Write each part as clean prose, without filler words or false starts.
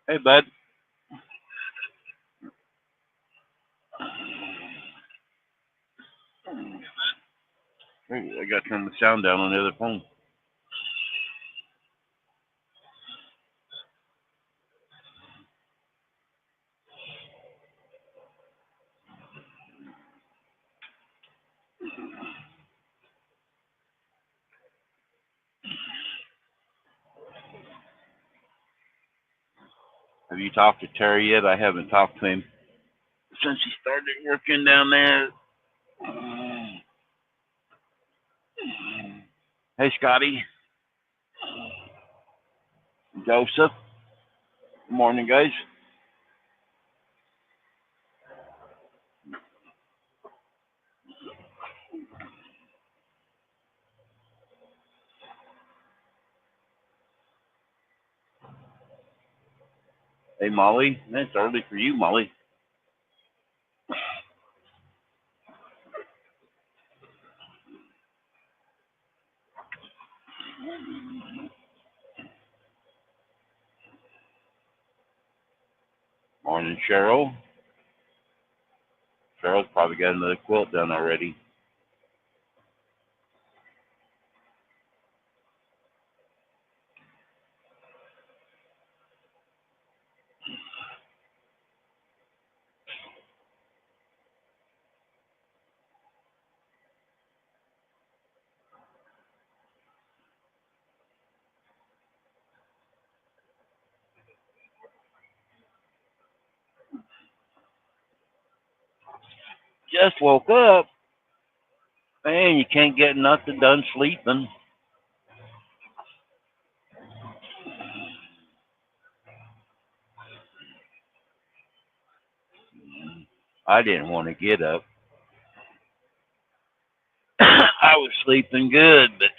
Hey, bud. Hey, I got to turn the sound down on the other phone. Have you talked to Terry yet? I haven't talked to him since he started working down there. Hey, Scotty. Joseph. Good morning, guys. Hey, Molly. It's early for you, Molly. Morning, Cheryl. Cheryl's probably got another quilt done already. Just woke up. Man, you can't get nothing done sleeping. I didn't want to get up. I was sleeping good, but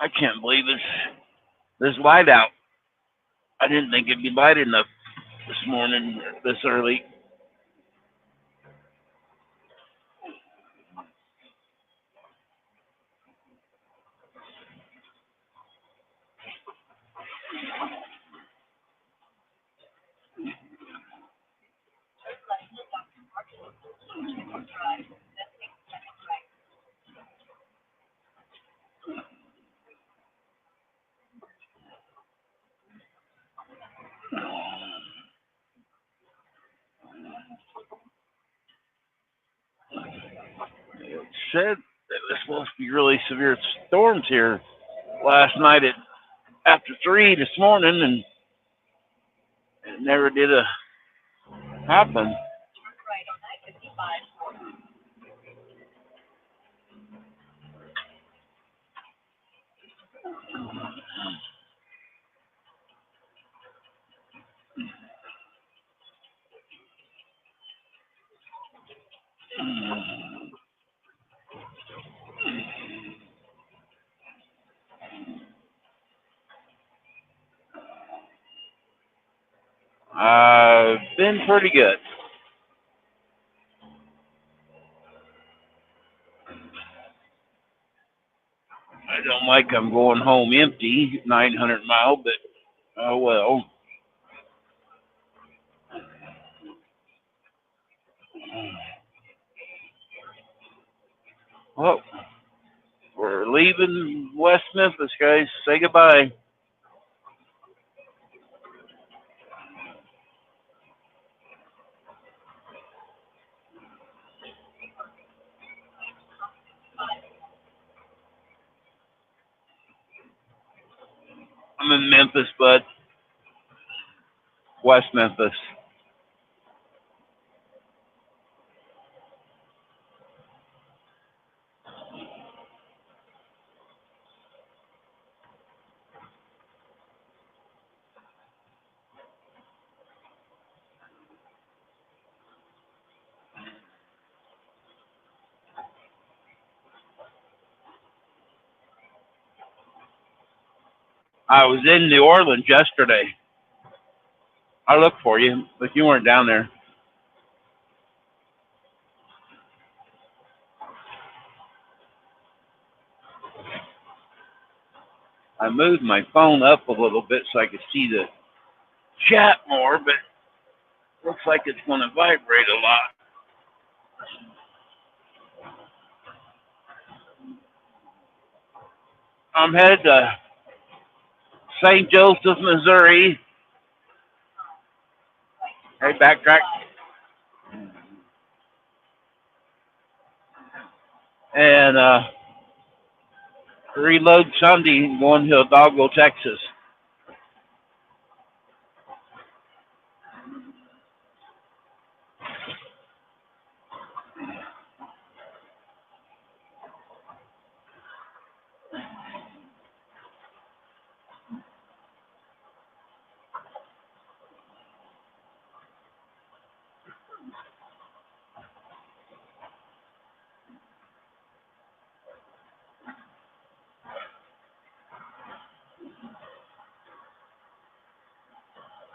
I can't believe this light out. I didn't think it'd be light enough this morning, this early. It said there was supposed to be really severe storms here last night at after 3 this morning, and it never did happen. I've been pretty good. I don't like I'm going home empty, 900 mile, but oh well. Well, we're leaving West Memphis, guys. Say goodbye. I'm in Memphis, bud. West Memphis. I was in New Orleans yesterday. I looked for you, but you weren't down there. I moved my phone up a little bit so I could see the chat more, but looks like it's going to vibrate a lot. I'm headed to St. Joseph, Missouri. Hey, backtrack. And reload Sunday going to Hidalgo, Texas.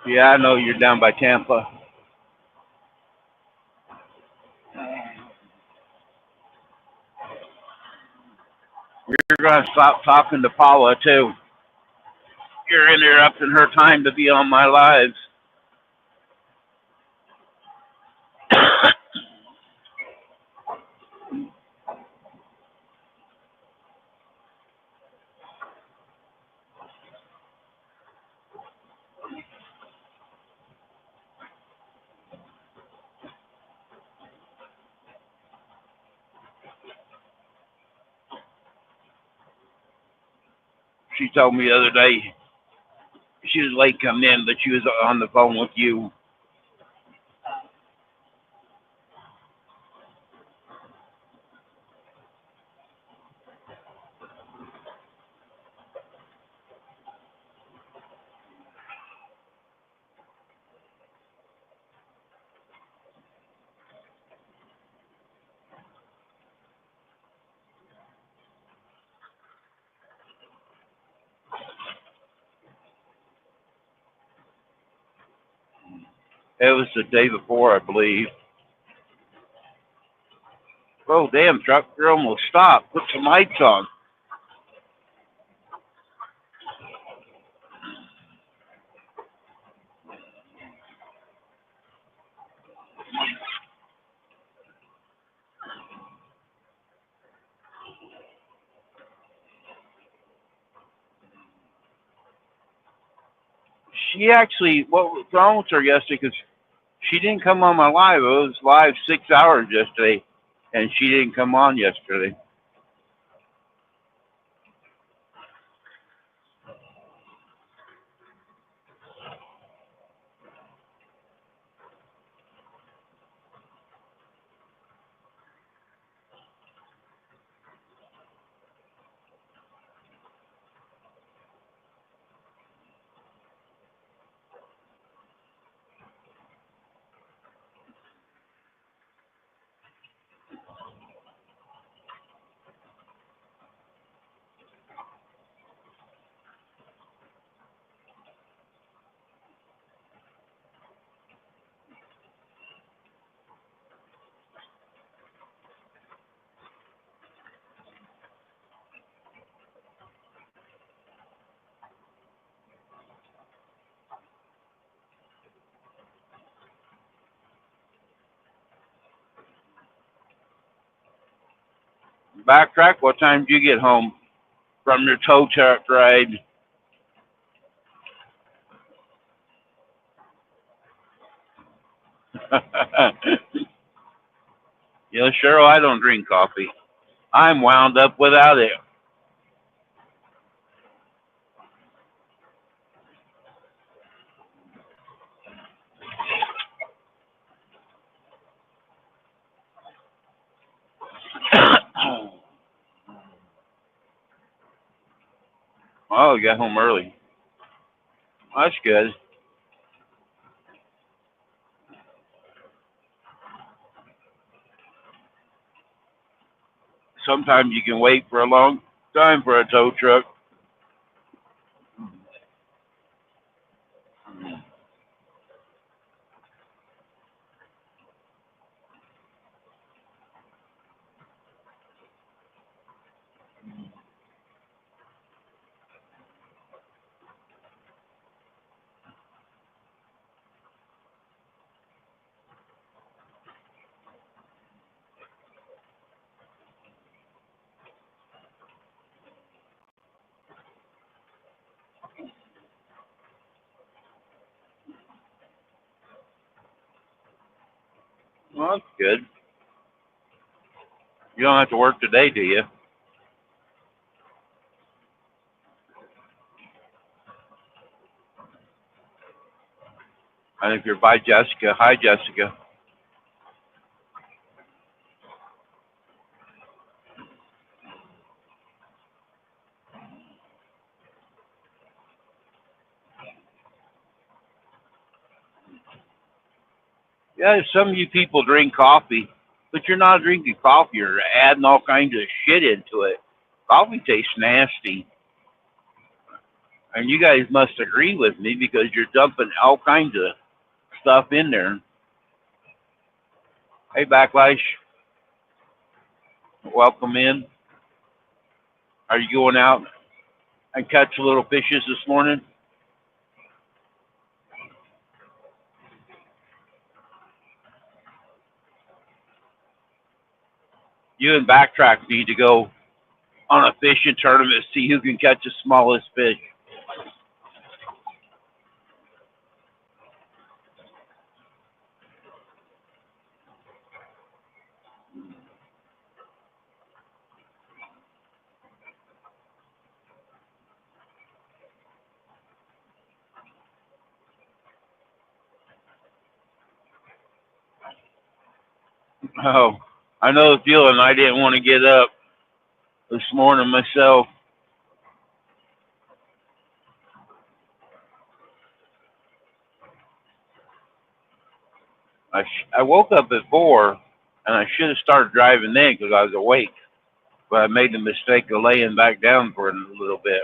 Yeah, I know you're down by Tampa. You're going to stop talking to Paula, too. You're interrupting her time to be on my lives. She told me the other day she was late coming in, but she was on the phone with you. It was the day before, I believe. Oh, damn, truck, you're almost stopped. Put some lights on. She actually, what was wrong with her yesterday? Because she didn't come on my live. It was live 6 hours yesterday, and she didn't come on yesterday. Backtrack, what time did you get home from your tow truck ride? Yeah, Cheryl, I don't drink coffee. I'm wound up without it. Oh, you got home early. That's good. Sometimes you can wait for a long time for a tow truck. Well, that's good. You don't have to work today, do you? And if you're by Jessica, hi, Jessica. Yeah, some of you people drink coffee, but you're not drinking coffee. You're adding all kinds of shit into it. Coffee tastes nasty. And you guys must agree with me because you're dumping all kinds of stuff in there. Hey, Backlash, welcome in. Are you going out and catch little fishes this morning? You and Backtrack need to go on a fishing tournament, see who can catch the smallest fish. Oh, I know the feeling. I didn't want to get up this morning myself. I woke up at 4, and I should have started driving then because I was awake. But I made the mistake of laying back down for a little bit.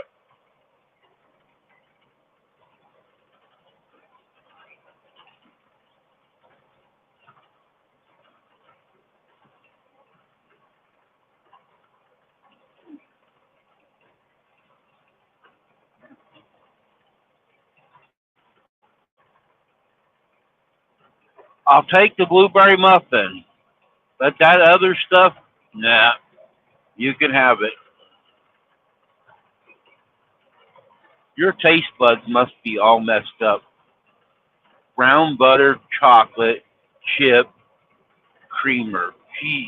I'll take the blueberry muffin, but that other stuff, nah, you can have it. Your taste buds must be all messed up. Brown butter, chocolate, chip, creamer. Geez.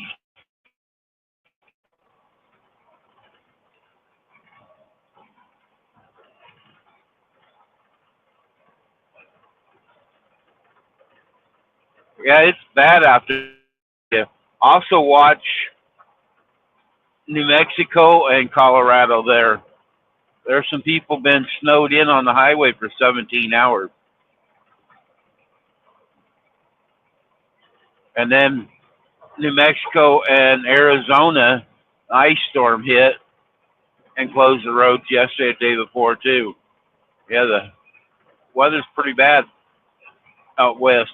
Yeah, it's bad out there. Also watch New Mexico and Colorado there. There's some people been snowed in on the highway for 17 hours. And then New Mexico and Arizona, ice storm hit and closed the roads yesterday, the day before too. Yeah, the weather's pretty bad out west.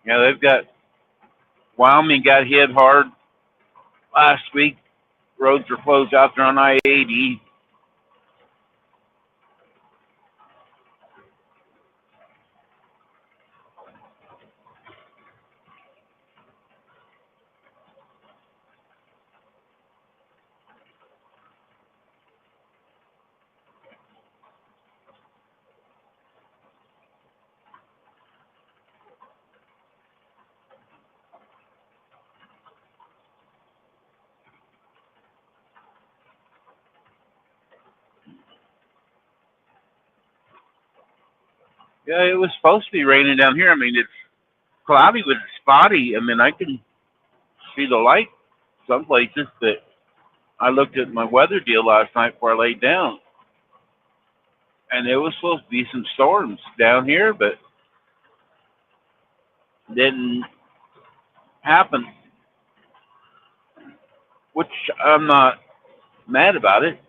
Yeah, they've got Wyoming got hit hard last week. Roads were closed out there on I-80. Yeah, it was supposed to be raining down here. I mean, it's cloudy but spotty. I mean, I can see the light some places, but I looked at my weather deal last night before I laid down, and it was supposed to be some storms down here, but didn't happen, which I'm not mad about it.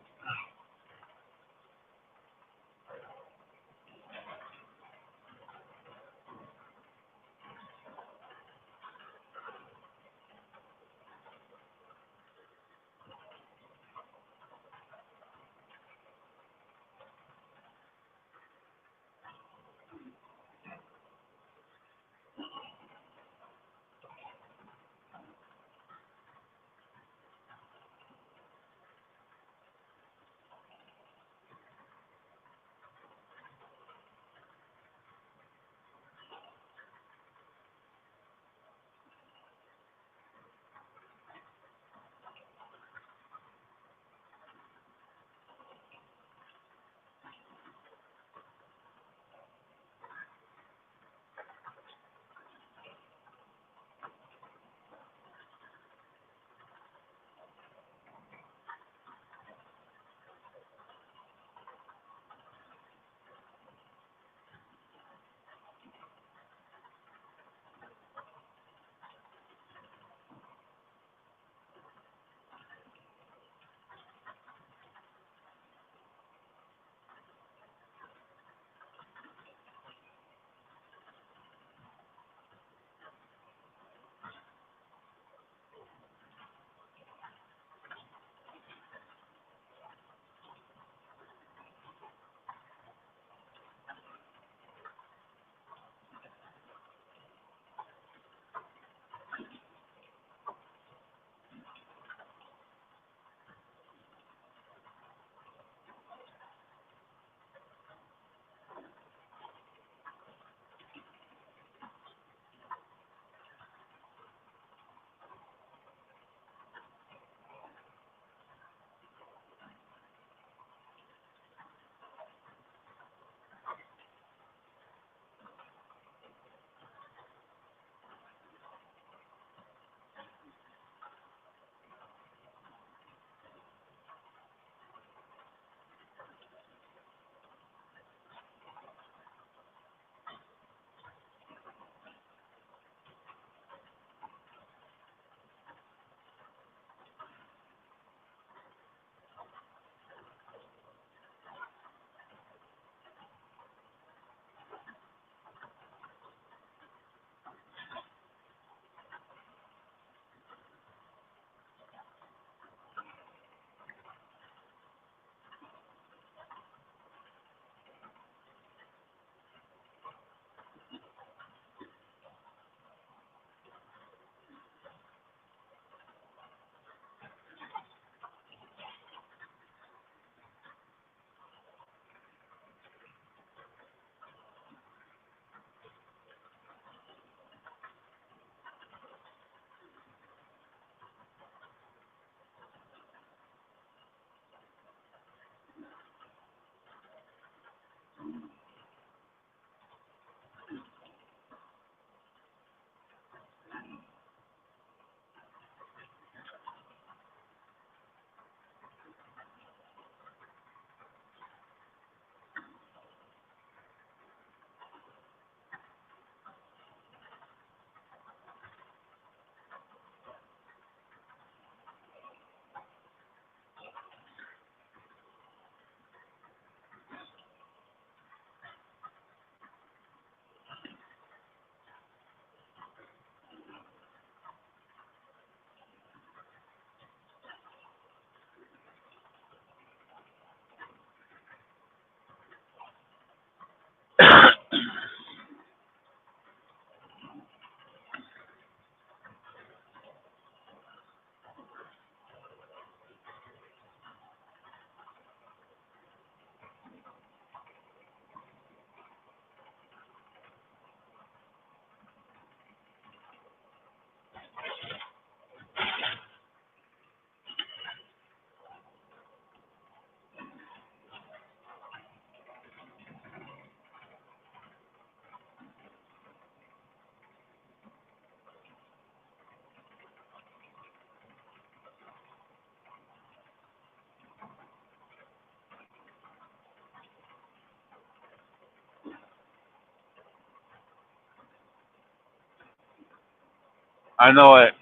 I know it.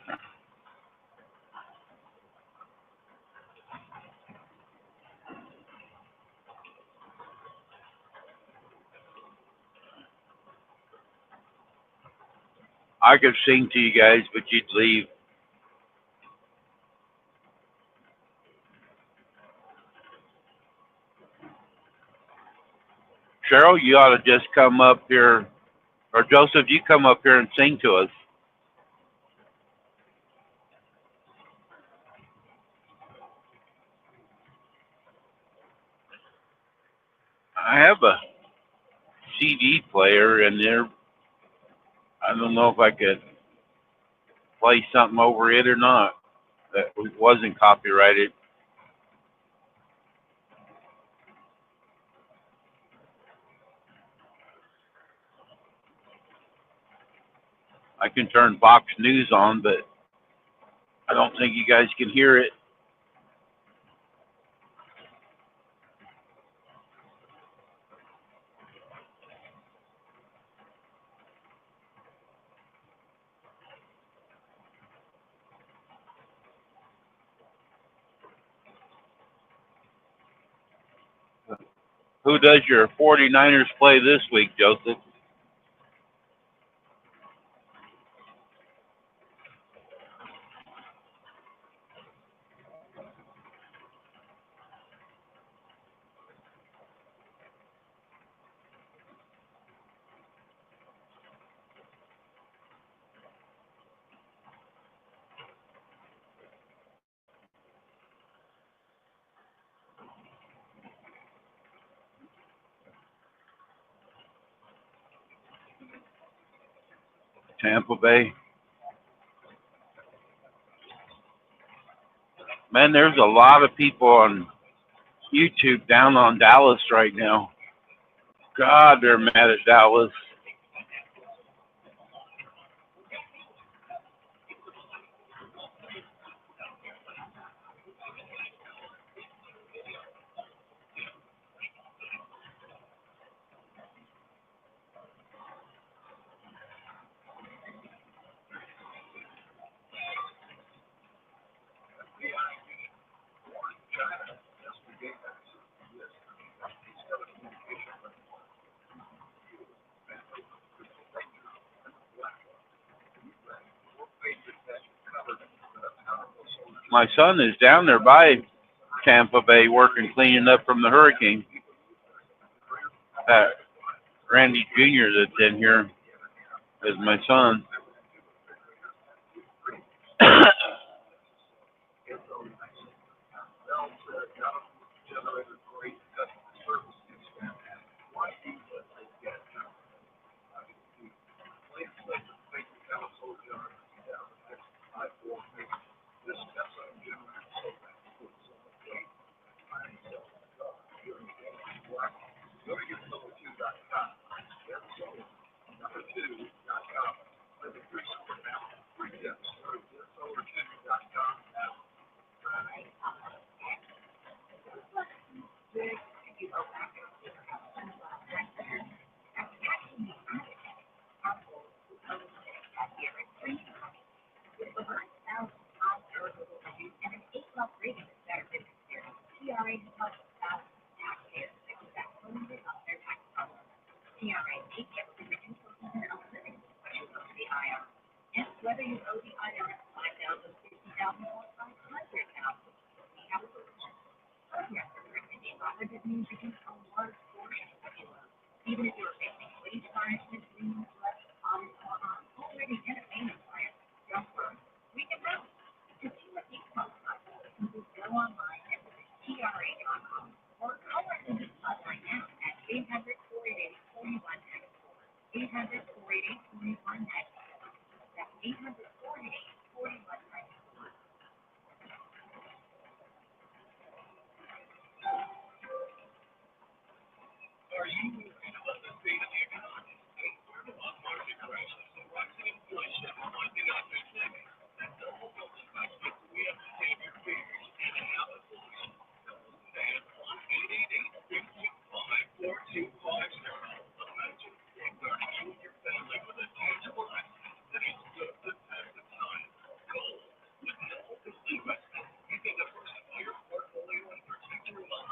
I could sing to you guys, but you'd leave. Cheryl, you ought to just come up here, or Joseph, you come up here and sing to us. I have a CD player, and there. I don't know if I could play something over it or not that wasn't copyrighted. I can turn Fox News on, but I don't think you guys can hear it. Who does your 49ers play this week, Joseph? Tampa Bay. Man, there's a lot of people on YouTube down on Dallas right now. God, they're mad at Dallas. My son is down there by Tampa Bay working, cleaning up from the hurricane. That Randy Jr. that's in here is my son.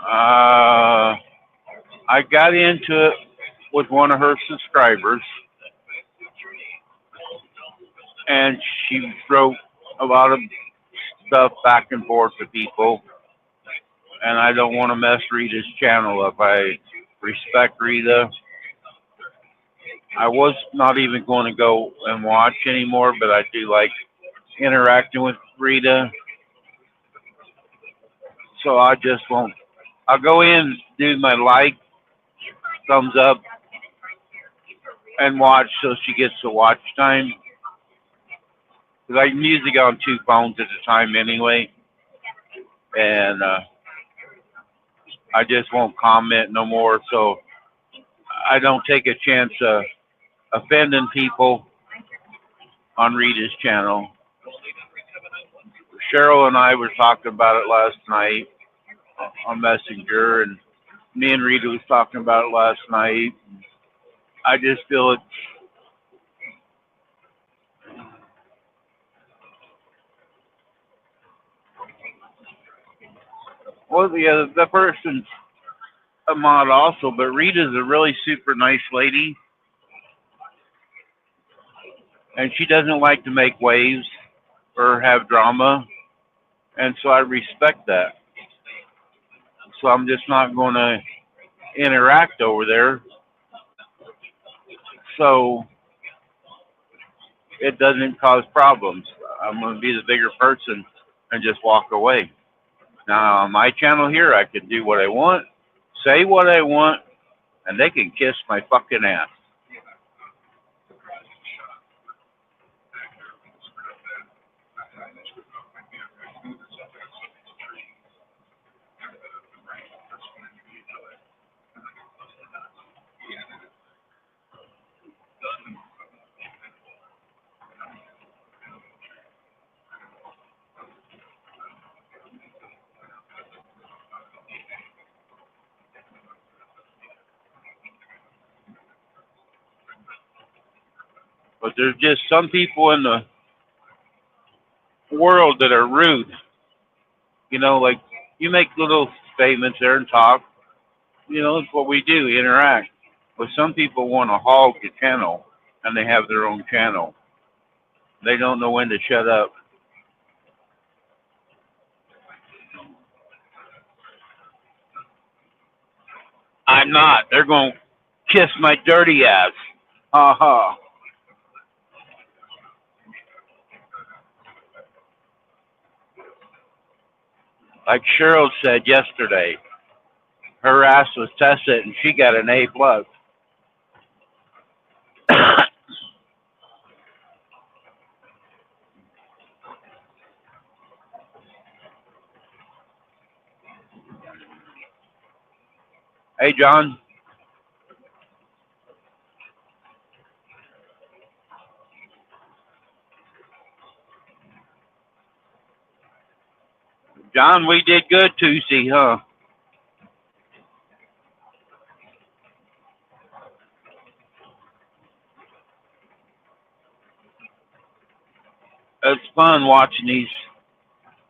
Uh, I got into it with one of her subscribers, and she wrote a lot of stuff back and forth to people, and I don't want to mess Rita's channel up. I respect Rita. I was not even going to go and watch anymore, but I do like interacting with Rita, so I just won't. I'll go in, do my like, thumbs up, and watch so she gets the watch time. Because I'm usually on two phones at a time anyway, and I just won't comment no more. So I don't take a chance of offending people on Rita's channel. Cheryl and I were talking about it last night on Messenger, and me and Rita was talking about it last night. I just feel it's well, the person's a mod also, but Rita's a really super nice lady, and she doesn't like to make waves or have drama, and so I respect that. So I'm just not going to interact over there, so it doesn't cause problems. I'm going to be the bigger person and just walk away. Now on my channel here, I can do what I want, say what I want, and they can kiss my fucking ass. But there's just some people in the world that are rude. You know, like you make little statements there and talk. You know, it's what we do, interact. But some people want to hog the channel, and they have their own channel. They don't know when to shut up. I'm not. They're going to kiss my dirty ass. Ha ha. Like Cheryl said yesterday, her ass was tested and she got an A plus. Hey, John. John, we did good Tuesday, huh? It's fun watching these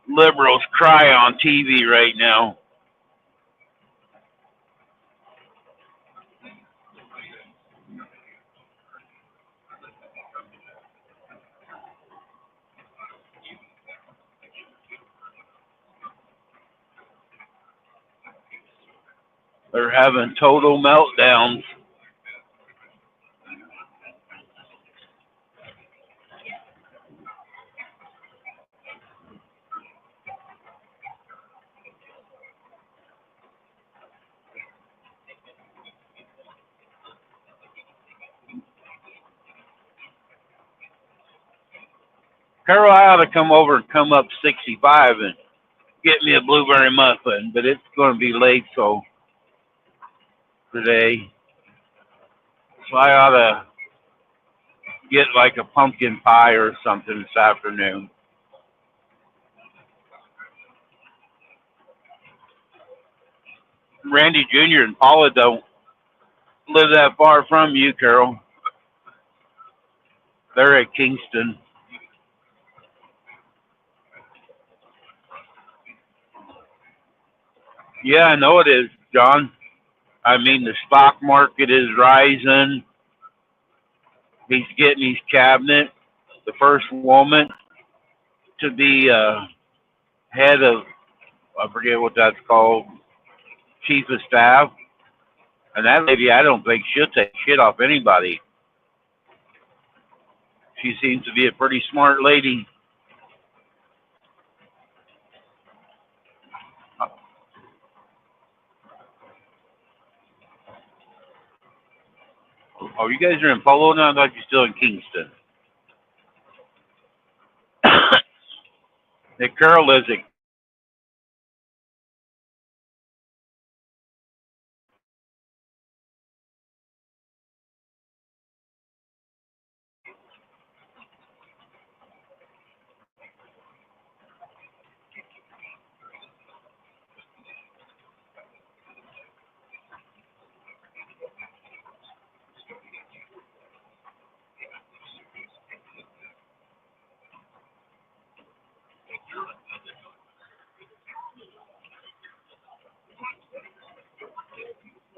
liberals cry on TV right now. They're having total meltdowns. Carol, I ought to come over and come up 65 and get me a blueberry muffin, but it's going to be late so today. So I ought to get like a pumpkin pie or something this afternoon. Randy Jr. and Paula don't live that far from you, Carol. They're at Kingston. Yeah, I know it is, John. I mean, the stock market is rising. He's getting his cabinet, the first woman to be head of, I forget what that's called, chief of staff. And that lady, I don't think she'll take shit off anybody. She seems to be a pretty smart lady. Oh, you guys are in Polo now? I thought you're still in Kingston. Nick Carroll lives at.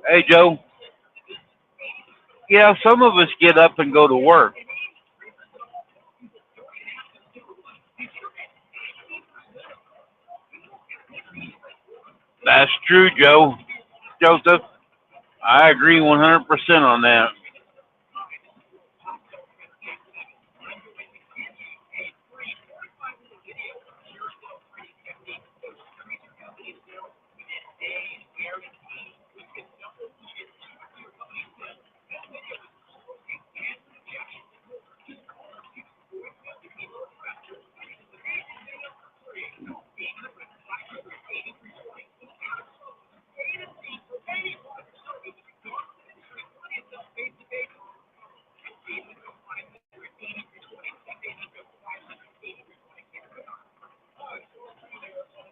Hey, Joe. Yeah, some of us get up and go to work. That's true, Joe. Joseph, I agree 100% on that.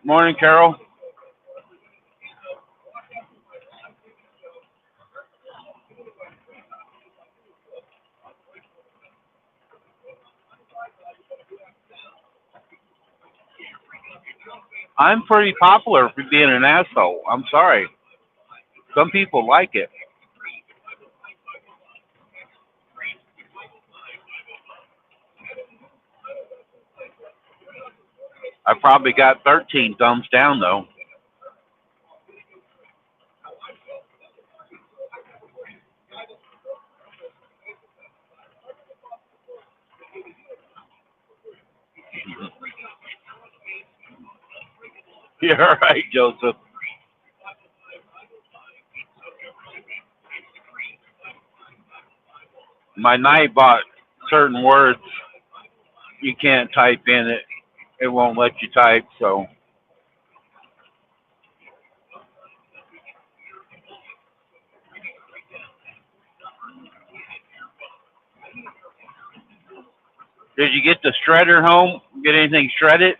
Morning, Carol. I'm pretty popular for being an asshole. I'm sorry. Some people like it. I probably got 13 thumbs down, though. You're right, Joseph. My night bot, certain words you can't type in it. It won't let you type. So, did you get the shredder home? Get anything shredded?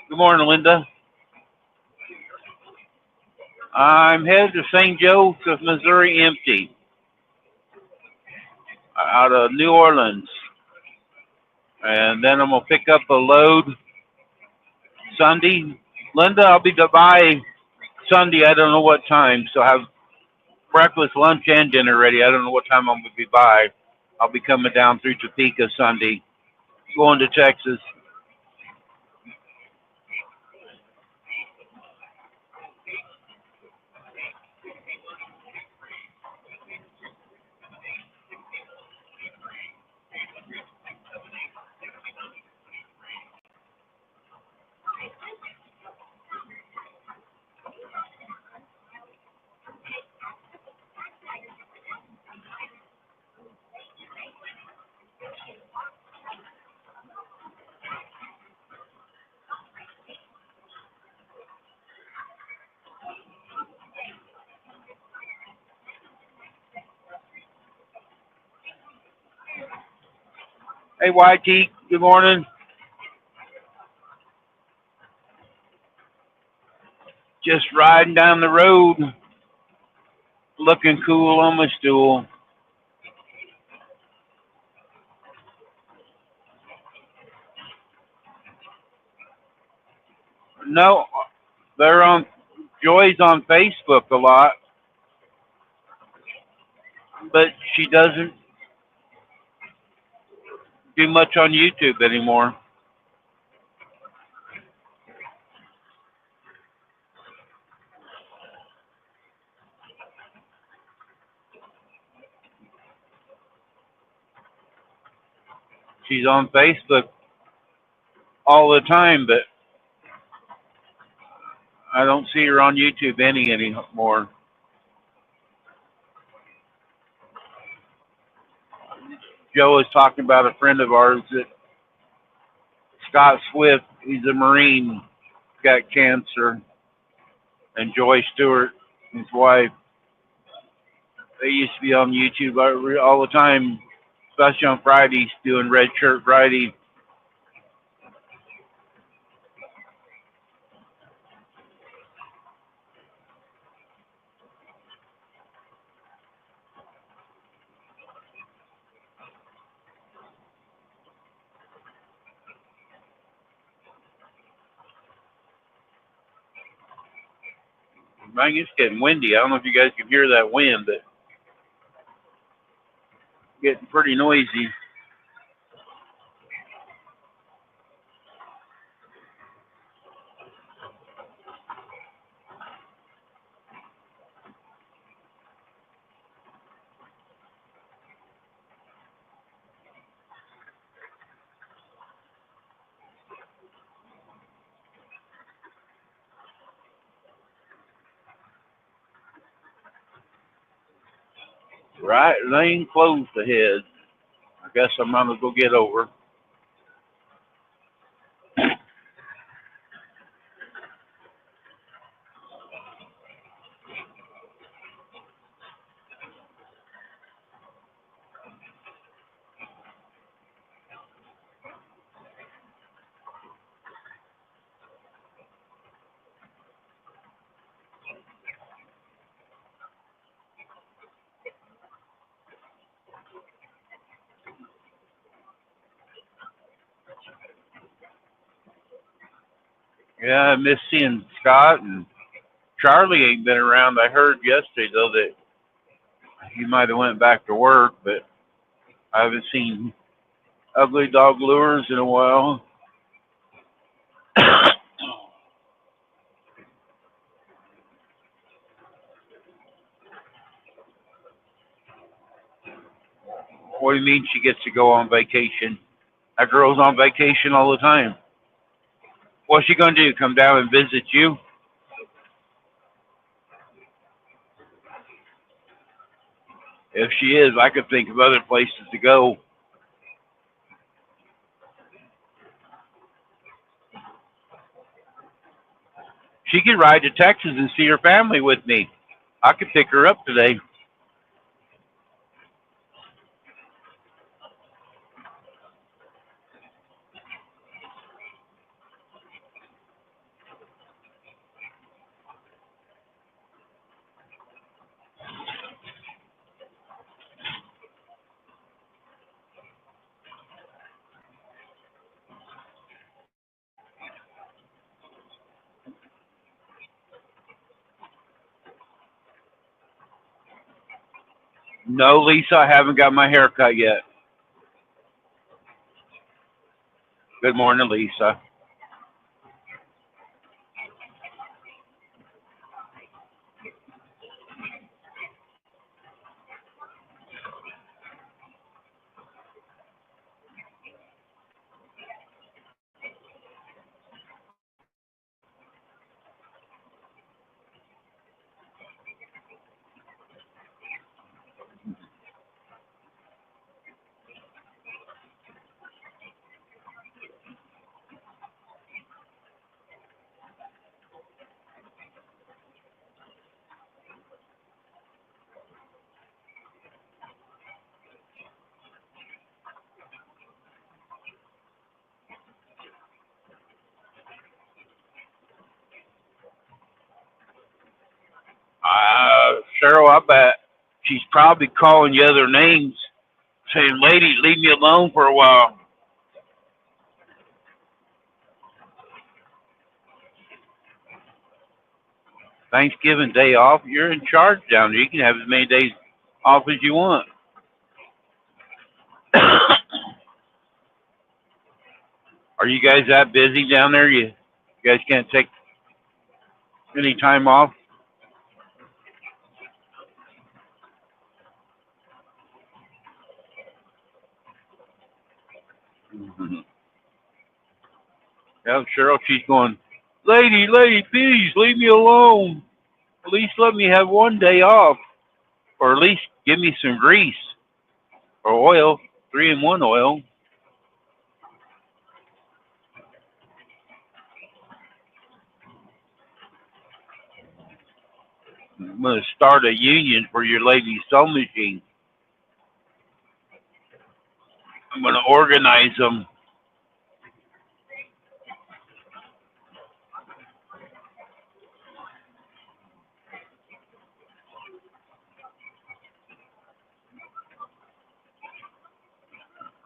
Good morning, Linda. I'm headed to St. Joseph, Missouri, empty, out of New Orleans, and then I'm gonna pick up a load Sunday. Linda, I'll be by Sunday. I don't know what time, so have breakfast, lunch, and dinner ready. I don't know what time I'm gonna be by. I'll be coming down through Topeka Sunday, going to Texas. Hey, YT, good morning. Just riding down the road, looking cool on my stool. No, they're on. Joy's on Facebook a lot, but she doesn't do much on YouTube anymore. She's on Facebook all the time, but I don't see her on YouTube anymore. Joe was talking about a friend of ours that Scott Swift, he's a Marine, got cancer, and Joy Stewart, his wife, they used to be on YouTube all the time, especially on Fridays, doing Red Shirt Friday. Man, it's getting windy. I don't know if you guys can hear that wind, but it's getting pretty noisy. Right lane closed ahead. I guess I'm gonna go get over. Yeah, I miss seeing Scott, and Charlie ain't been around. I heard yesterday though that he might have went back to work, but I haven't seen Ugly Dog Lures in a while. What do you mean she gets to go on vacation? That girl's on vacation all the time. What's she gonna do? Come down and visit you? If she is, I could think of other places to go. She could ride to Texas and see her family with me. I could pick her up today. No, Lisa, I haven't got my hair cut yet. Good morning, Lisa. Cheryl, I bet she's probably calling you other names, saying, "Lady, leave me alone for a while." Thanksgiving day off. You're in charge down there. You can have as many days off as you want. Are you guys that busy down there? You guys can't take any time off? Mm-hmm. Yeah, Cheryl, she's going, lady, please leave me alone. At least let me have one day off. Or at least give me some grease or oil, 3-in-1 oil. I'm going to start a union for your ladies' sewing machine. I'm going to organize them.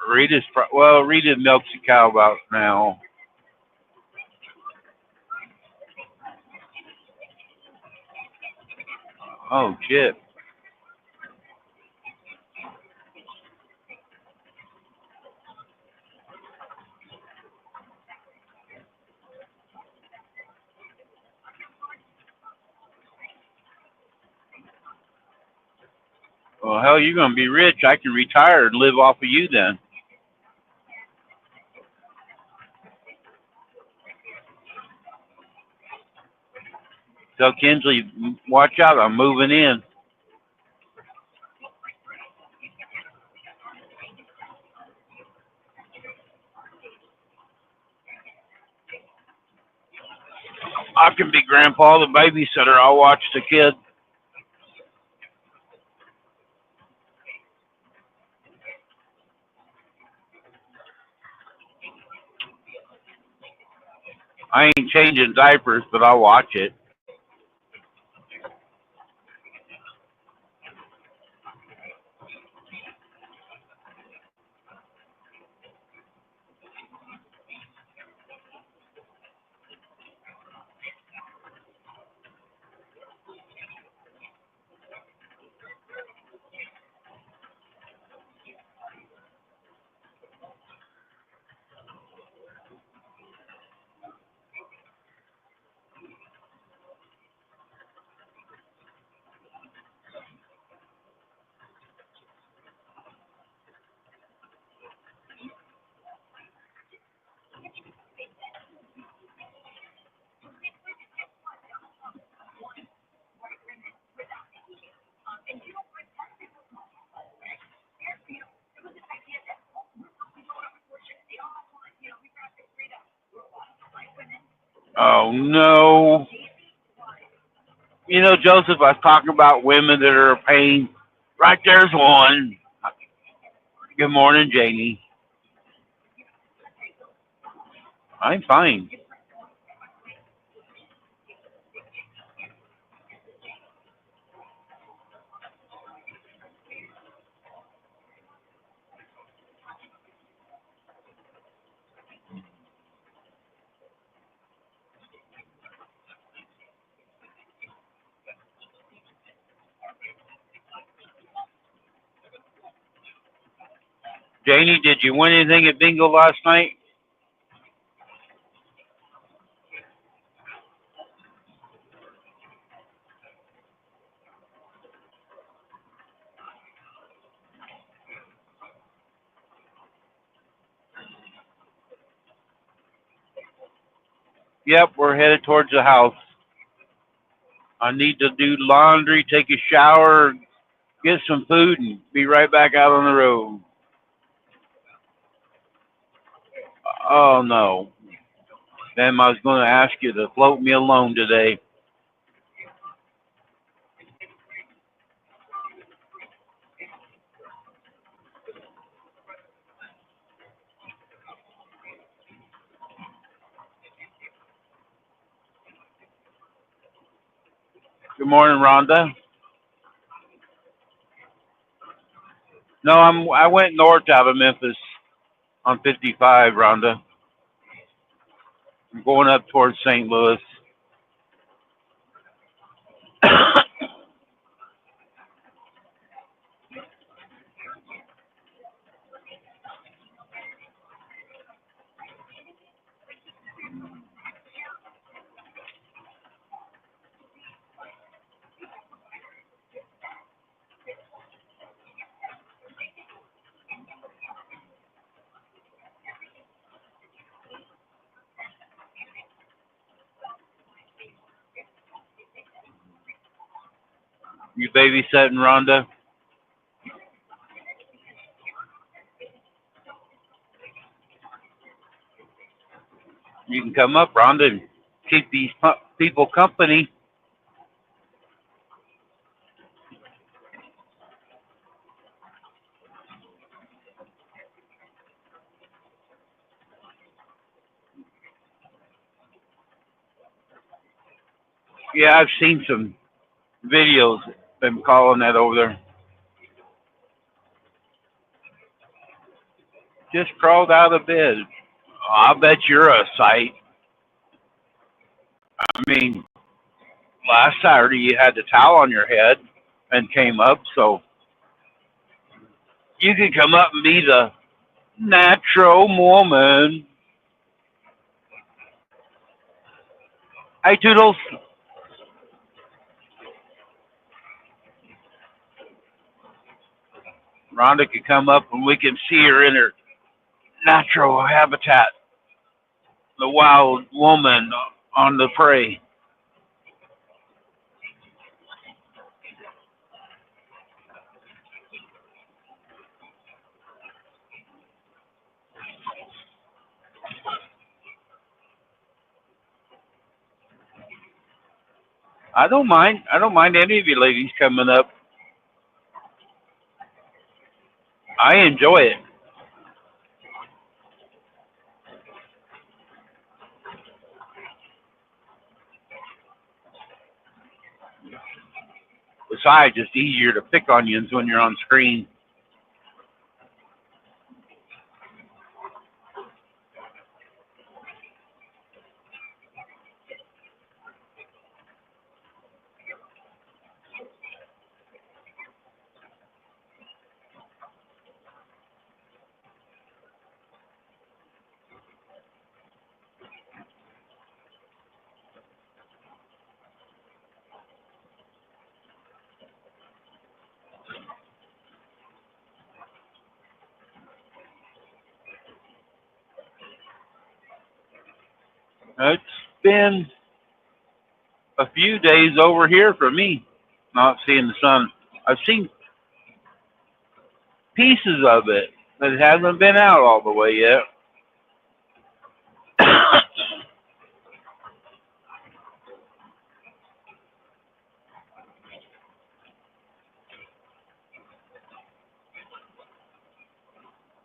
Rita milks the cow about now. Oh, shit. Well, hell, you're going to be rich. I can retire and live off of you then. Tell Kinsley, watch out, I'm moving in. I can be grandpa, the babysitter. I'll watch the kid. I ain't changing diapers, but I'll watch it. Oh, no. You know, Joseph, I was talking about women that are a pain. Right there's one. Good morning, Janie. I'm fine. Janie, did you win anything at bingo last night? Yep, we're headed towards the house. I need to do laundry, take a shower, get some food, and be right back out on the road. Oh, no. Sam, I was going to ask you to float me alone today. Good morning, Rhonda. No, I went north out of Memphis on 55, Rhonda. I'm going up towards St. Louis. You babysitting, Rhonda? You can come up, Rhonda, and keep these people company. Yeah, I've seen some videos. Them calling that over there. Just crawled out of bed. I bet you're a sight. I mean, last Saturday you had the towel on your head and came up, so you can come up and be the natural woman. Hey, Toodles. Rhonda can come up and we can see her in her natural habitat, the wild woman on the prey. I don't mind. I don't mind any of you ladies coming up. I enjoy it. Besides, it's easier to pick onions when you're on screen. It's been a few days over here for me, not seeing the sun. I've seen pieces of it, but it hasn't been out all the way yet.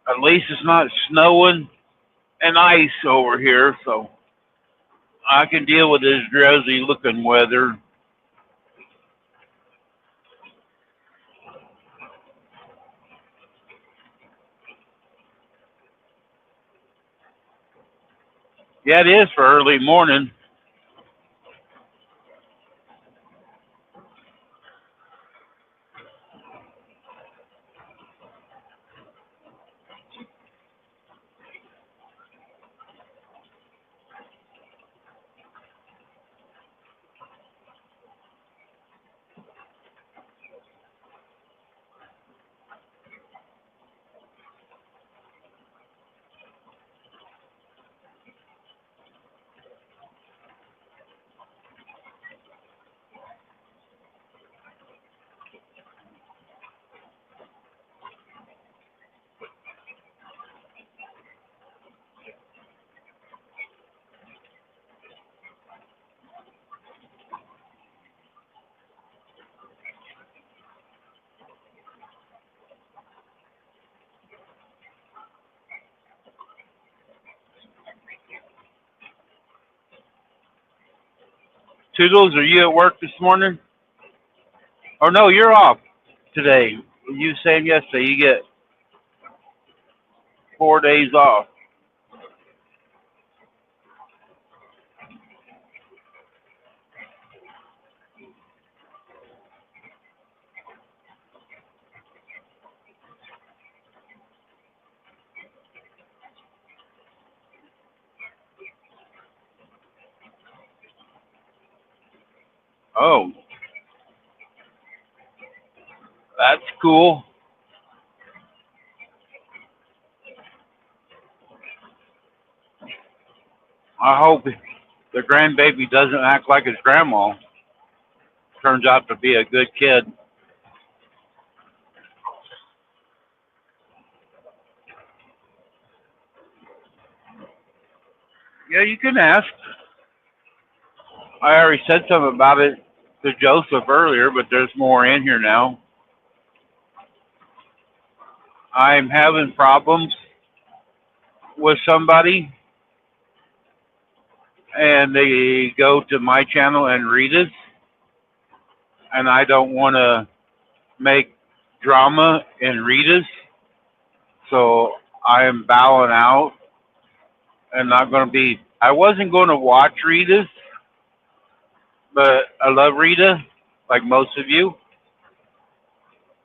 At least it's not snowing and ice over here, so I can deal with this drowsy looking weather. Yeah, it is for early morning. Toodles, are you at work this morning? Or no, you're off today. You saying yesterday you get 4 days off. Oh, that's cool. I hope the grandbaby doesn't act like his grandma. Turns out to be a good kid. Yeah, you can ask. I already said something about it to Joseph earlier, but there's more in here now. I'm having problems with somebody, and they go to my channel and Rita's, and I don't want to make drama in Rita's, so I am bowing out and not going to be. I wasn't going to watch Rita's, but I love Rita, like most of you,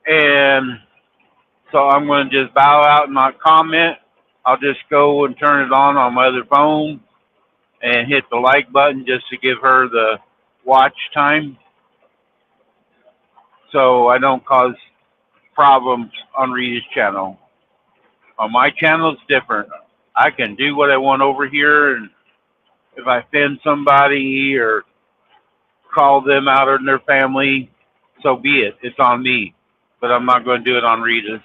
and so I'm going to just bow out and not comment. I'll just go and turn it on my other phone and hit the like button just to give her the watch time, so I don't cause problems on Rita's channel. On my channel, it's different. I can do what I want over here, and if I offend somebody or call them out in their family, so be it. It's on me. But I'm not going to do it on Rita's.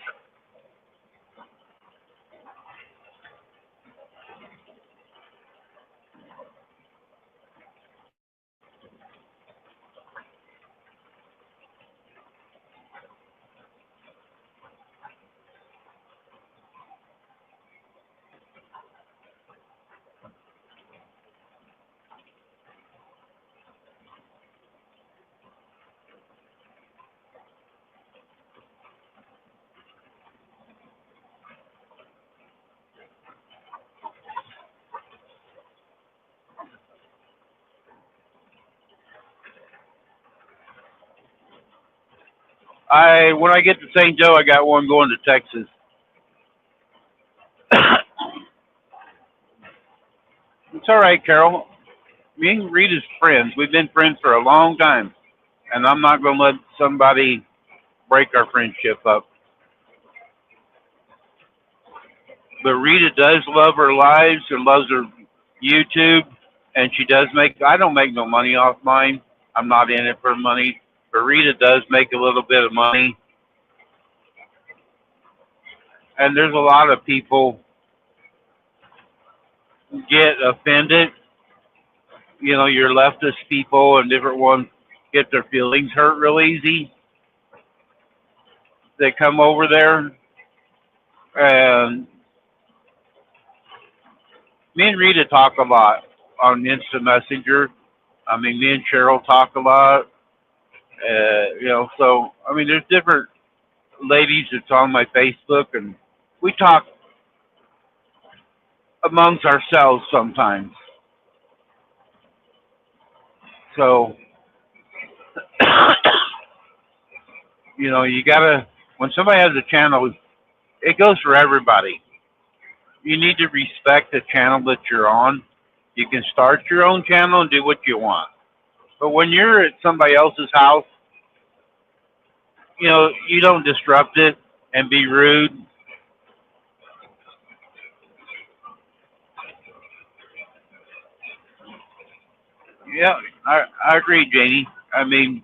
When I get to St. Joe, I got one going to Texas. It's all right, Carol. Me and Rita's friends. We've been friends for a long time, and I'm not going to let somebody break our friendship up. But Rita does love her lives and loves her YouTube, and she does make. I don't make no money off mine. I'm not in it for money. But Rita does make a little bit of money, and there's a lot of people get offended. You know, your leftist people and different ones get their feelings hurt real easy. They come over there, and me and Rita talk a lot on Instant Messenger. I mean, me and Cheryl talk a lot. So I mean, there's different ladies that's on my Facebook, and we talk amongst ourselves sometimes. So, you gotta, when somebody has a channel, it goes for everybody. You need to respect the channel that you're on. You can start your own channel and do what you want. But when you're at somebody else's house, you don't disrupt it and be rude. Yeah, I agree, Janie. I mean,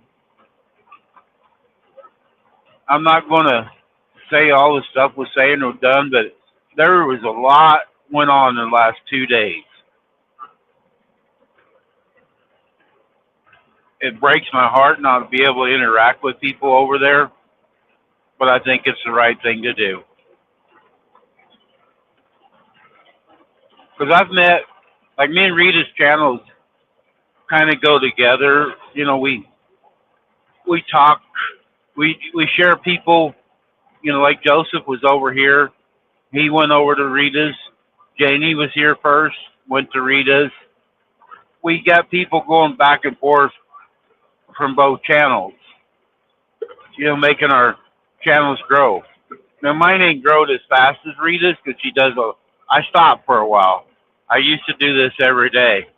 I'm not going to say all the stuff was saying or done, but there was a lot went on in the last 2 days. It breaks my heart not to be able to interact with people over there, but I think it's the right thing to do. Because I've met, like me and Rita's channels kind of go together. We talk, we share people. Like Joseph was over here, he went over to Rita's. Janie was here first, went to Rita's. We got people going back and forth from both channels. Making our channels grow. Now mine ain't growed as fast as Rita's because she does I stopped for a while. I used to do this every day.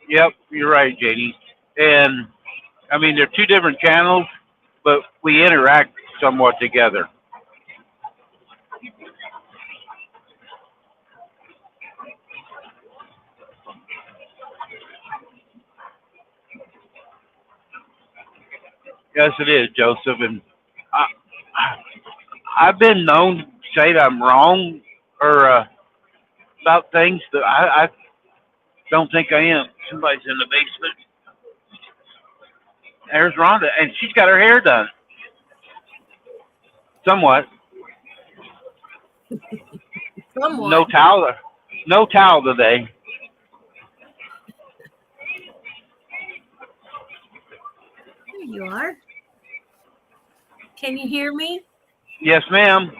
Yep, you're right, JD. And I mean, they're two different channels, but we interact somewhat together. Yes, it is, Joseph. And I, I've been known to say that I'm wrong or about things that I don't think I am. Somebody's in the basement. There's Rhonda, and she's got her hair done. Somewhat. No Somewhat. towel. No towel today. There you are. Can you hear me? Yes, ma'am.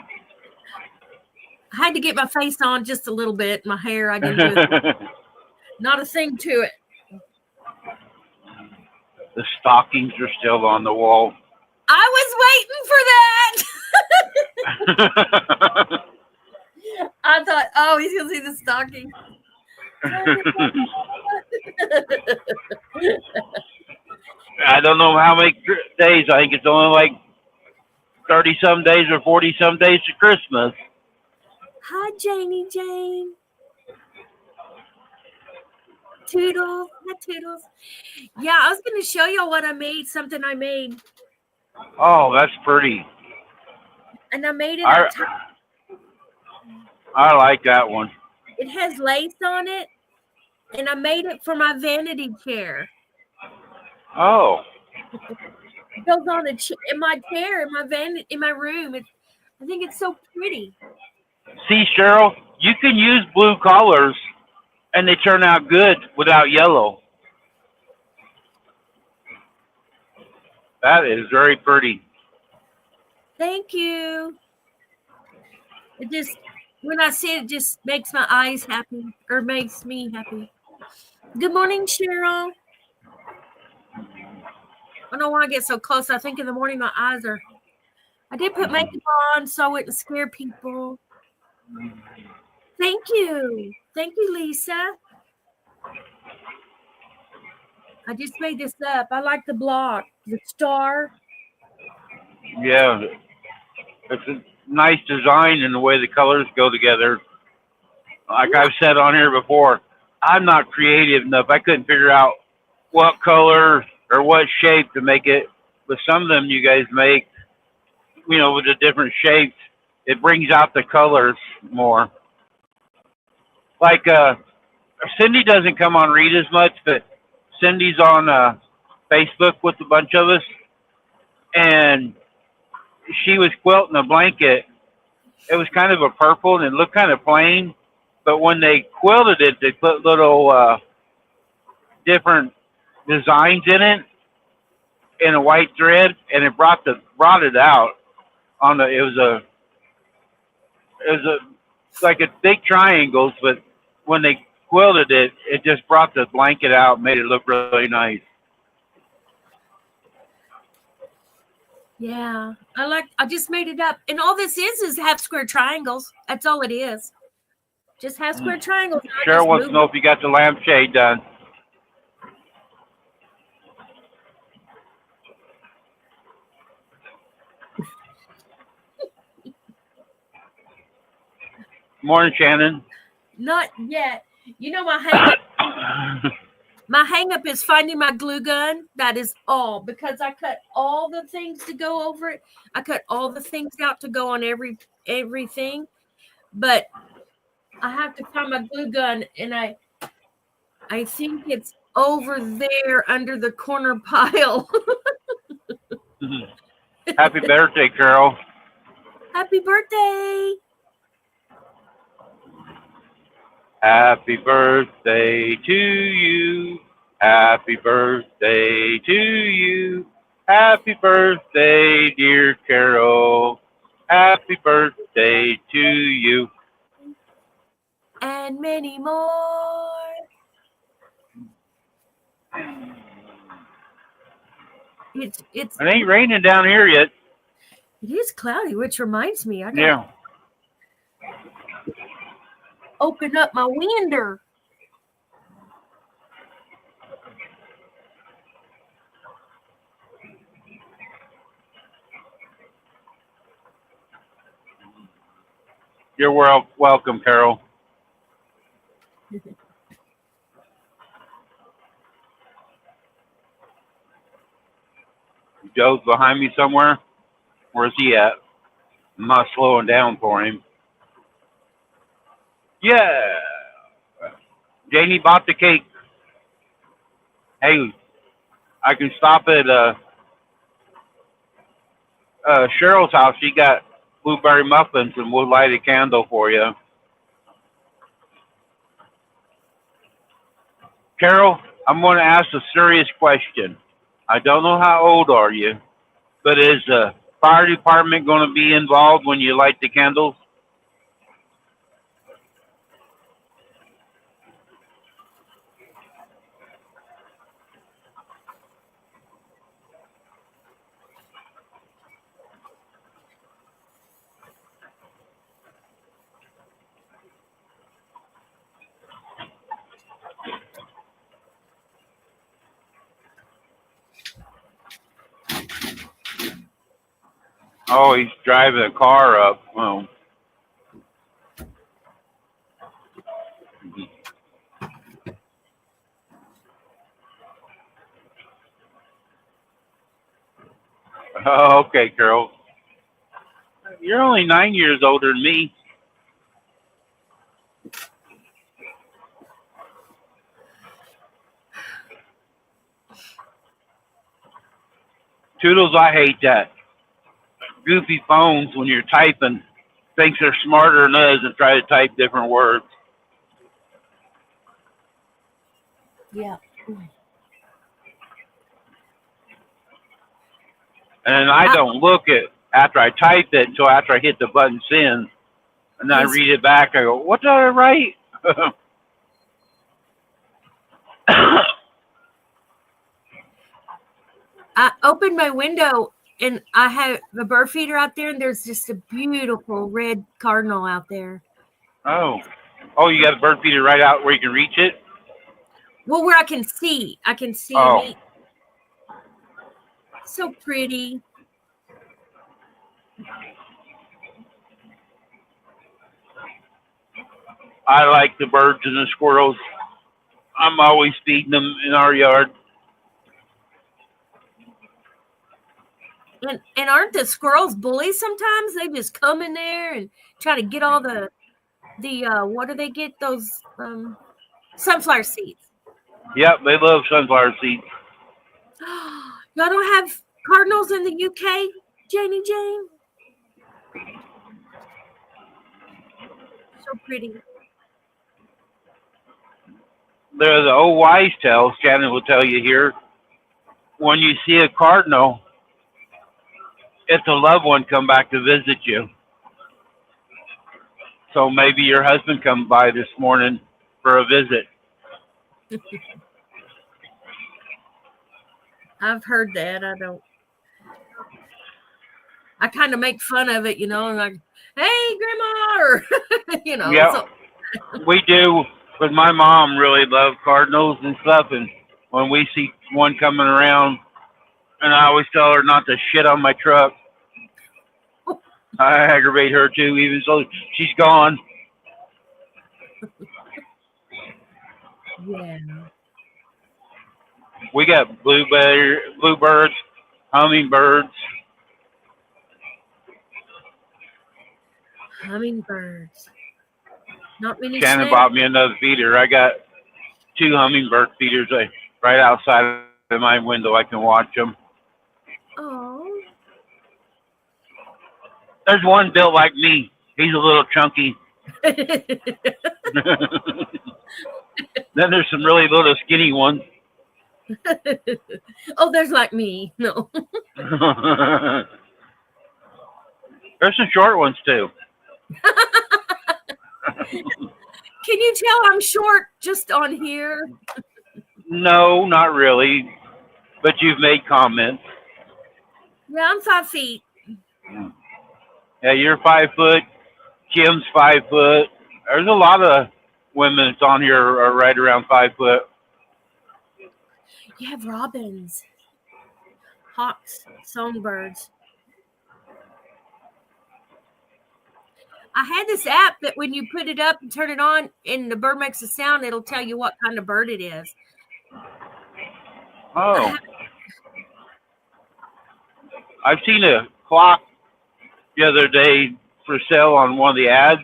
I had to get my face on just a little bit. My hair, I didn't do it. Not a thing to it. The stockings are still on the wall. I was waiting for that. I thought, oh, he's going to see the stocking. I don't know how many days. I think it's only like 30-some days or 40-some days to Christmas. Hi, Janie Jane. Toodles. Hi, Toodles. Yeah, I was going to show y'all what I made, something I made. Oh, that's pretty. And I made it. I like that one. It has lace on it, and I made it for my vanity chair. Oh. It goes on in my chair, in my room. I think it's so pretty. See, Cheryl, you can use blue colors, and they turn out good without yellow. That is very pretty. Thank you. It just, when I see it, it just makes my eyes happy, or makes me happy. Good morning, Cheryl. I don't know why I get so close. I think in the morning my eyes are. I did put makeup on so I wouldn't scare people. Thank you. Thank you, Lisa. I just made this up. I like the block, the star. Yeah. It's a nice design and the way the colors go together. Like I've said on here before, I'm not creative enough. I couldn't figure out what color or what shape to make it. But some of them you guys make, with the different shapes, it brings out the colors more. Like Cindy doesn't come on Rita as much, but Cindy's on Facebook with a bunch of us, and she was quilting a blanket. It was kind of a purple and it looked kind of plain, but when they quilted it, they put little different designs in it in a white thread, and it brought it out on the. It was like a big triangles, but when they quilted it, it just brought the blanket out, and made it look really nice. Yeah, I just made it up. And all this is half square triangles. That's all it is. Just half square triangles. Cheryl wants to know if you got the lampshade done. Morning, Shannon. Not yet. My hang up is finding my glue gun. That is all, because I cut all the things to go over it. I cut all the things out to go on everything. But I have to find my glue gun, and I think it's over there under the corner pile. Happy birthday, Carol. Happy birthday. Happy birthday to you. Happy birthday to you. Happy birthday, dear Carol. Happy birthday to you. And many more. It ain't raining down here yet. It is cloudy, which reminds me, I got open up my window. You're welcome, Carol. Joe's behind me somewhere. Where's he at? I'm not slowing down for him. Yeah. Janie bought the cake. Hey, I can stop at Cheryl's house. She got blueberry muffins, and we'll light a candle for you. Carol, I'm going to ask a serious question. I don't know how old are you, but is the fire department going to be involved when you light the candles? Oh, he's driving a car up. Oh. Oh, okay, Carol. You're only 9 years older than me. Toodles, I hate that. Goofy phones when you're typing thinks they're smarter than us and try to type different words. Yeah. And I don't look at after I typed it until after I hit the button send. And then I read it back. I go, what did I write? I opened my window and I have a bird feeder out there, and there's just a beautiful red cardinal out there. Oh. Oh, you got a bird feeder right out where you can reach it? Well, where I can see. I can see Oh. him eat. So pretty. I like the birds and the squirrels. I'm always feeding them in our yard. And aren't the squirrels bullies sometimes? They just come in there and try to get all the what do they get? Those sunflower seeds. Yep, they love sunflower seeds. Y'all don't have cardinals in the UK, Janie Jane? So pretty. They're the old wise tales, Shannon will tell you here. When you see a cardinal, it's a loved one come back to visit you. So maybe your husband come by this morning for a visit. I've heard that. I kind of make fun of it, and like, hey, grandma, or, Yeah, so. we do. But my mom really loved cardinals and stuff. And when we see one coming around, and I always tell her not to shit on my truck. I aggravate her too, even so she's gone. Yeah. We got bluebirds, hummingbirds. Hummingbirds. Not many Shannon snakes. bought me another feeder. I got two hummingbird feeders right outside of my window. I can watch them. Oh. There's one built like me. He's a little chunky. Then there's some really little skinny ones. Oh, there's like me. No. There's some short ones too. Can you tell I'm short just on here? No, not really. But you've made comments. Yeah, I'm 5 feet. Yeah, you're 5 foot. Kim's 5 foot. There's a lot of women that's on here are right around 5 foot. You have robins, hawks, songbirds. I had this app that when you put it up and turn it on and the bird makes a sound, it'll tell you what kind of bird it is. Oh. I've seen a clock the other day for sale on one of the ads.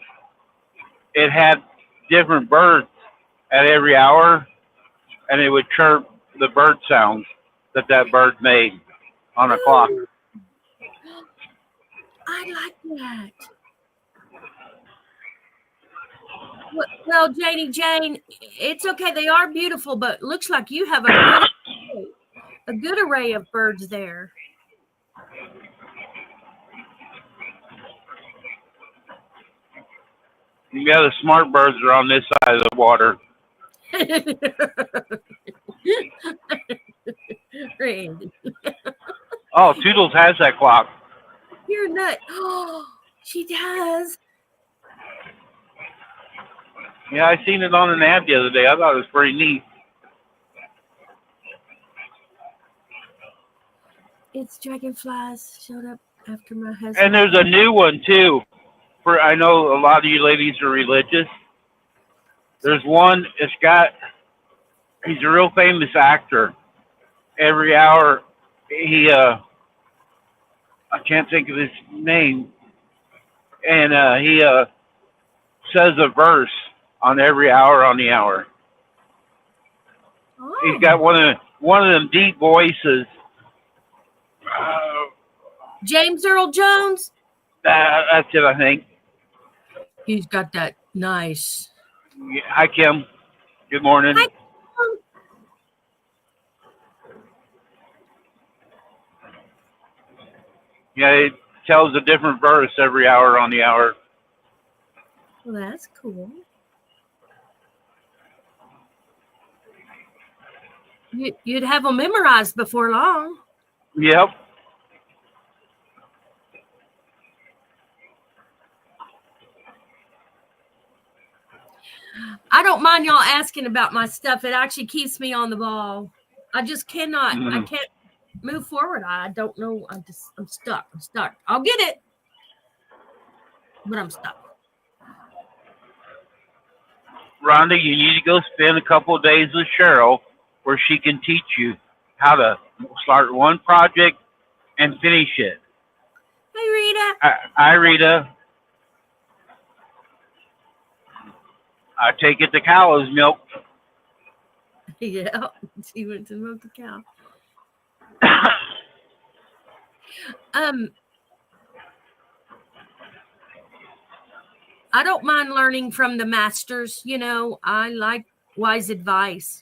It had different birds at every hour, and it would chirp the bird sounds that bird made on a clock. Ooh, I like that. Well, Jane, it's okay. They are beautiful, but looks like you have a good array of birds there. Yeah, the smart birds are on this side of the water. Randy, Oh, Toodles has that clock. you're nut. Oh, she does. Yeah, I seen it on an ad the other day. I thought it was pretty neat. It's dragonflies showed up after my husband. And there's a new one too. For I know a lot of you ladies are religious. There's one. He's a real famous actor. Every hour, I can't think of his name, and he says a verse on every hour on the hour. Oh. He's got one of them deep voices. James Earl Jones. That's it, I think. He's got that nice. Yeah, hi, Kim. Good morning. Hi. Yeah, it tells a different verse every hour on the hour. Well, that's cool. You'd have them memorized before long. Yep. I don't mind y'all asking about my stuff. It actually keeps me on the ball. I just cannot. I can't move forward. I don't know. I'm stuck. I'll get it, but I'm stuck. Rhonda, you need to go spend a couple of days with Cheryl where she can teach you how to start one project and finish it. Hey, Rita. Hi, Rita. I take it the cow is milk. Yeah, she went to milk the cow. I don't mind learning from the masters. I like wise advice.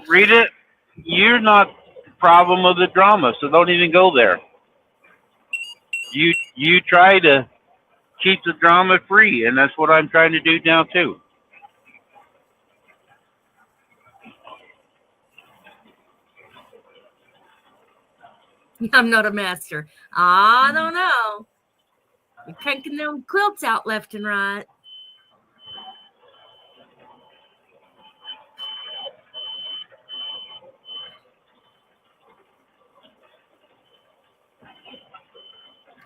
Rita, you're not the problem of the drama, so don't even go there. You try to keep the drama free, and that's what I'm trying to do now too. I'm not a master. I don't know. You're cranking them quilts out left and right.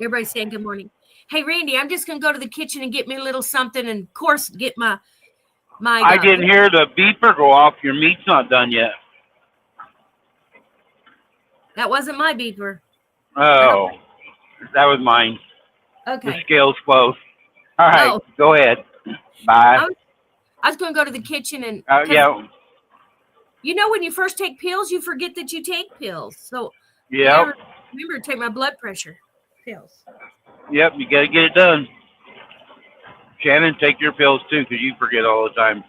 Everybody's saying good morning. Hey, Randy, I'm just going to go to the kitchen and get me a little something, and of course, get my. I didn't hear the beeper go off. Your meat's not done yet. That wasn't my beeper. Oh, that was mine. Okay. The scale's close. All right, Go ahead. Bye. I was going to go to the kitchen and. Yeah. When you first take pills, you forget that you take pills. So. Yeah. Remember to take my blood pressure pills. Yep, you got to get it done. Shannon, take your pills too, because you forget all the time.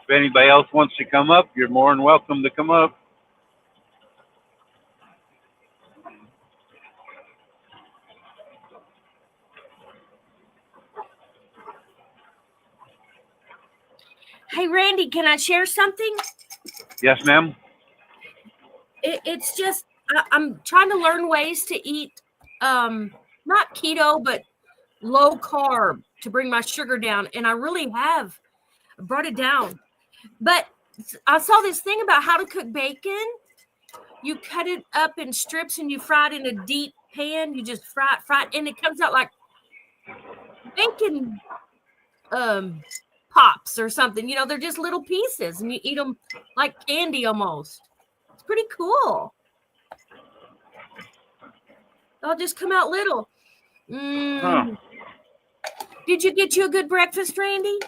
If anybody else wants to come up, you're more than welcome to come up. Hey, Randy, can I share something? Yes, ma'am. It's just I'm trying to learn ways to eat, not keto, but low carb to bring my sugar down, and I really have brought it down. But I saw this thing about how to cook bacon. You cut it up in strips and you fry it in a deep pan. You just fry it, and it comes out like bacon pops or something. You know, they're just little pieces, and you eat them like candy almost. It's pretty cool. They'll just come out little. Huh. Did you get you a good breakfast, Randy?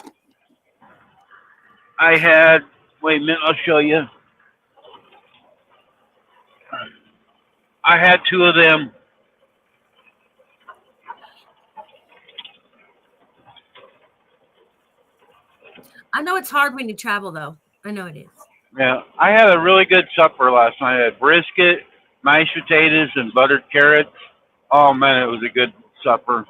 I had, wait a minute, I'll show you. I had two of them. I know it's hard when you travel, though. I know it is. Yeah, I had a really good supper last night. I had brisket, mashed potatoes, and buttered carrots. Oh man, it was a good supper.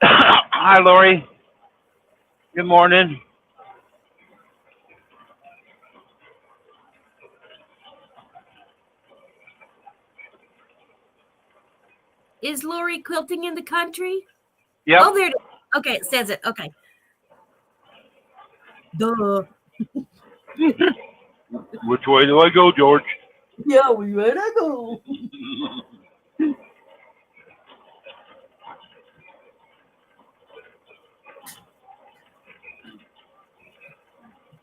Hi, Lori. Good morning. Is Lori quilting in the country? Yep. Oh, there it is. Okay, it says it. Okay. Duh. Which way do I go, George? Yeah, where'd I go?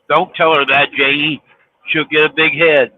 Don't tell her that, Janie. She'll get a big head.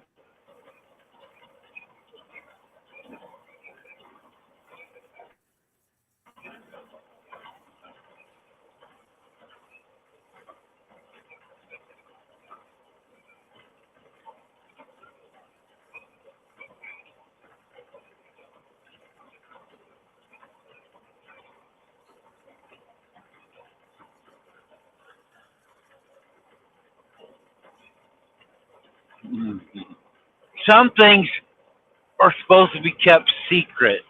Some things are supposed to be kept secret.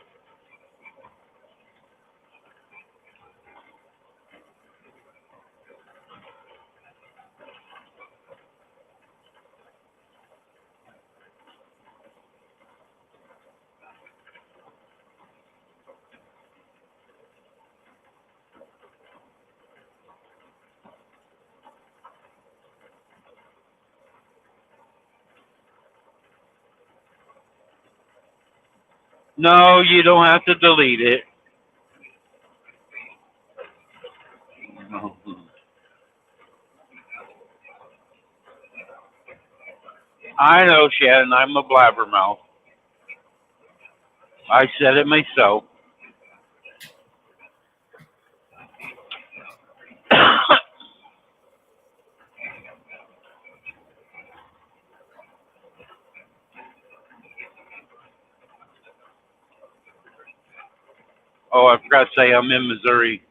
No, you don't have to delete it. I know, Shannon. I'm a blabbermouth. I said it myself. Oh, I forgot to say I'm in Missouri.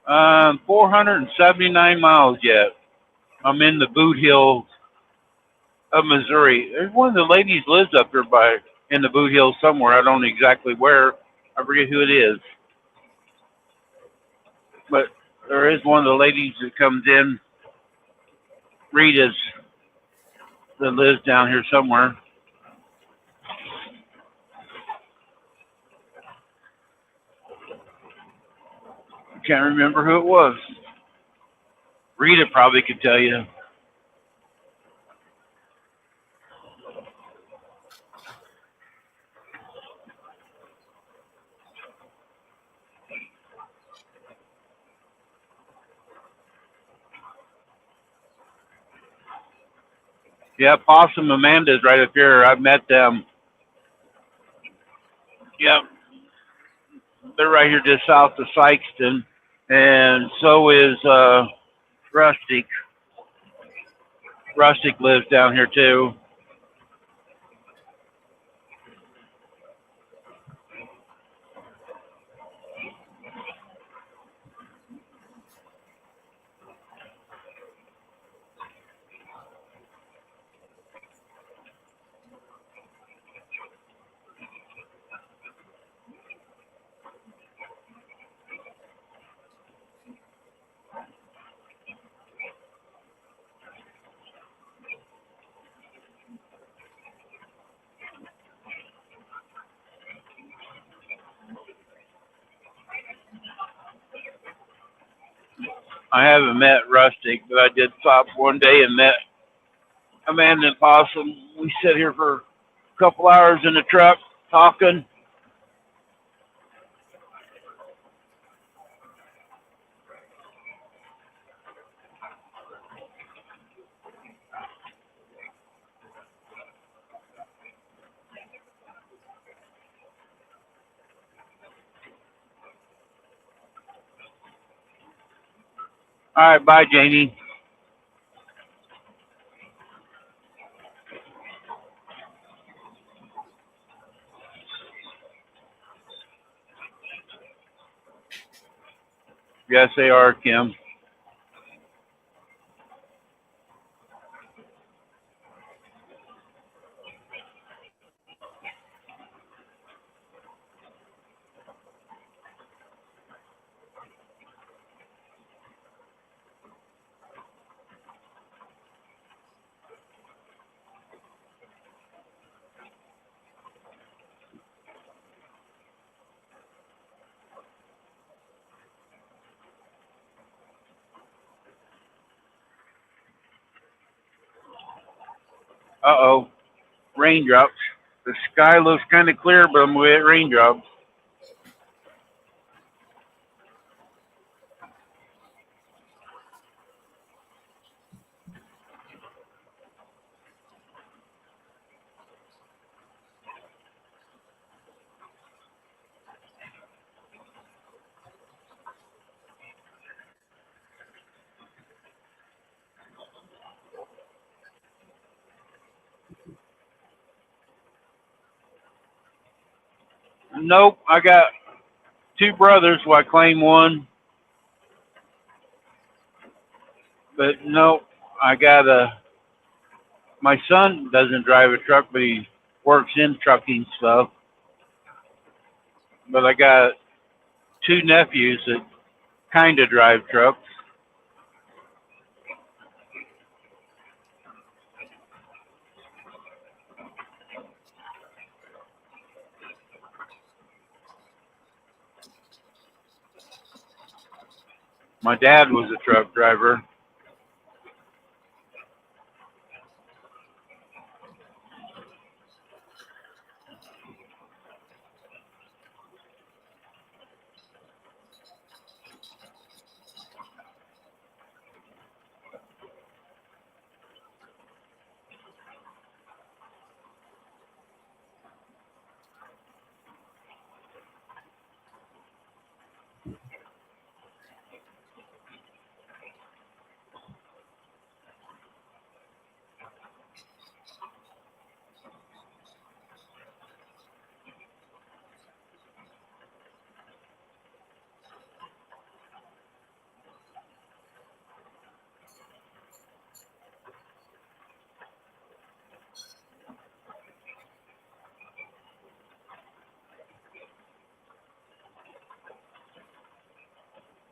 Um, 479 miles yet. I'm in the boot hills of Missouri. There's one of the ladies lives up there by in the boot hills somewhere. I don't know exactly where. I forget who it is. But there is one of the ladies that comes in, Rita's, that lives down here somewhere. I can't remember who it was. Rita probably could tell you. Yeah, Possum Amanda's right up here. I've met them. Yep. They're right here just south of Sykeston. and so is Rustic. Rustic lives down here too. I haven't met Rustic, but I did stop one day and met Amanda and Possum. We sat here for a couple hours in the truck talking. All right, bye, Janie. Yes, they are, Kim. Uh-oh, raindrops. The sky looks kind of clear, but I'm going to get raindrops. Nope, I got two brothers, well, I claim one, but nope, I got my son doesn't drive a truck, but he works in trucking stuff. But I got two nephews that kind of drive trucks. My dad was a truck driver.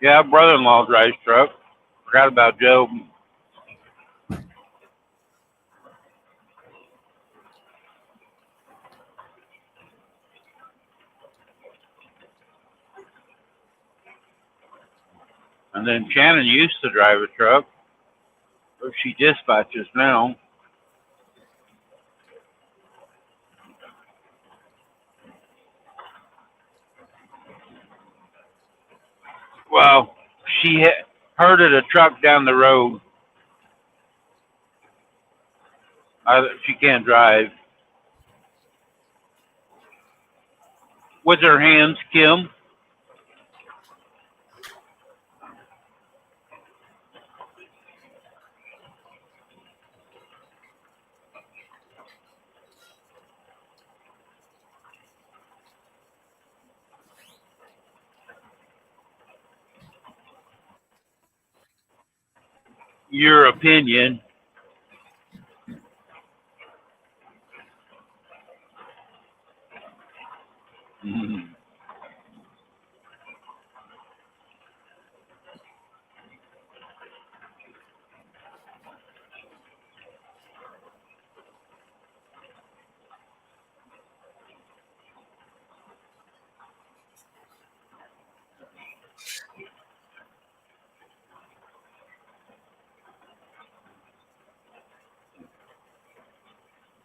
Yeah, brother-in-law drives truck. Forgot about Joe. And then Shannon used to drive a truck, but she dispatches now. Well, she herded a truck down the road. She can't drive. With her hands, Kim. your opinion. Mhm.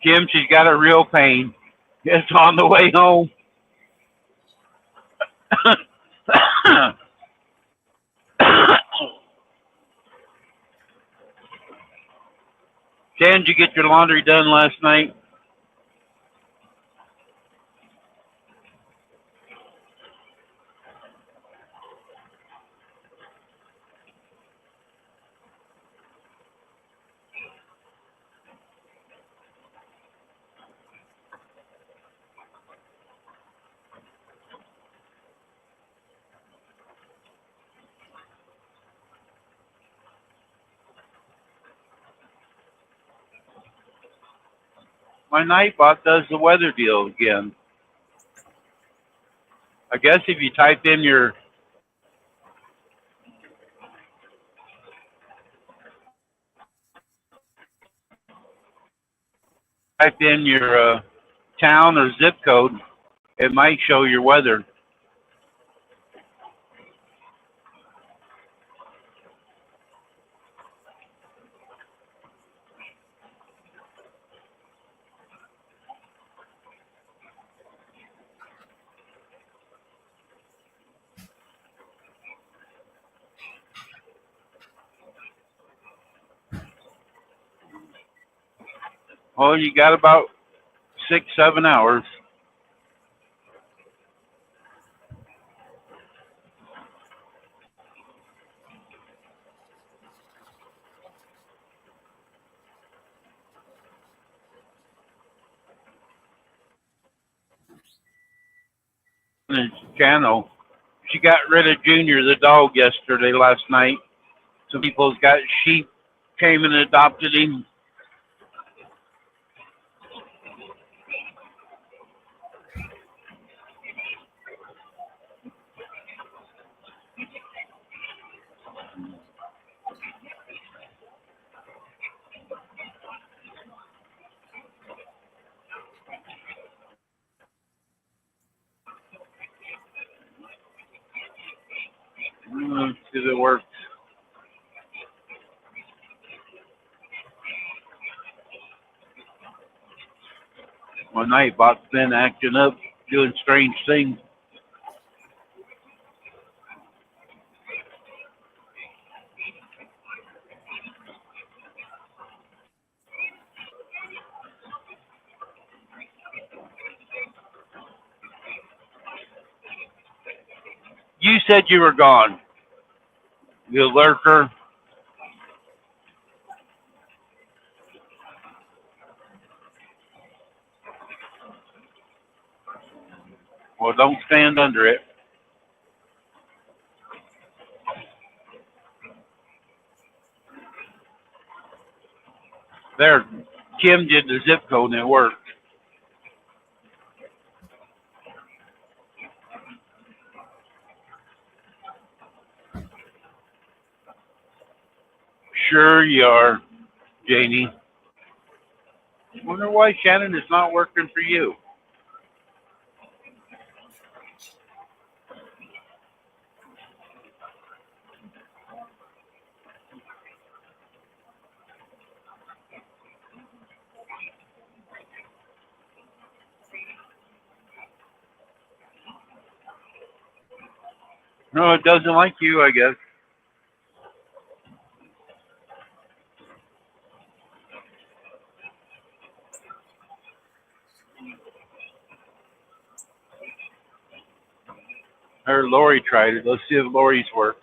Kim, she's got a real pain. It's on the way home. Jan, did you get your laundry done last night? My Nightbot does the weather deal again. I guess if you type in your town or zip code, it might show your weather. Oh, you got about 6, 7 hours. The channel. She got rid of Junior, the dog, yesterday, last night. Some people's got sheep, came and adopted him. Let's see if it works. My Nightbot's been acting up, doing strange things. You said you were gone. You lurker. Well, don't stand under it. There, Kim did the zip code and it worked. Sure you are, Janie. Wonder why Shannon is not working for you. No, it doesn't like you, I guess. Or Lori tried it. Let's see if Lori's works.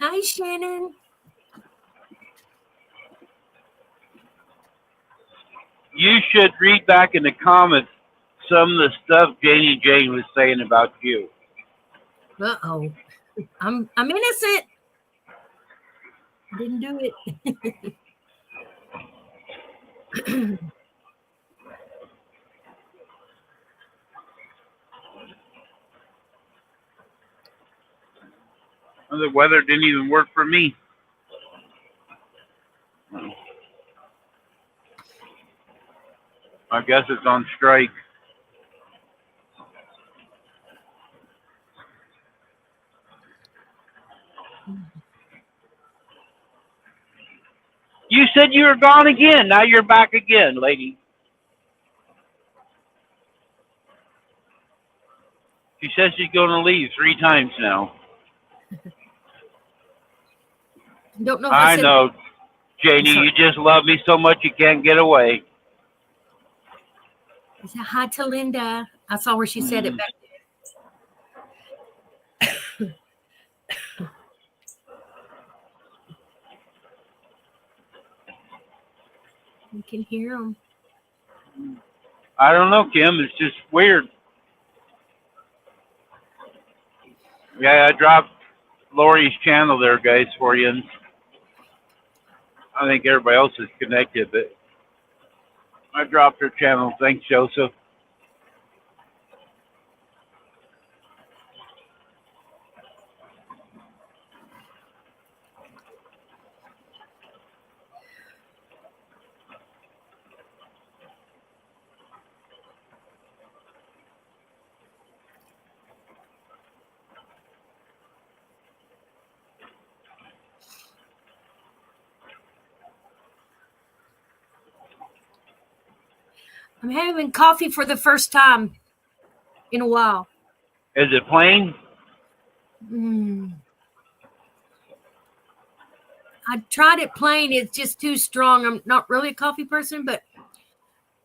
Hi, Shannon. You should read back in the comments some of the stuff Janie Jane was saying about you. Uh-oh. I'm innocent. Didn't do it. The weather didn't even work for me. I guess it's on strike. You said you were gone again. Now you're back again, lady. She says she's going to leave 3 times now. Don't know if I said know, Janie. You just love me so much you can't get away. I said hi to Linda. I saw where she said it back there. You can hear them. I don't know, Kim. It's just weird. Yeah, I dropped Lori's channel there, guys, for you. And I think everybody else is connected, but I dropped her channel. Thanks, Joseph. I'm having coffee for the first time in a while. Is it plain? I tried it plain. It's just too strong. I'm not really a coffee person, but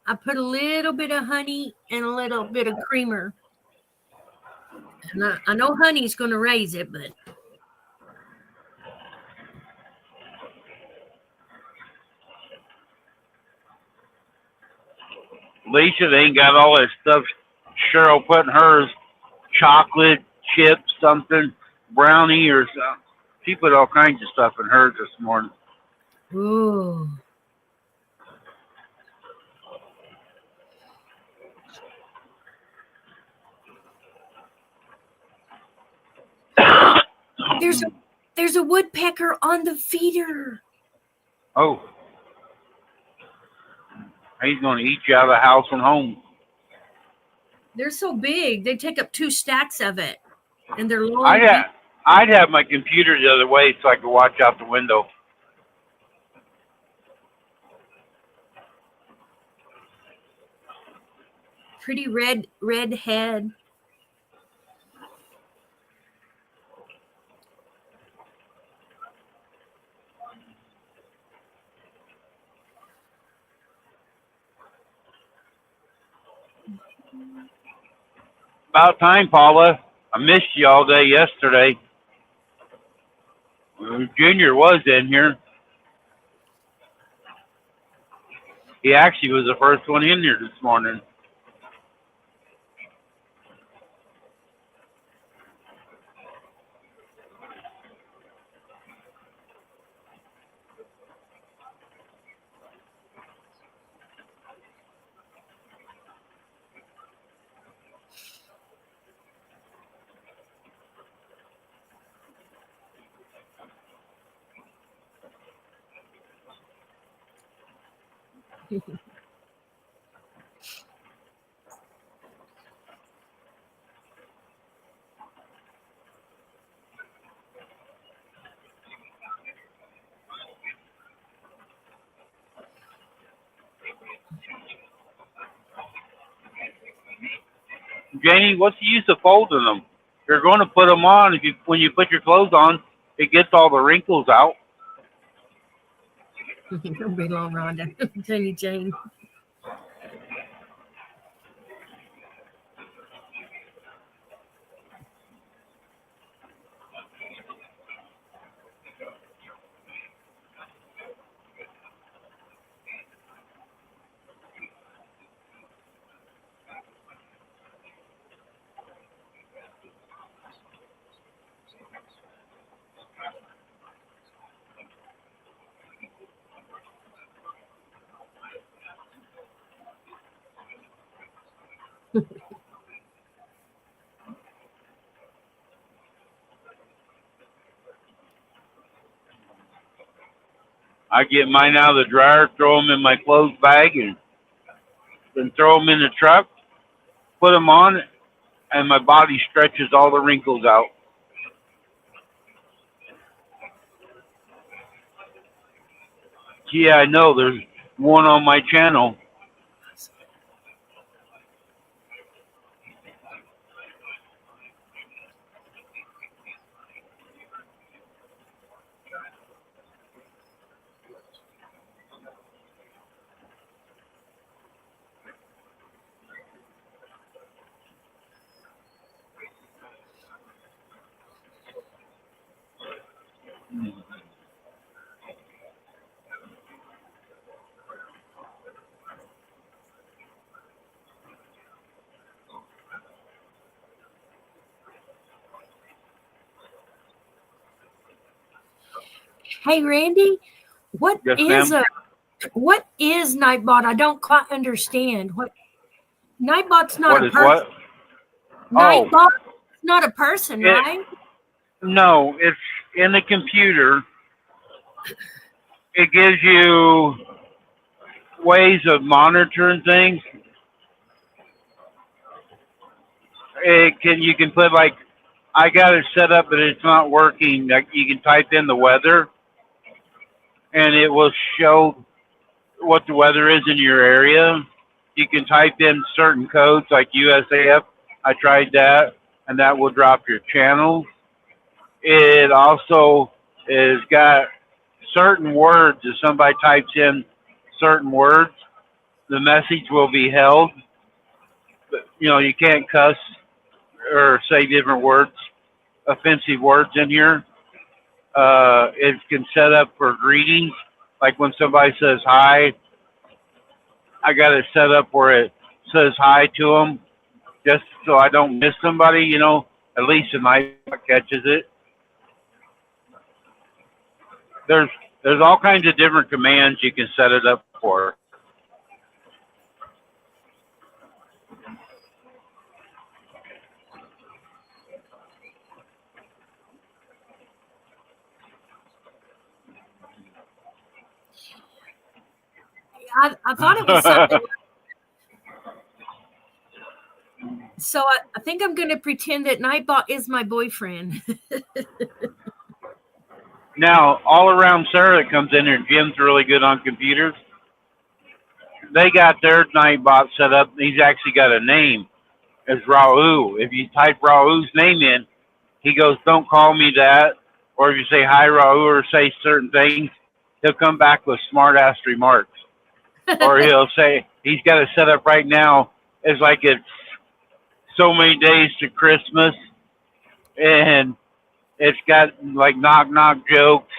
I put a little bit of honey and a little bit of creamer. And I know honey's going to raise it, but Alicia, they ain't got all that stuff Cheryl put in hers. Chocolate, chip, something, brownie, or something. She put all kinds of stuff in hers this morning. ooh. There's a woodpecker on the feeder. Oh. He's going to eat you out of the house and home. They're so big. They take up 2 stacks of it. And they're long. I'd have my computer the other way so I could watch out the window. Pretty red head. About time, Paula. I missed you all day yesterday. Junior was in here. He actually was the first one in here this morning. Janie, what's the use of folding them? You're going to put them on. When you put your clothes on, it gets all the wrinkles out. It'll be long, Rhonda. Jenny Jane. I get mine out of the dryer, throw them in my clothes bag, and then throw them in the truck, put them on, and my body stretches all the wrinkles out. Yeah, I know. There's one on my channel. Hey, Randy, Yes, ma'am. what is Nightbot? I don't quite understand. What Nightbot's not What a is person. what? Oh, Nightbot's not a person, it right? no. It's in the computer. It gives you ways of monitoring things. It can you can put like I got it set up, but it's not working. Like you can type in the weather, and it will show what the weather is in your area. You can type in certain codes like USAF. I tried that, and that will drop your channel. It also has got certain words. If somebody types in certain words, the message will be held. But, you can't cuss or say different words, offensive words in here. It can set up for greetings. Like when somebody says hi, I got it set up where it says hi to them, just so I don't miss somebody. At least the night catches it. There's there's all kinds of different commands you can set it up for. I thought it was something. So I think I'm going to pretend that Nightbot is my boyfriend. Now, all around Sarah that comes in here, Jim's really good on computers. They got their Nightbot set up. He's actually got a name. It's Raul. If you type Raul's name in, he goes, "Don't call me that." Or if you say hi Raul or say certain things, he'll come back with smart ass remarks. Or he'll say he's got it set up right now. It's like it's so many days to Christmas, and it's got like knock knock jokes.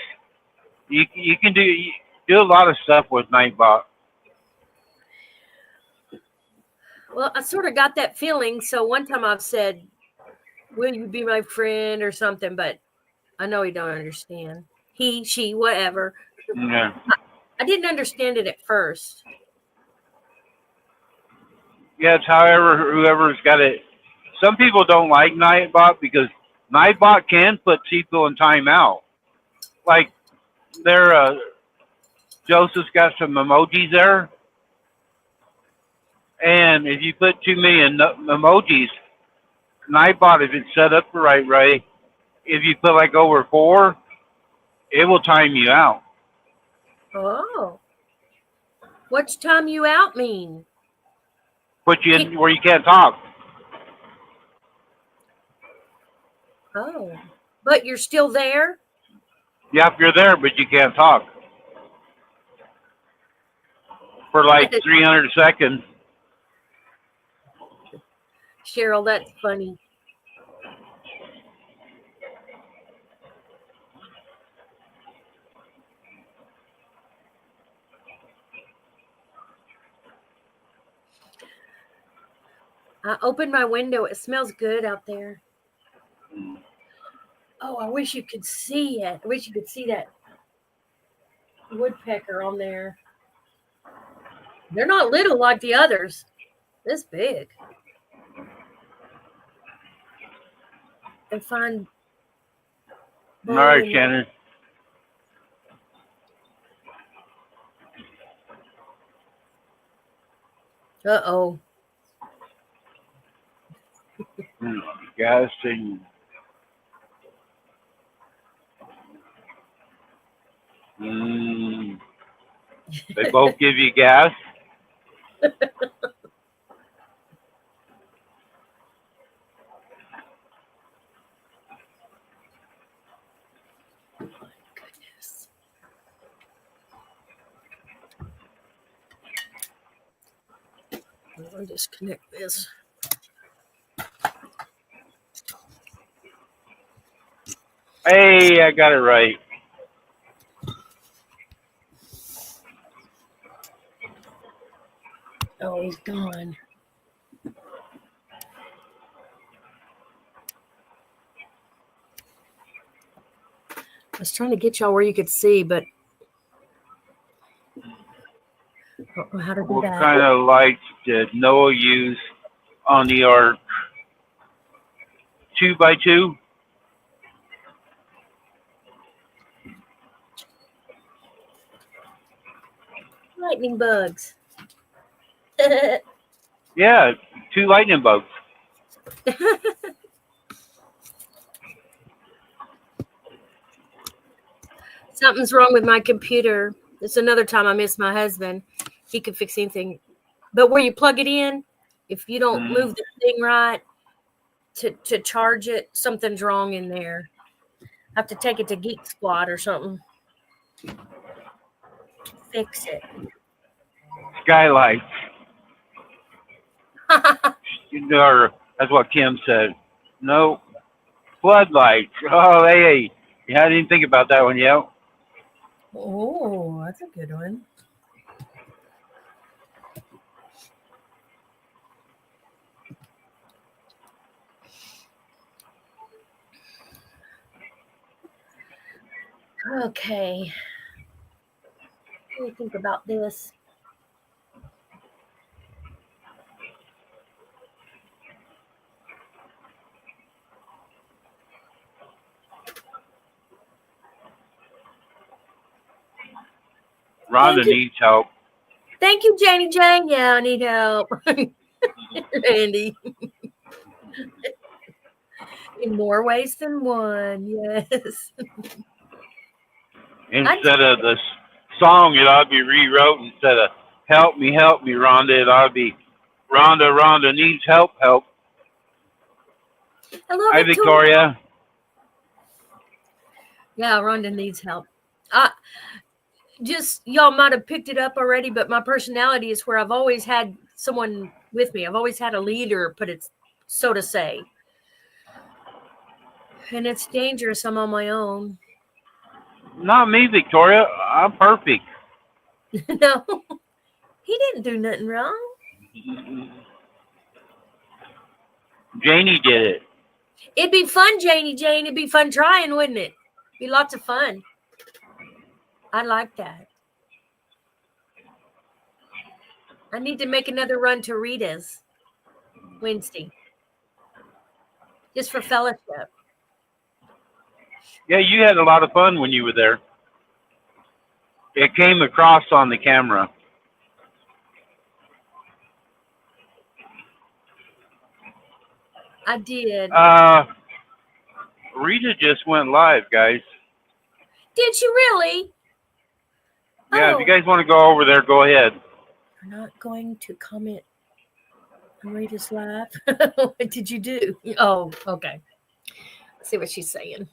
You can do a lot of stuff with Nightbot. Well, I sort of got that feeling. So one time I've said, "Will you be my friend?" or something, but I know he don't understand. He, she, whatever. Yeah. I didn't understand it at first. Yeah, it's however whoever's got it. Some people don't like Nightbot because Nightbot can put people in timeout. Like there, Joseph's got some emojis there, and if you put too many emojis, Nightbot, if it's set up the right way, if you put like over 4, it will time you out. Oh, what's time you out mean? Put you in where you can't talk. Oh, but you're still there? Yep, you're there, but you can't talk for like 300 seconds. Cheryl, that's funny. I opened my window. It smells good out there. Oh, I wish you could see it. I wish you could see that woodpecker on there. They're not little like the others. This big. And find All right, bowling. Shannon. Uh-oh. Gas and they both give you gas. Goodness. I'll disconnect this. Hey, I got it right. Oh, he's gone. I was trying to get y'all where you could see, but I don't know how to do What that. kind of lights did Noah use on the ark? 2x2? Lightning bugs. Yeah, 2 lightning bugs. Something's wrong with my computer. It's another time I miss my husband. He can fix anything. But where you plug it in, if you don't move the thing right to charge it, something's wrong in there. I have to take it to Geek Squad or something. Fix it. Skylights. Or that's what Kim said. No, floodlights. Oh, hey, I didn't think about that one yet. Oh, that's a good one. Okay. What do you think about this? Rhonda needs help. Thank you, Janie Jane. Yeah, I need help. Andy. In more ways than one, yes. Instead of the song, it ought to be rewrote. Instead of help me, Rhonda, it ought to be Rhonda needs help. Hello, Hi, Victoria. Yeah, Rhonda needs help. Just y'all might have picked it up already, but my personality is where I've always had someone with me. I've always had a leader, put it so to say. And it's dangerous. I'm on my own. Not me, Victoria. I'm perfect. No, he didn't do nothing wrong. Janie did it. It'd be fun, Janie Jane. It'd be fun trying, wouldn't it? Be lots of fun. I like that. I need to make another run to Rita's Wednesday. Just for fellowship. Yeah, you had a lot of fun when you were there. It came across on the camera. I did. Rita just went live, guys. Did you really? Yeah, if you guys want to go over there, go ahead. We're not going to comment on Rita's live. What did you do? Oh, okay. Let's see what she's saying.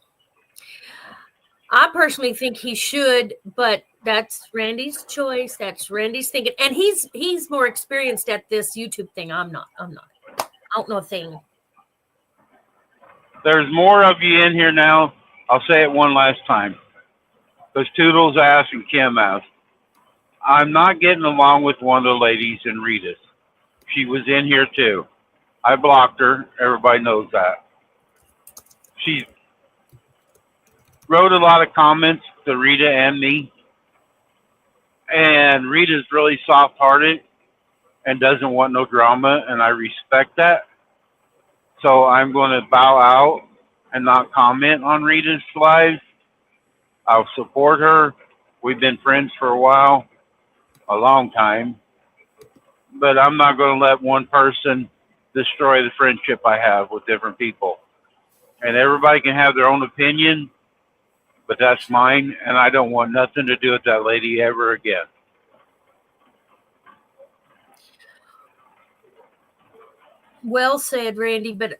I personally think he should, but that's Randy's choice. That's Randy's thinking. And he's more experienced at this YouTube thing. I'm not. I don't know a thing. There's more of you in here now. I'll say it one last time. Because Toodles asked and Kim asked. I'm not getting along with one of the ladies in Rita's. She was in here too. I blocked her. Everybody knows that. She wrote a lot of comments to Rita and me. And Rita's really soft-hearted and doesn't want no drama, and I respect that. So I'm going to bow out and not comment on Rita's live. I'll support her. We've been friends for a while, a long time. but I'm not going to let one person destroy the friendship I have with different people. And everybody can have their own opinion, but that's mine, and I don't want nothing to do with that lady ever again. Well said, Randy, but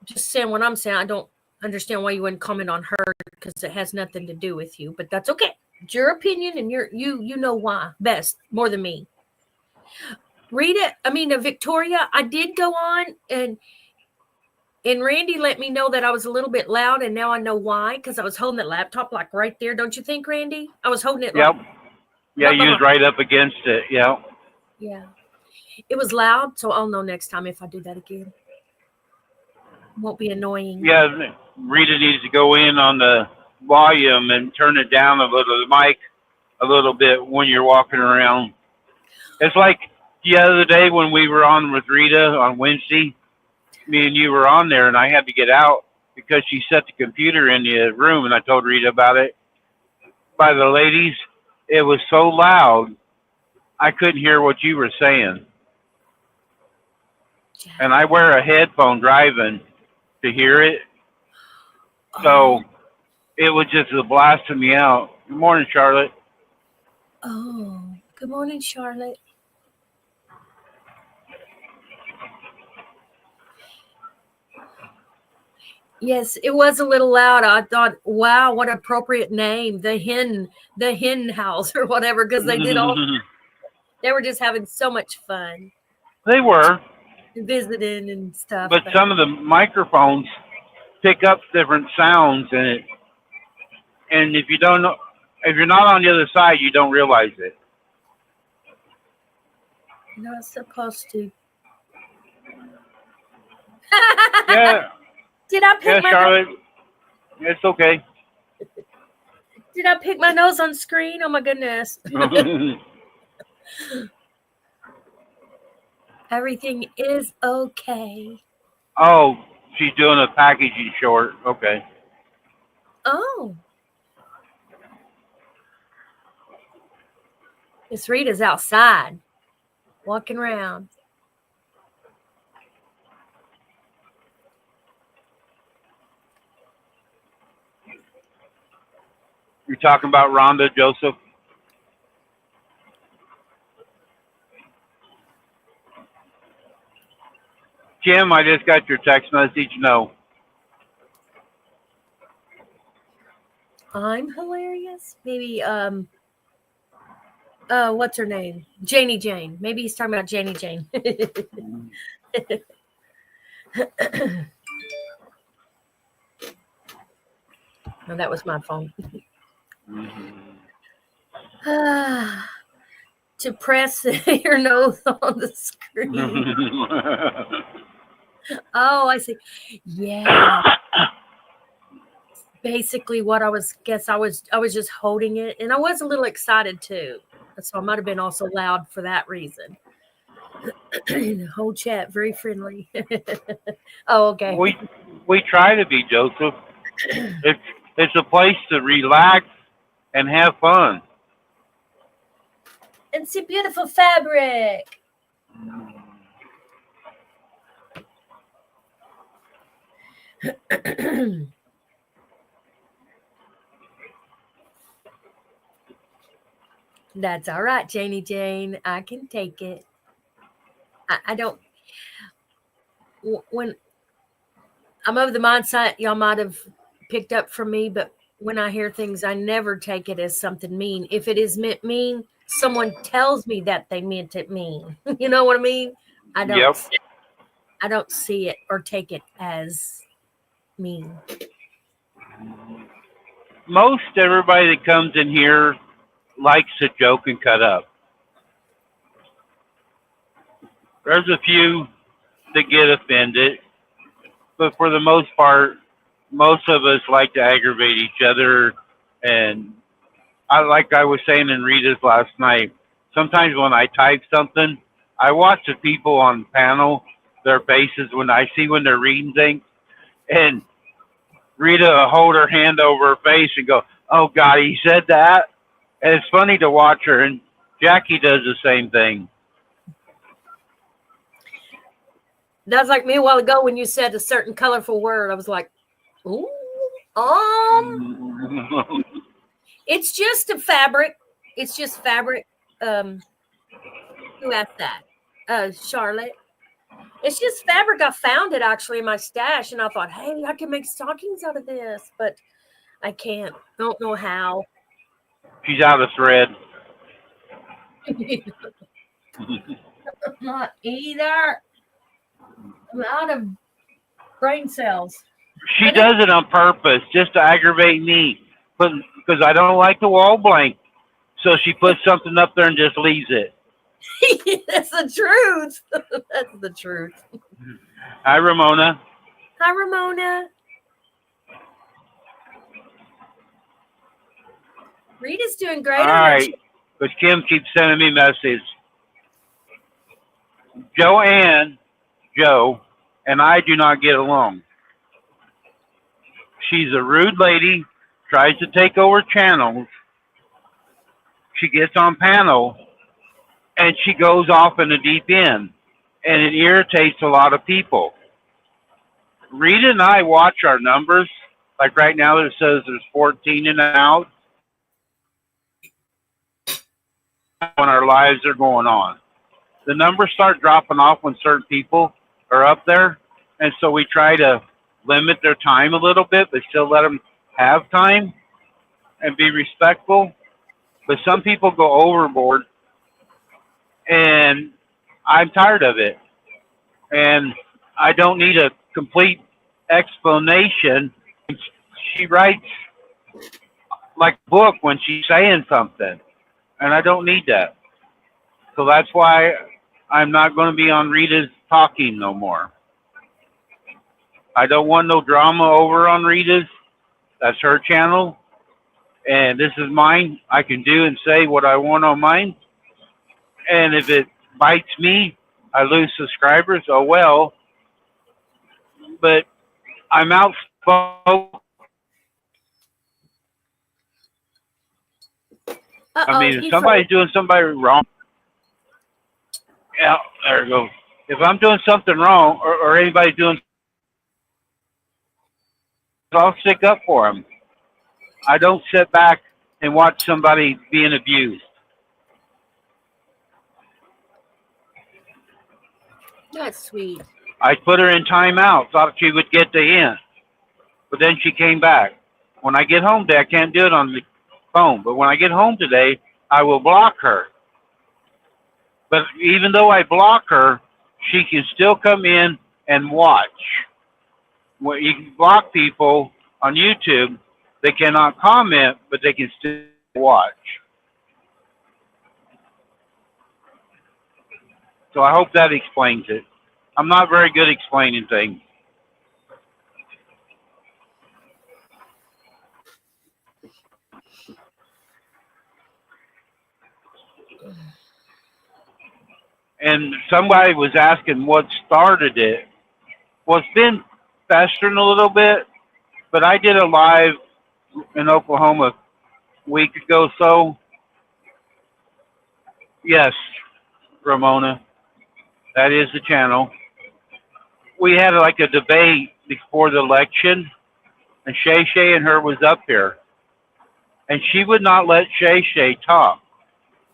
just saying what I'm saying, I don't understand why you wouldn't comment on her because it has nothing to do with you, but that's okay. It's your opinion and you know why best more than me. Victoria, I did go on and Randy let me know that I was a little bit loud, and now I know why, because I was holding that laptop like right there. Don't you think, Randy? I was holding it Yep. like Yeah, right you was behind. right up against it. Yeah. Yeah. It was loud, so I'll know next time if I do that again. Won't be annoying. Yeah, Rita needs to go in on the volume and turn it down a little, the mic a little bit when you're walking around. It's like the other day when we were on with Rita on Wednesday, me and you were on there, and I had to get out because she set the computer in the room, and I told Rita about it. By the ladies, it was so loud, I couldn't hear what you were saying. And I wear a headphone driving to hear it, so it was just blasting me out. Good morning, Charlotte. Oh, good morning, Charlotte. Yes, it was a little loud. I thought, wow, what appropriate name, the hen house or whatever, because they were just having so much fun They were, visiting and stuff. but But some of the microphones pick up different sounds, and if you don't know, if you're not on the other side, you don't realize it. you're not supposed to. Yeah, Did I yeah, pick my Charlotte, it's okay. Did I pick my nose on screen? Oh my goodness. Everything is okay. Oh, she's doing a packaging short. Okay. Oh, Miss Rita's outside walking around. You're talking about Rhonda, Joseph? Kim, I just got your text message. No. I'm hilarious. Maybe what's her name? Janie Jane. Maybe he's talking about Janie Jane. No, that was my phone. To press your nose on the screen. Oh, I see. Yeah. Basically what I was just holding it, and I was a little excited too. So I might have been also loud for that reason. The whole chat very friendly. Oh, okay. We try to be, Joseph. It's a place to relax and have fun. And see beautiful fabric. That's all right, Janie Jane. I can take it. I don't. When I'm of the mindset, y'all might have picked up from me, but when I hear things, I never take it as something mean. If it is meant mean, someone tells me that they meant it mean. You know what I mean? I don't. Yep. I don't see it or take it as mean. Most everybody that comes in here likes to joke and cut up. There's a few that get offended, but for the most part, most of us like to aggravate each other. And like I was saying in Rita's last night, sometimes when I type something, I watch the people on the panel, their faces when I see when they're reading things, and Rita will hold her hand over her face and go, "Oh God, he said that." And it's funny to watch her, and Jackie does the same thing. That's like me a while ago when you said a certain colorful word. I was like, ooh, it's just a fabric. It's just fabric. Who asked that? Charlotte. It's just fabric. I found it actually in my stash, and I thought, hey, I can make stockings out of this, but I can't. Don't know how. She's out of thread. Not either. I'm out of brain cells. She But does it on purpose just to aggravate me, but because I don't like the wall blank. So she puts something up there and just leaves it. that's the truth. That's the truth. Hi, Ramona. Hi, Ramona. Rita's doing All great on her. right, because Kim keeps sending me messages. Joe, and I do not get along. She's a rude lady, tries to take over channels. She gets on panel, and she goes off in the deep end, and it irritates a lot of people. Rita and I watch our numbers. Like right now, it says there's 14 in and out when our lives are going on. The numbers start dropping off when certain people are up there, and so we try to limit their time a little bit, but still let them have time and be respectful. But some people go overboard, and I'm tired of it. And I don't need a complete explanation. She writes like a book when she's saying something, and I don't need that. So that's why I'm not going to be on Rita's talking no more. I don't want no drama over on Rita's. That's her channel, and this is mine. I can do and say what I want on mine. And if it bites me, I lose subscribers. Oh well. But I'm outspoken. I Uh-oh, mean, if he froze. somebody's doing somebody wrong, yeah, there it goes. If I'm doing something wrong, or anybody's doing, I'll stick up for them. I don't sit back and watch somebody being abused. That's sweet. I put her in timeout, thought she would get the hint, but then she came back. When I get home today, I can't do it on the phone, but when I get home today, I will block her. But even though I block her, she can still come in and watch. When you can block people on YouTube, they cannot comment, but they can still watch. So I hope that explains it. I'm not very good explaining things. And somebody was asking what started it. Well, it's been festering a little bit, but I did a live in Oklahoma a week ago. So, yes, Ramona, that is the channel. We had like a debate before the election, and Shay Shay and her was up here, and she would not let Shay Shay talk.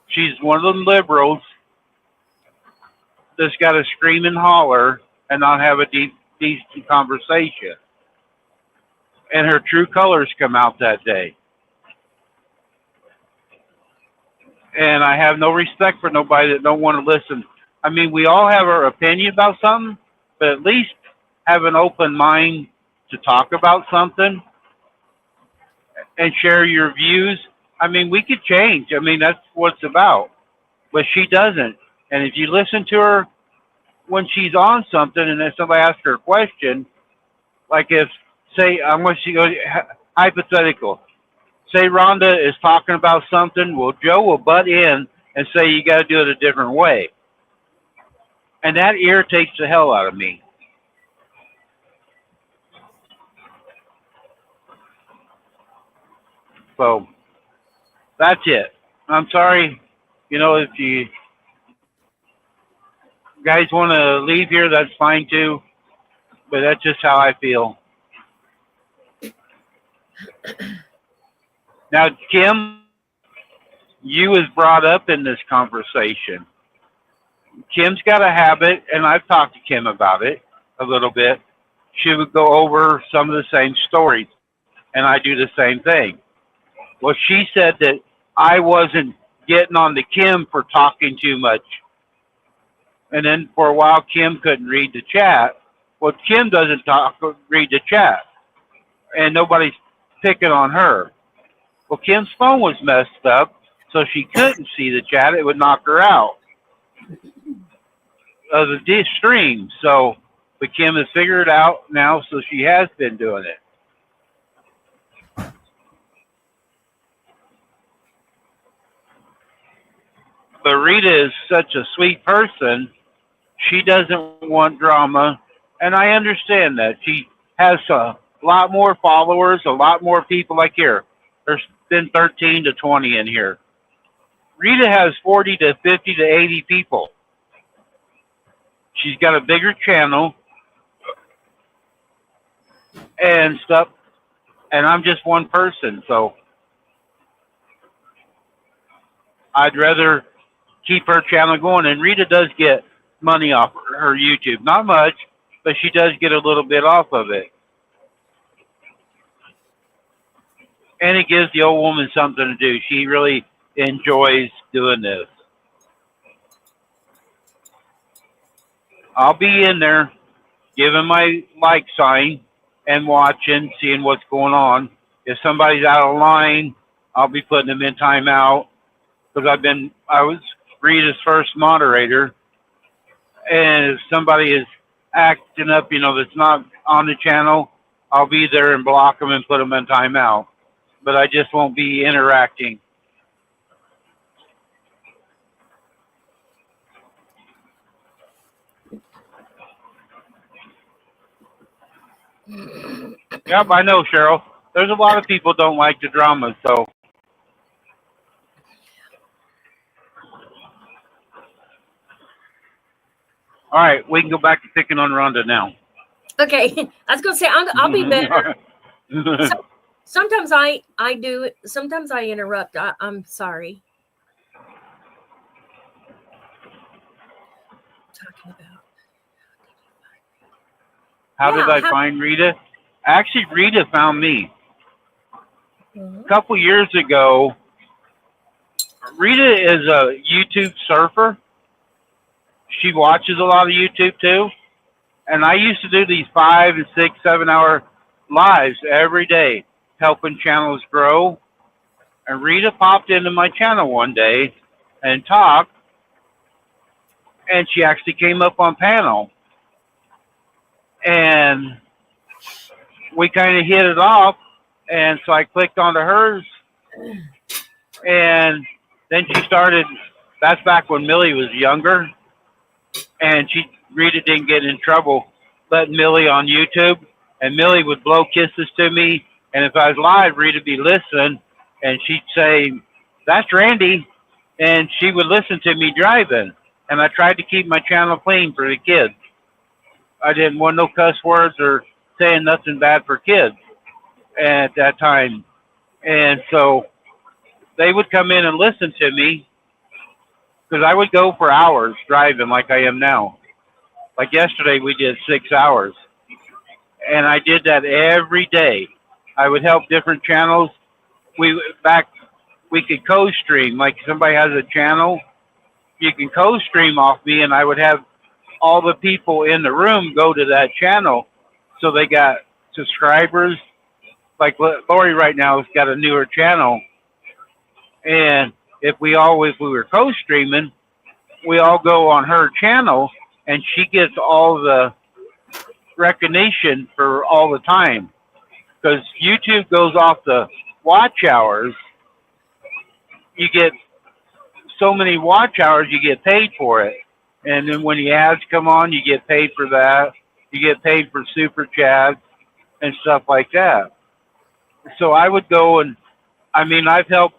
She's one of them liberals that's got to scream and holler and not have a decent conversation. And her true colors come out that day. And I have no respect for nobody that don't want to listen. I mean, we all have our opinion about something, but at least have an open mind to talk about something and share your views. I mean, we could change. I mean, that's what it's about. But she doesn't. And if you listen to her when she's on something and then somebody asks her a question, like if, say, I'm going to go hypothetical. Say Rhonda is talking about something, well, Joe will butt in and say you got to do it a different way. And that irritates the hell out of me. So that's it. I'm sorry, if you Guys want to leave here, that's fine too, but that's just how I feel. Now, Kim, you was brought up in this conversation. Kim's got a habit, and I've talked to Kim about it a little bit. She would go over some of the same stories, and I do the same thing. Well, she said that I wasn't getting on to Kim for talking too much. And then for a while, Kim couldn't read the chat. Well, Kim doesn't read the chat, and nobody's picking on her. Well, Kim's phone was messed up, so she couldn't see the chat. It would knock her out of the stream. So, but Kim has figured it out now, so she has been doing it. But Rita is such a sweet person. She doesn't want drama, and I understand that. She has a lot more followers, a lot more people like here. There's been 13 to 20 in here. Rita has 40 to 50 to 80 people. She's got a bigger channel and stuff, and I'm just one person, so I'd rather keep her channel going. And Rita does get money off her YouTube. Not much, but she does get a little bit off of it. And it gives the old woman something to do. She really enjoys doing this. I'll be in there giving my like sign and watching, seeing what's going on. If somebody's out of line, I'll be putting them in timeout because I was Rita's first moderator, and if somebody is acting up, that's not on the channel, I'll be there and block them and put them in timeout. But I just won't be interacting. Yep, I know, Cheryl. There's a lot of people don't like the drama, so. All right, we can go back to picking on Rhonda now. Okay, I was gonna say I'll be better. Sometimes I do it. Sometimes I interrupt. I'm sorry. Talking about how did I find Rita? Actually, Rita found me. A couple years ago. Rita is a YouTube surfer. She watches a lot of YouTube too. And I used to do these 5 and 6, 7 hour lives every day, helping channels grow. And Rita popped into my channel one day and talked. And she actually came up on panel. And we kind of hit it off. And so I clicked onto hers. And then she started, that's back when Millie was younger. And Rita didn't get in trouble letting Millie on YouTube. And Millie would blow kisses to me. And if I was live, Rita would be listening. And she'd say, "That's Randy." And she would listen to me driving. And I tried to keep my channel clean for the kids. I didn't want no cuss words or saying nothing bad for kids at that time. And so they would come in and listen to me because I would go for hours driving like I am now. Like yesterday, we did 6 hours. And I did that every day. I would help different channels. We could co-stream. Like somebody has a channel, you can co-stream off me, and I would have all the people in the room go to that channel. So they got subscribers. Like Lori right now has got a newer channel. And if we were co-streaming, we all go on her channel, and she gets all the recognition for all the time. Because YouTube goes off the watch hours. You get so many watch hours, you get paid for it. And then when the ads come on, you get paid for that. You get paid for super chats and stuff like that. So I would go and, I've helped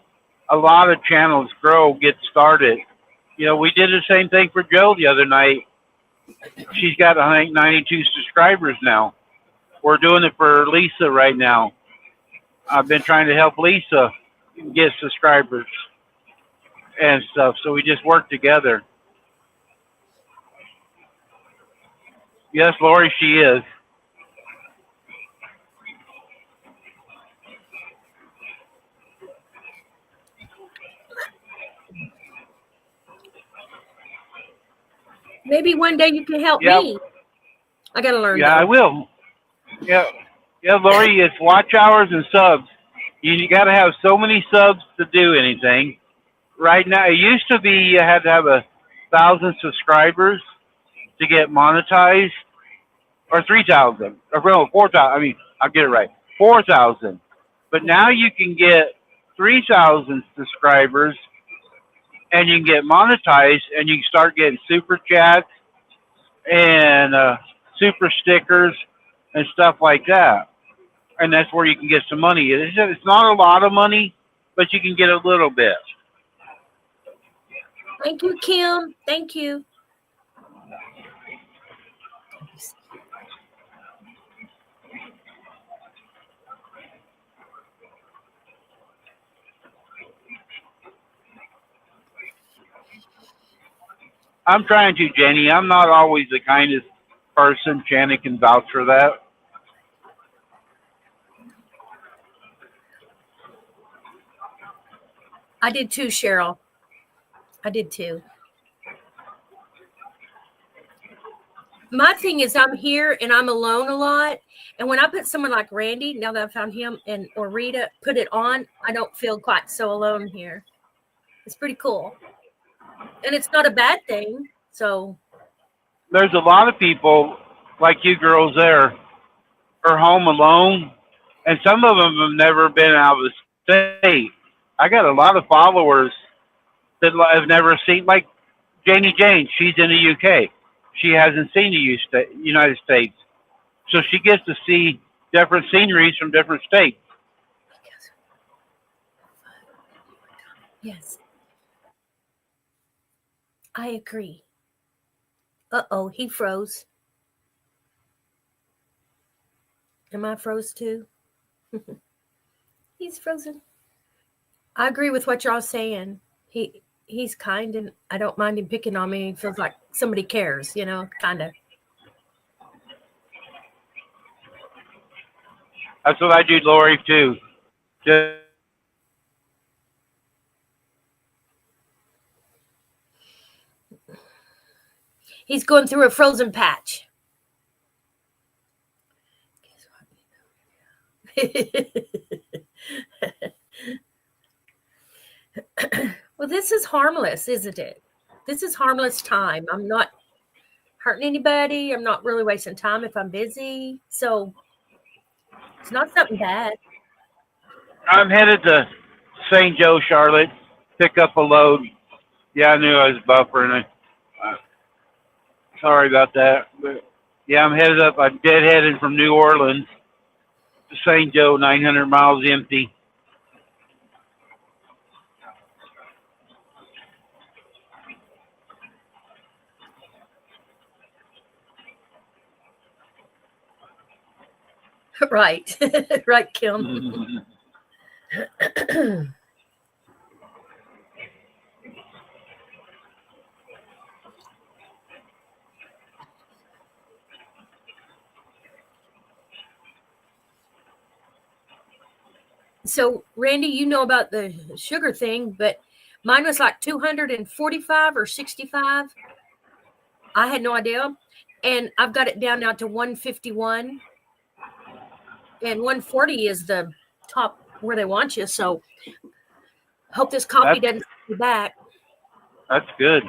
a lot of channels grow, get started. We did the same thing for Joe the other night. She's got, I think, 92 subscribers now. We're doing it for Lisa right now. I've been trying to help Lisa get subscribers and stuff, so we just work together. Yes, Lori, she is. Maybe one day you can help Yep. me. I gotta learn Yeah, I though. will. Yeah, yeah, Lori, it's watch hours and subs. You got to have so many subs to do anything. Right now, it used to be you had to have 1,000 subscribers to get monetized, or 3,000, or no, 4,000. I mean, I'll get it right, 4,000. But now you can get 3,000 subscribers, and you can get monetized, and you can start getting super chats and super stickers and stuff like that. And that's where you can get some money. It's not a lot of money, but you can get a little bit. Thank you, Kim. Thank you. I'm trying to, Jenny. I'm not always the kindest person. Janet can vouch for that. I did too, Cheryl. I did too. My thing is I'm here and I'm alone a lot. And when I put someone like Randy, now that I found him, and or Rita, put it on, I don't feel quite so alone here. It's pretty cool. And it's not a bad thing. So There's a lot of people like you girls there are home alone, and some of them have never been out of the state. I got a lot of followers that have never seen, like Janie Jane. She's in the UK. She hasn't seen the United States, so she gets to see different sceneries from different states. yes, I agree. Uh-oh, he froze. Am I froze too? He's frozen. I agree with what y'all saying. He's kind and I don't mind him picking on me. He feels like somebody cares, kind of. That's what I do, Lori, too. Just He's going through a frozen patch. Well, this is harmless, isn't it? This is harmless time. I'm not hurting anybody. I'm not really wasting time if I'm busy. So it's not something bad. I'm headed to St. Joe, Charlotte, pick up a load. Yeah, I knew I was buffering. Sorry about that. But yeah, I'm headed up. I'm deadheaded from New Orleans to St. Joe, 900 miles empty. Right. Right, Kim. So, Randy, you know about the sugar thing, but mine was like 245 or 65. I had no idea. And I've got it down now to 151. And 140 is the top where they want you. So, hope this coffee That's, doesn't set you back that's good.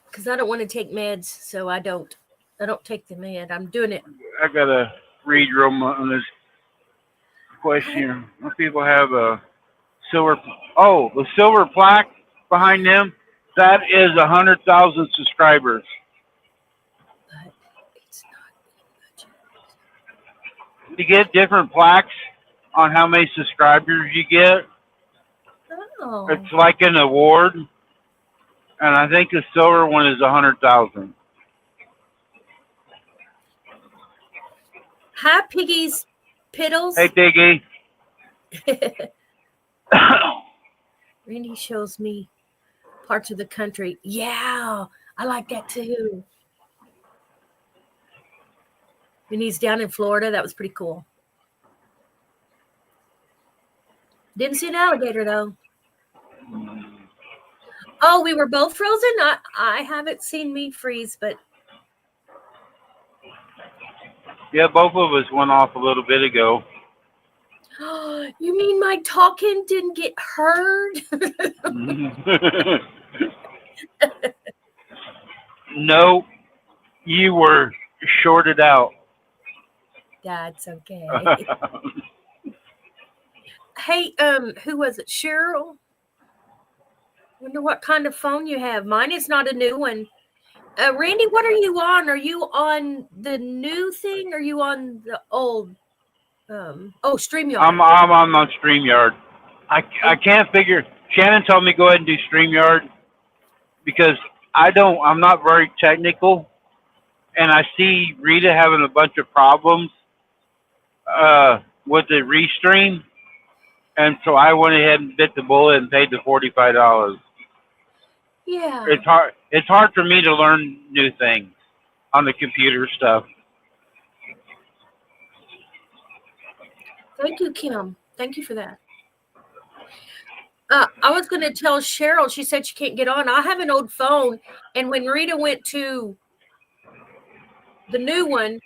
because I don't want to take meds. So, I don't take the med. I'm doing it. I got to read real on this question here. Some people have a silver. Oh, the silver plaque behind them. That is 100,000 subscribers. But it's not. You get different plaques on how many subscribers you get. Oh, It's like an award, and I think the silver one is 100,000. hi, piggies, Hey, piddles. Diggy. Randy shows me parts of the country. Yeah, I like that too. When he's down in Florida, that was pretty cool. Didn't see an alligator though. Oh, we were both frozen. I haven't seen me freeze, but Yeah, both of us went off a little bit ago. you mean my talking didn't get heard? No, you were shorted out. That's okay. Hey, who was it? Cheryl? Wonder what kind of phone you have. Mine is not a new one. Randy, what are you on? Are you on the new thing? Or are you on the old? StreamYard. I'm on StreamYard. I can't figure. Shannon told me go ahead and do StreamYard because I'm not very technical, and I see Rita having a bunch of problems with the restream, and so I went ahead and bit the bullet and paid the $45. Yeah. It's hard. It's hard for me to learn new things on the computer stuff. Thank you, Kim. Thank you for that. I was going to tell Cheryl. She said she can't get on. I have an old phone, and when Rita went to the new one,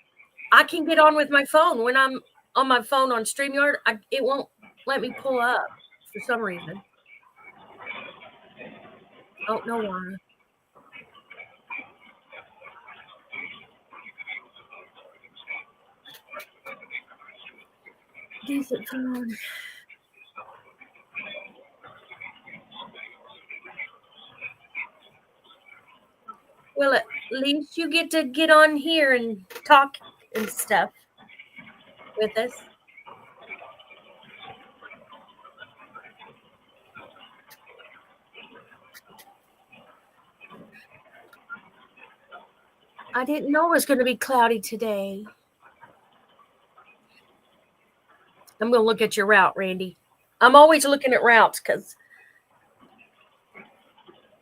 I can get on with my phone. When I'm on my phone on StreamYard, it won't let me pull up for some reason. I don't know why. Decent phone. Well, at least you get to get on here and talk and stuff with us. I didn't know it was going to be cloudy today. I'm going to look at your route, Randy. I'm always looking at routes because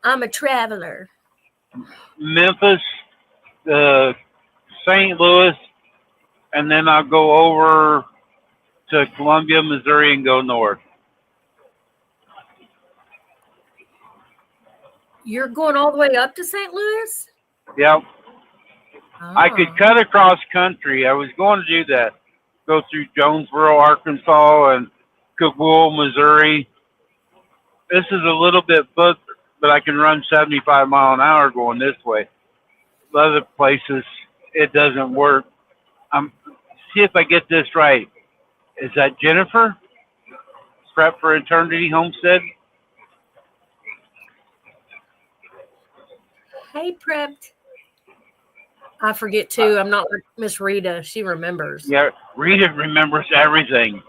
I'm a traveler. Memphis, St. Louis, and then I'll go over to Columbia, Missouri, and go north. You're going all the way up to St. Louis? Yep. I could Ah. cut across country. I was going to do that. Go through Jonesboro, Arkansas, and Kabul, Missouri. This is a little bit further, but I can run 75 mile an hour going this way. Other places, it doesn't work. I'm see if I get this right. Is that Jennifer? Prep for Eternity Homestead? Hey, prepped. I forget too. I'm not like Miss Rita. She remembers. Yeah, Rita remembers everything.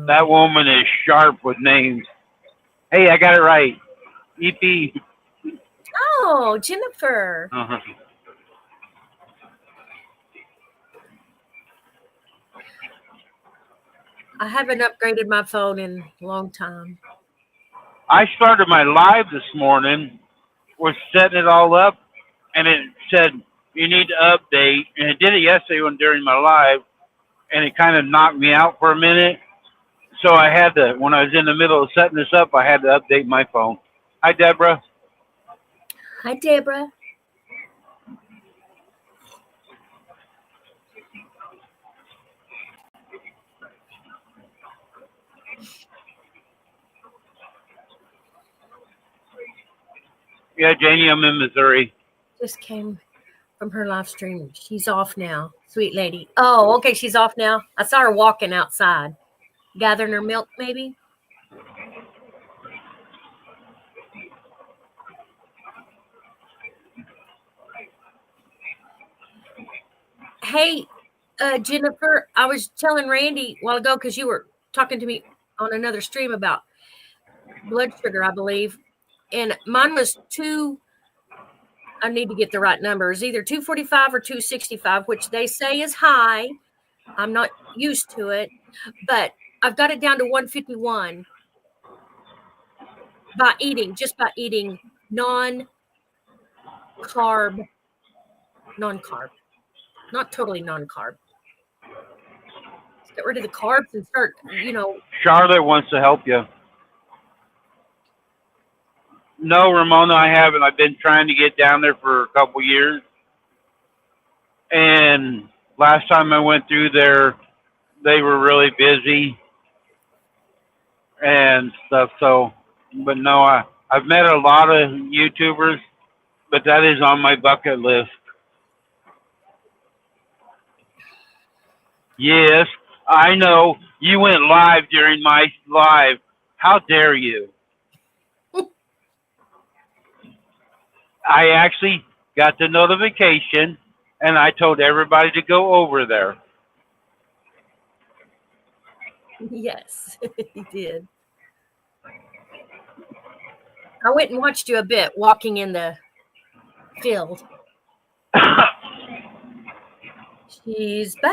That woman is sharp with names. Hey, I got it right. EP. Oh, Jennifer. Uh-huh. I haven't upgraded my phone in a long time. I started my live this morning, was setting it all up, and it said you need to update. And it did it yesterday during my live, and it kind of knocked me out for a minute. So I had to, when I was in the middle of setting this up, I had to update my phone. Hi, Deborah. Hi, Deborah. Yeah, Janie, I'm in Missouri. Just came from her live stream. She's off now. Sweet lady. Oh, okay. She's off now. I saw her walking outside, gathering her milk, maybe. Hey, Jennifer, I was telling Randy a while ago because you were talking to me on another stream about blood sugar, I believe. And mine was I need to get the right numbers, either 245 or 265, which they say is high. I'm not used to it, but I've got it down to 151 just by eating non-carb, not totally non-carb. Let's get rid of the carbs and start, Charlotte wants to help you. No, Ramona, I haven't. I've been trying to get down there for a couple years. And last time I went through there, they were really busy and stuff. So, but no, I've met a lot of YouTubers, but that is on my bucket list. Yes, I know. You went live during my live. How dare you? I actually got the notification and I told everybody to go over there. yes, he did. I went and watched you a bit walking in the field. She's back.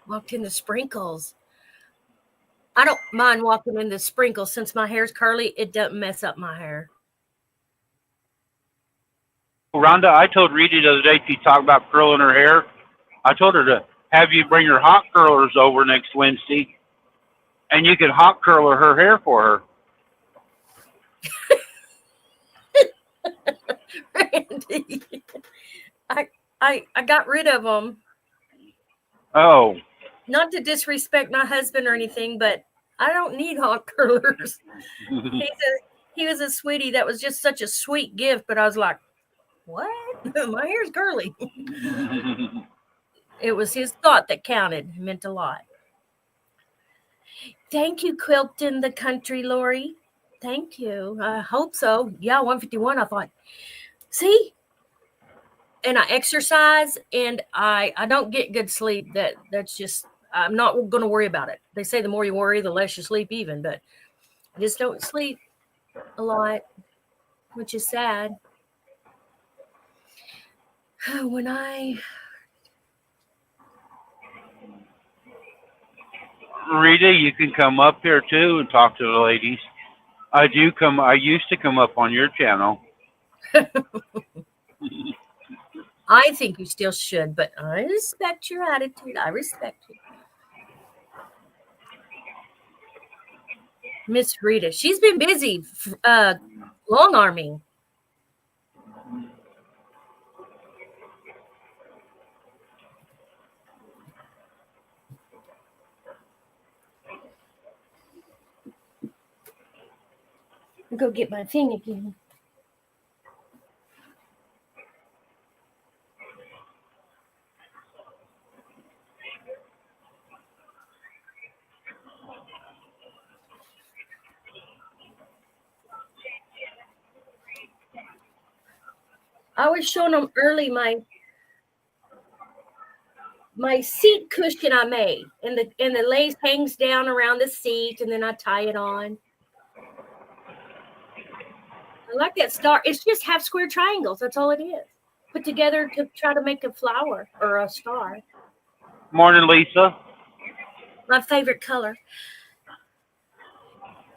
Walked in the sprinkles. I don't mind walking in the sprinkles since my hair's curly. It doesn't mess up my hair. Rhonda, I told Rita the other day she talked about curling her hair. I told her to have you bring her hot curlers over next Wednesday, and you could hot curl her hair for her. Randy, I got rid of them. Oh. Not to disrespect my husband or anything, but I don't need hot curlers. He was a sweetie. That was just such a sweet gift, but I was like, what? My hair's curly. It was his thought that counted. It meant a lot. Thank you, Quilting the Country, Lori. Thank you. I hope so. Yeah, 151. I thought, see? And I exercise and I don't get good sleep. That's just, I'm not going to worry about it. They say the more you worry, the less you sleep even, but I just don't sleep a lot, which is sad. Rita, you can come up here too and talk to the ladies. I used to come up on your channel. I think you still should, but I respect your attitude. I respect you. Miss Rita, she's been busy long arming. I'll go get my thing again. I was showing them early my seat cushion I made, and the lace hangs down around the seat, and then I tie it on. I like that star. It's just half square triangles. That's all it is. Put together to try to make a flower or a star. Morning, Lisa. My favorite color.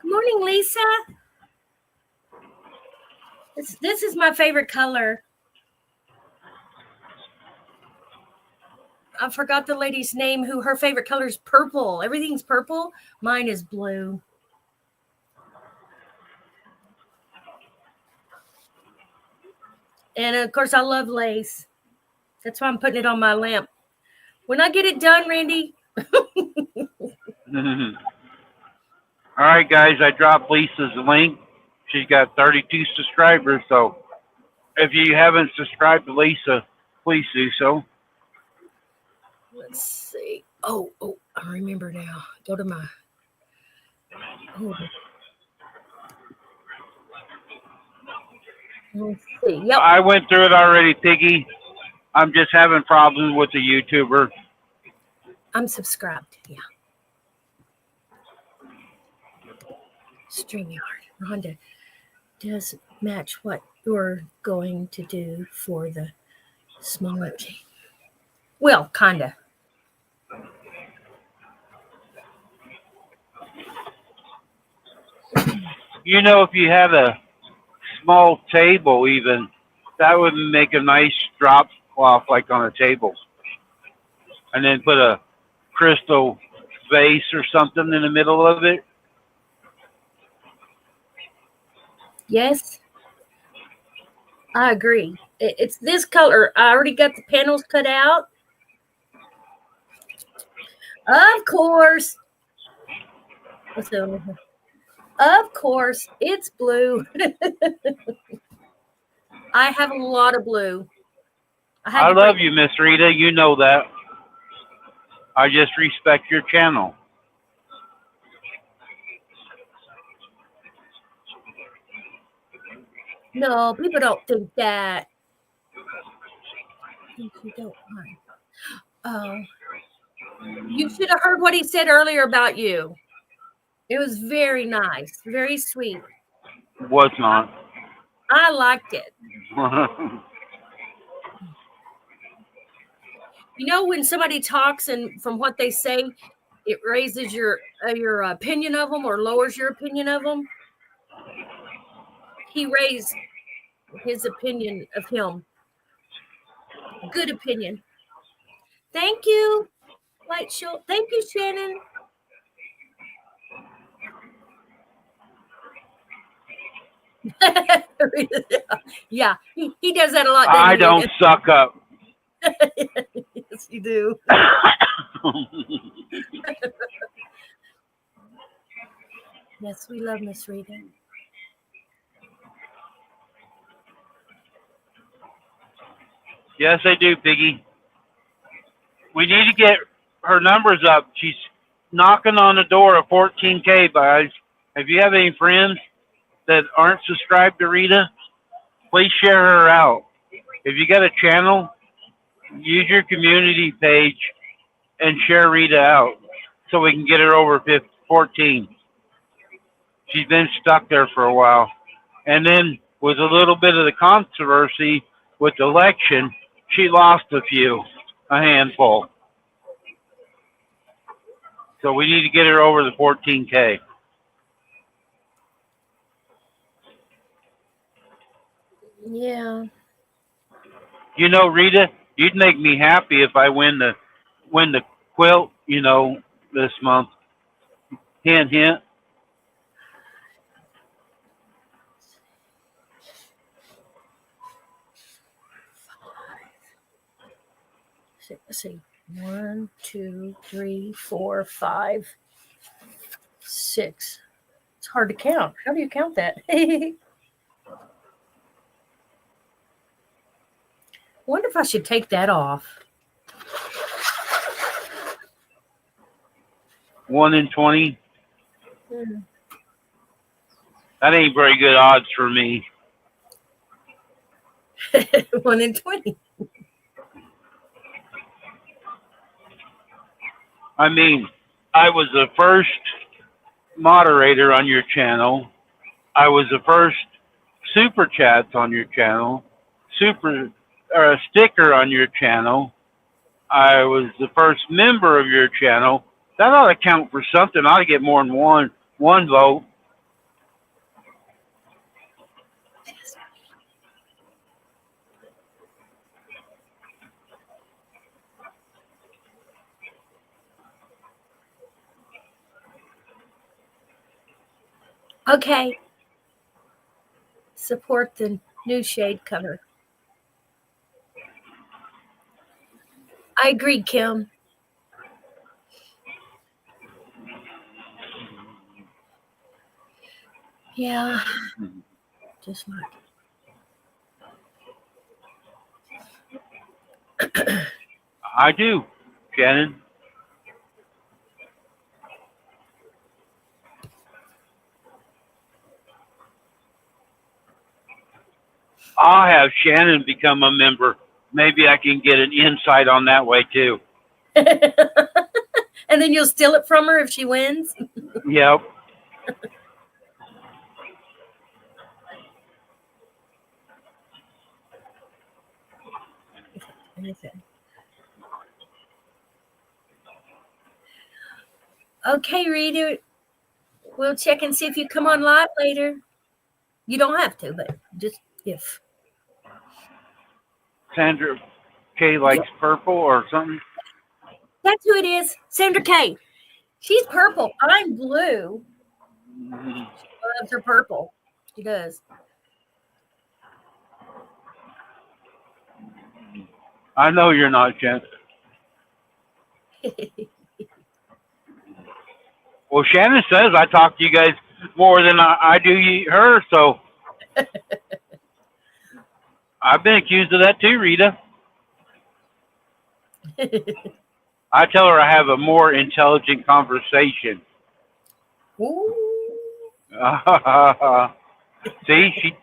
Good morning, Lisa. This is my favorite color. I forgot the lady's name who her favorite color is purple. Everything's purple. Mine is blue. And of course, I love lace. That's why I'm putting it on my lamp. When I get it done, Randy. All right, guys, I dropped Lisa's link. She's got 32 subscribers, so if you haven't subscribed to Lisa, please do so. Let's see. Oh, I remember now. Go to my. Oh. Let's see. Yep, I went through it already, Piggy. I'm just having problems with the YouTuber. I'm subscribed. Yeah. StreamYard. Rhonda does match what you're going to do for the smaller team. Well, kinda. You know, if you had a small table, even that would make a nice drop cloth, like on a table, and then put a crystal vase or something in the middle of it. Yes, I agree. It's this color. I already got the panels cut out. Of course. What's the other one? Of course, it's blue. I have a lot of blue. I had I to love bring. you, Miss Rita. You know that. I just respect your channel. No, people don't think that. Think you don't mind. Oh, you should have heard what he said earlier about you. It was very nice, very sweet. Was not. I liked it. You know, when somebody talks and from what they say, it raises your opinion of them or lowers your opinion of them. He raised his opinion of him. Good opinion. Thank you, White Show. Thank you, Shannon. Yeah, he does that a lot, doesn't I he, don't Rita? suck up. Yes, you do. Yes, we love Miss Rita. Yes, I do, Piggy. We need to get her numbers up. She's knocking on the door of 14K, guys. If you have any friends that aren't subscribed to Rita, please share her out. If you got a channel, use your community page and share Rita out so we can get her over 14. She's been stuck there for a while. And then with a little bit of the controversy with the election, she lost a handful. So we need to get her over the 14K. Yeah. You know, Rita, you'd make me happy if I win the quilt, this month. Hint, hint. Let's see. 1, 2, 3, 4, 5, 6. It's hard to count. How do you count that? Wonder if I should take that off. 1 in 20. Hmm. That ain't very good odds for me. 1 in 20. I mean, I was the first moderator on your channel. I was the first super chats on your channel, super sticker on your channel. I was the first member of your channel. That ought to count for something. I ought to get more than one vote. Okay. Support the new shade cover. I agree, Kim. Yeah. Just like. I do, Shannon. I'll have Shannon become a member. Maybe I can get an insight on that way too. And then you'll steal it from her if she wins. Yep. Okay, Rita, we'll check and see if you come on live later. You don't have to, but just if. Sandra K likes purple or something. That's who it is. Sandra K. She's purple. I'm blue. Mm-hmm. She loves her purple. She does. I know you're not, Jen. Well, Shannon says I talk to you guys more than I do her, so I've been accused of that too, Rita. I tell her I have a more intelligent conversation. Ooh. See, she.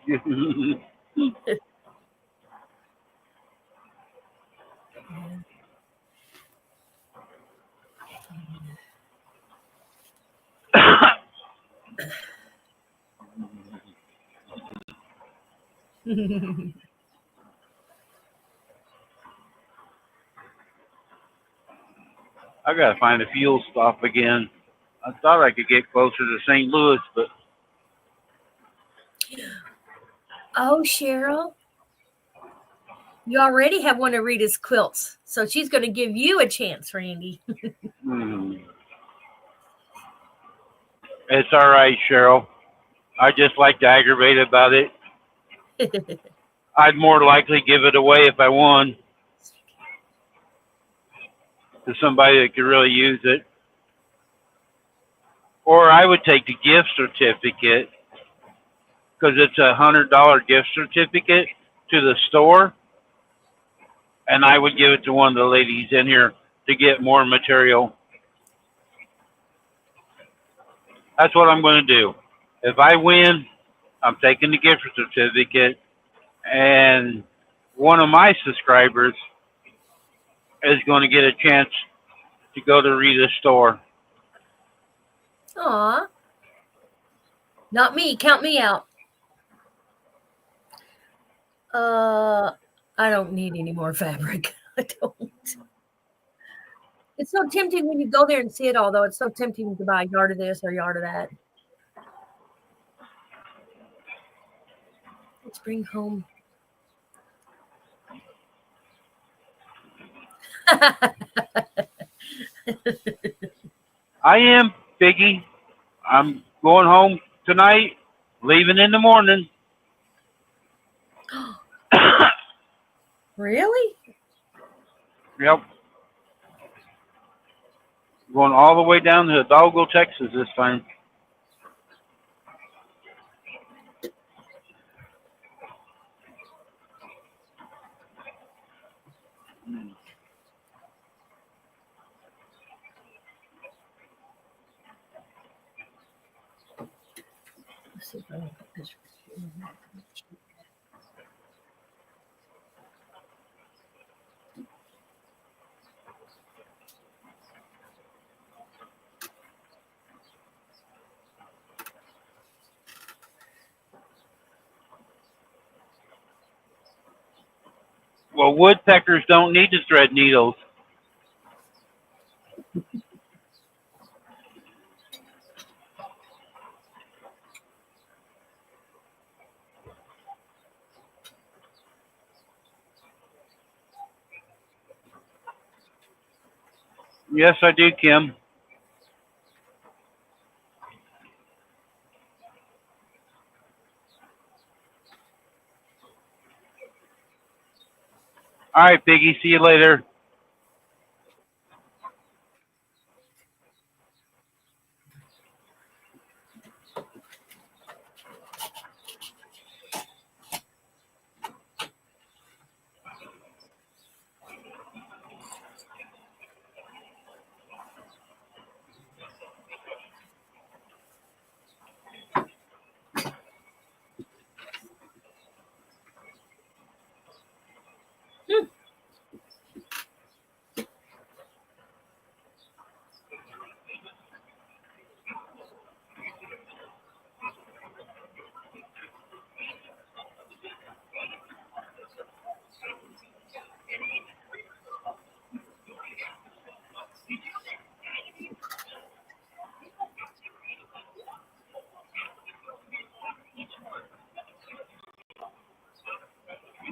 I gotta find a fuel stop again. I thought I could get closer to St. Louis, but Oh, Cheryl, you already have one of Rita's quilts, so she's going to give you a chance, Randy. It's all right, Cheryl. I just like to aggravate about it. I'd more likely give it away if I won to somebody that could really use it. Or I would take the gift certificate because it's $100 gift certificate to the store, and I would give it to one of the ladies in here to get more material. That's what I'm going to do. If I win, I'm taking the gift certificate, and one of my subscribers is going to get a chance to go to Rita's store. Aw. Not me. Count me out. I don't need any more fabric. I don't. It's so tempting when you go there and see it all, though. It's so tempting to buy a yard of this or a yard of that. Let's bring home. I am, Biggie. I'm going home tonight, leaving in the morning. Really? Yep. Going all the way down to Hidalgo, Texas this time. Let's see if I can put this. Well, woodpeckers don't need to thread needles. Yes, I do, Kim. All right, Biggie. See you later.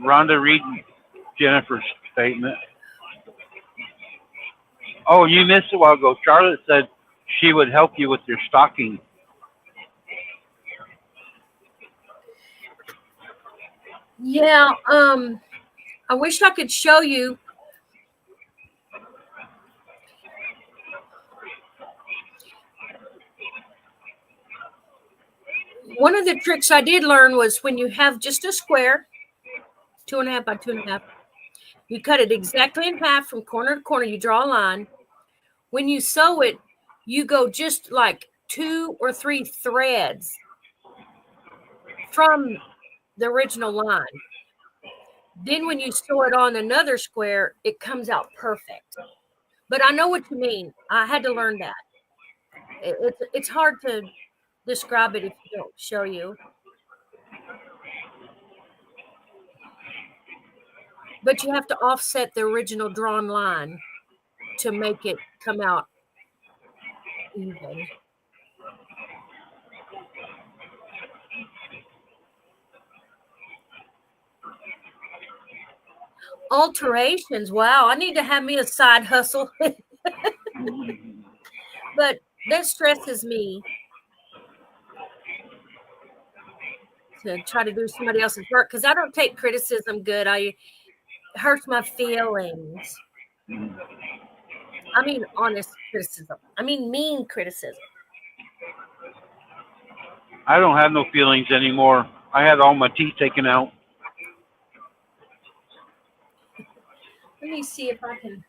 Rhonda, read Jennifer's statement. Oh, you missed a while ago. Charlotte said she would help you with your stocking. Yeah, I wish I could show you. One of the tricks I did learn was when you have just a square, 2.5 by 2.5, you cut it exactly in half from corner to corner. You draw a line. When you sew it, you go just like 2 or 3 threads from the original line. Then when you sew it on another square, it comes out perfect. But I know what you mean. I had to learn that. It's hard to describe it if you don't show you. But you have to offset the original drawn line to make it come out even. Alterations. Wow, I need to have me a side hustle. But that stresses me to try to do somebody else's work because I don't take criticism good. It hurts my feelings. I mean, honest criticism. I mean, mean criticism. I don't have no feelings anymore. I had all my teeth taken out. Let me see if I can.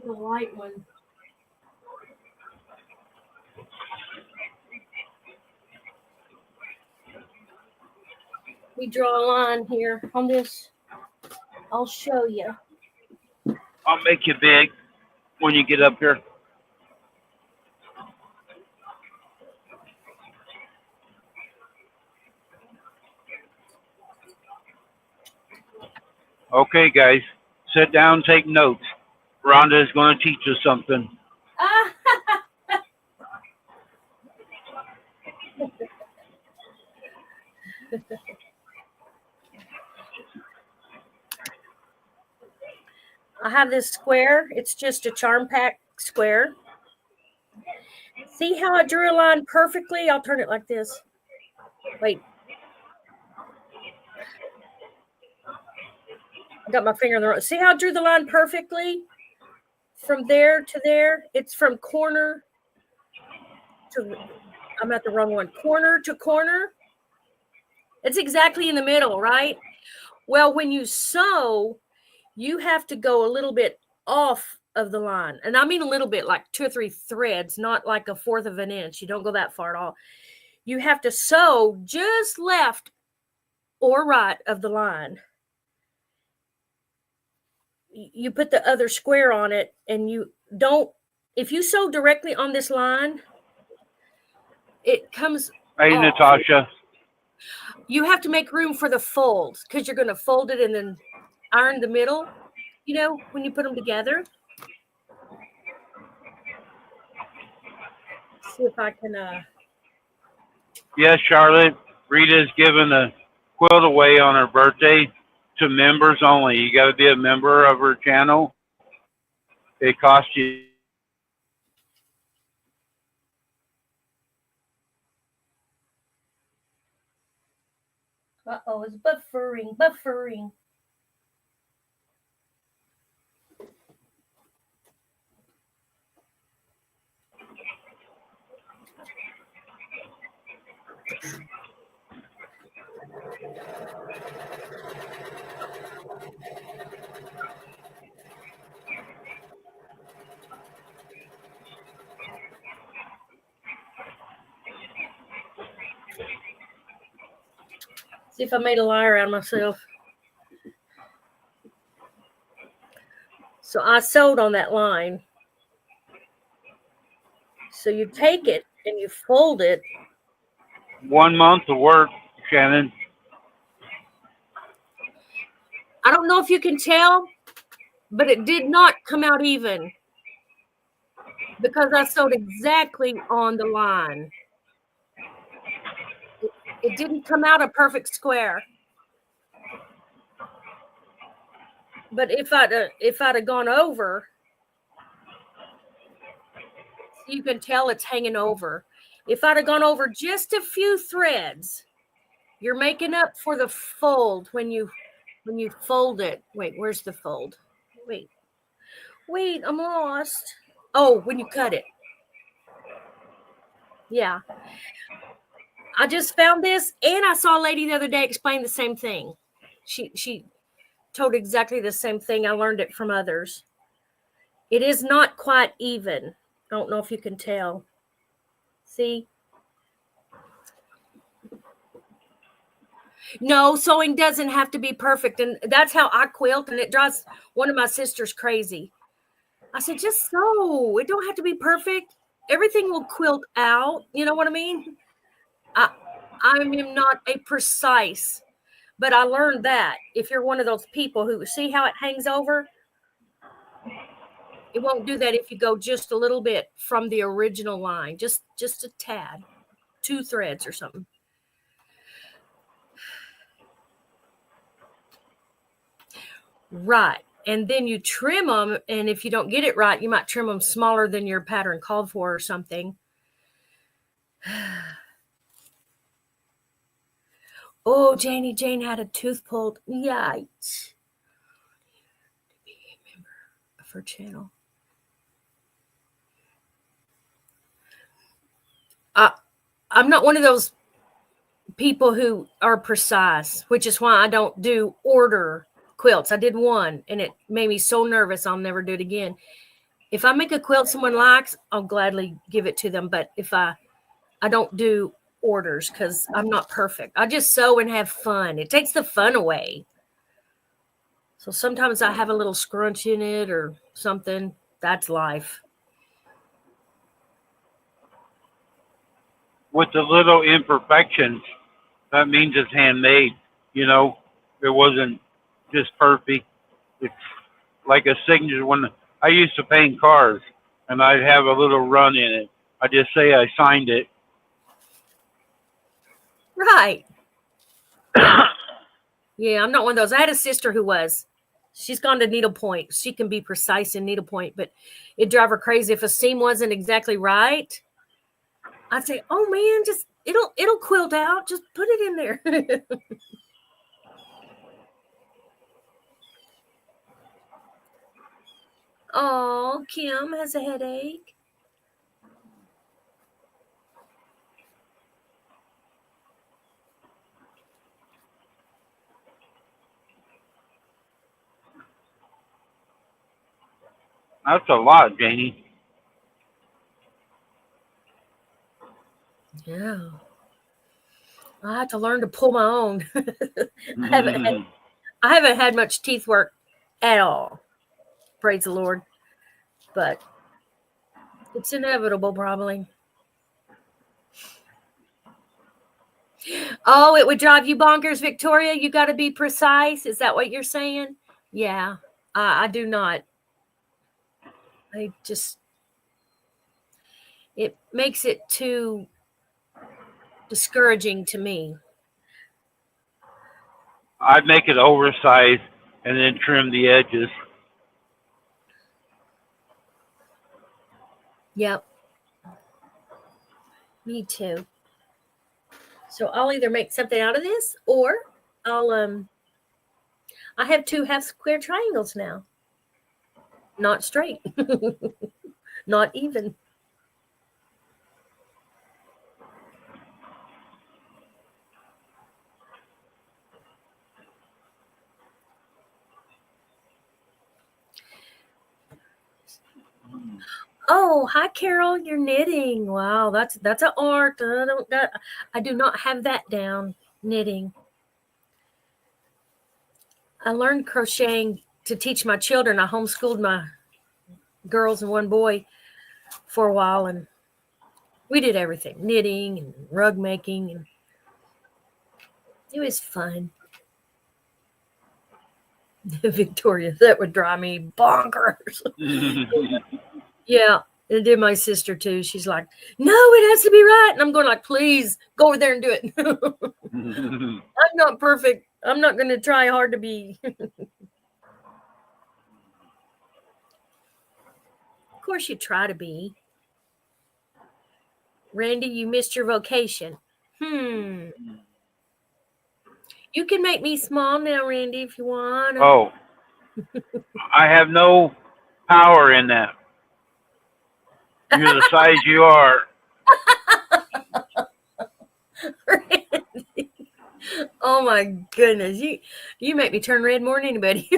The white one. We draw a line here on this. I'll show you. I'll make you big when you get up here. Okay, guys, sit down, take notes. Rhonda is going to teach us something. I have this square. It's just a charm pack square. See how I drew a line perfectly? I'll turn it like this. Wait. I got my finger in the wrong. See how I drew the line perfectly? From there to there. It's from corner to, I'm at the wrong one. Corner to corner. It's exactly in the middle, right? Well, when you sew, you have to go a little bit off of the line. And I mean a little bit, like 2 or 3 threads, not like 1/4 of an inch. You don't go that far at all. You have to sew just left or right of the line. You put the other square on it, and you don't, if you sew directly on this line, it comes Hey, off. Natasha. You have to make room for the folds because you're going to fold it and then iron the middle, you know, when you put them together. See if I can. Yes, Charlotte. Rita's giving a quilt away on her birthday to members only. You got to be a member of her channel. It costs you. Uh-oh, it's buffering. See if I made a liar out of myself. So I sewed on that line. So you take it and you fold it. 1 month of work, Shannon. I don't know if you can tell, but it did not come out even because I sewed exactly on the line. It didn't come out a perfect square. But if I'd have gone over, you can tell it's hanging over. If I'd have gone over just a few threads, you're making up for the fold when you fold it. Wait, where's the fold? Wait, I'm lost. Oh, when you cut it. Yeah. I just found this, and I saw a lady the other day explain the same thing. She told exactly the same thing. I learned it from others. It is not quite even. I don't know if you can tell. See? No, sewing doesn't have to be perfect. And that's how I quilt, and it drives one of my sisters crazy. I said, just sew. It don't have to be perfect. Everything will quilt out. You know what I mean? I am not a precise, but I learned that if you're one of those people who see how it hangs over, it won't do that if you go just a little bit from the original line, just a tad, 2 threads or something. Right. And then you trim them, and if you don't get it right, you might trim them smaller than your pattern called for or something. Oh, Jane had a tooth pulled. Yikes. Be a member of her channel. I'm not one of those people who are precise, which is why I don't do order quilts. I did one, and it made me so nervous I'll never do it again. If I make a quilt someone likes, I'll gladly give it to them. But if I don't do orders because I'm not perfect. I just sew and have fun. It takes the fun away. So sometimes I have a little scrunch in it or something. That's life. With the little imperfections, that means it's handmade. You know, it wasn't just perfect. It's like a signature. When I used to paint cars, and I'd have a little run in it, I just say I signed it. Right. Yeah. Yeah, I'm not one of those. I had a sister who was. She's gone to needlepoint. She can be precise in needlepoint, but it'd drive her crazy if a seam wasn't exactly right. I'd say, "Oh man, just it'll quilt out. Just put it in there." Oh, Kim has a headache. That's a lot, Janie. Yeah. I have to learn to pull my own. I haven't had much teeth work at all. Praise the Lord. But it's inevitable, probably. Oh, it would drive you bonkers, Victoria. You got to be precise. Is that what you're saying? Yeah, I do not. It makes it too discouraging to me. I'd make it oversized and then trim the edges. Yep. Me too. So I'll either make something out of this or I have 2 half square triangles now. Not straight. Not even. Oh, hi Carol, you're knitting. Wow, that's an art. I do not have that down, knitting. I learned crocheting to teach my children. I homeschooled my girls and one boy for a while, and we did everything, knitting and rug making, and it was fun. Victoria, that would drive me bonkers. Yeah, it did my sister too. She's like, "No, it has to be right," and I'm going like, "Please go over there and do it." I'm not perfect. I'm not going to try hard to be. Of course, you try to be. Randy, you missed your vocation. Hmm. You can make me small now, Randy, if you want. Oh, I have no power in that. You're the size you are. Oh my goodness, you make me turn red more than anybody.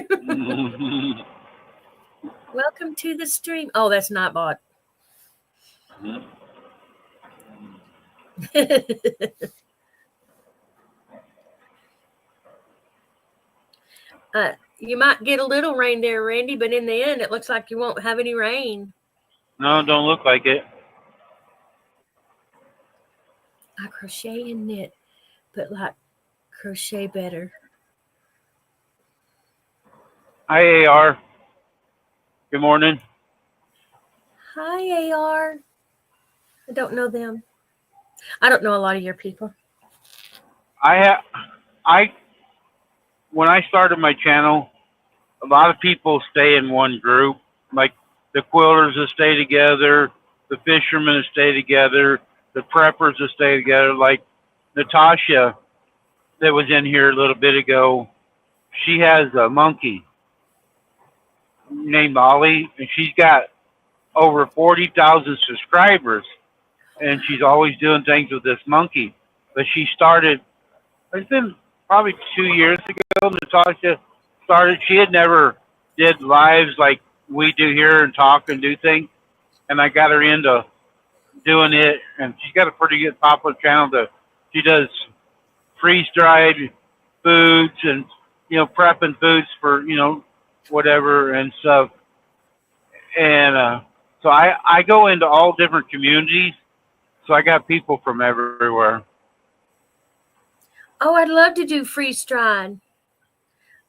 Welcome to the stream. Oh, that's not bot. You might get a little rain there, Randy, but in the end, it looks like you won't have any rain. No, don't look like it. I crochet and knit, but like crochet better. Hi, AR. Good morning. Hi, AR. I don't know them. I don't know a lot of your people. I when I started my channel, a lot of people stay in one group. Like the quilters will stay together, the fishermen will stay together, the preppers will stay together. Like Natasha, that was in here a little bit ago, she has a monkey named Ollie, and she's got over 40,000 subscribers, and she's always doing things with this monkey. But she started, it's been probably 2 years ago, Natasha started. She had never did lives like we do here and talk and do things, and I got her into doing it, and she's got a pretty good popular channel. She does freeze dried foods and prepping foods for whatever and stuff. And so I go into all different communities. So I got people from everywhere. Oh, I'd love to do freeze dried.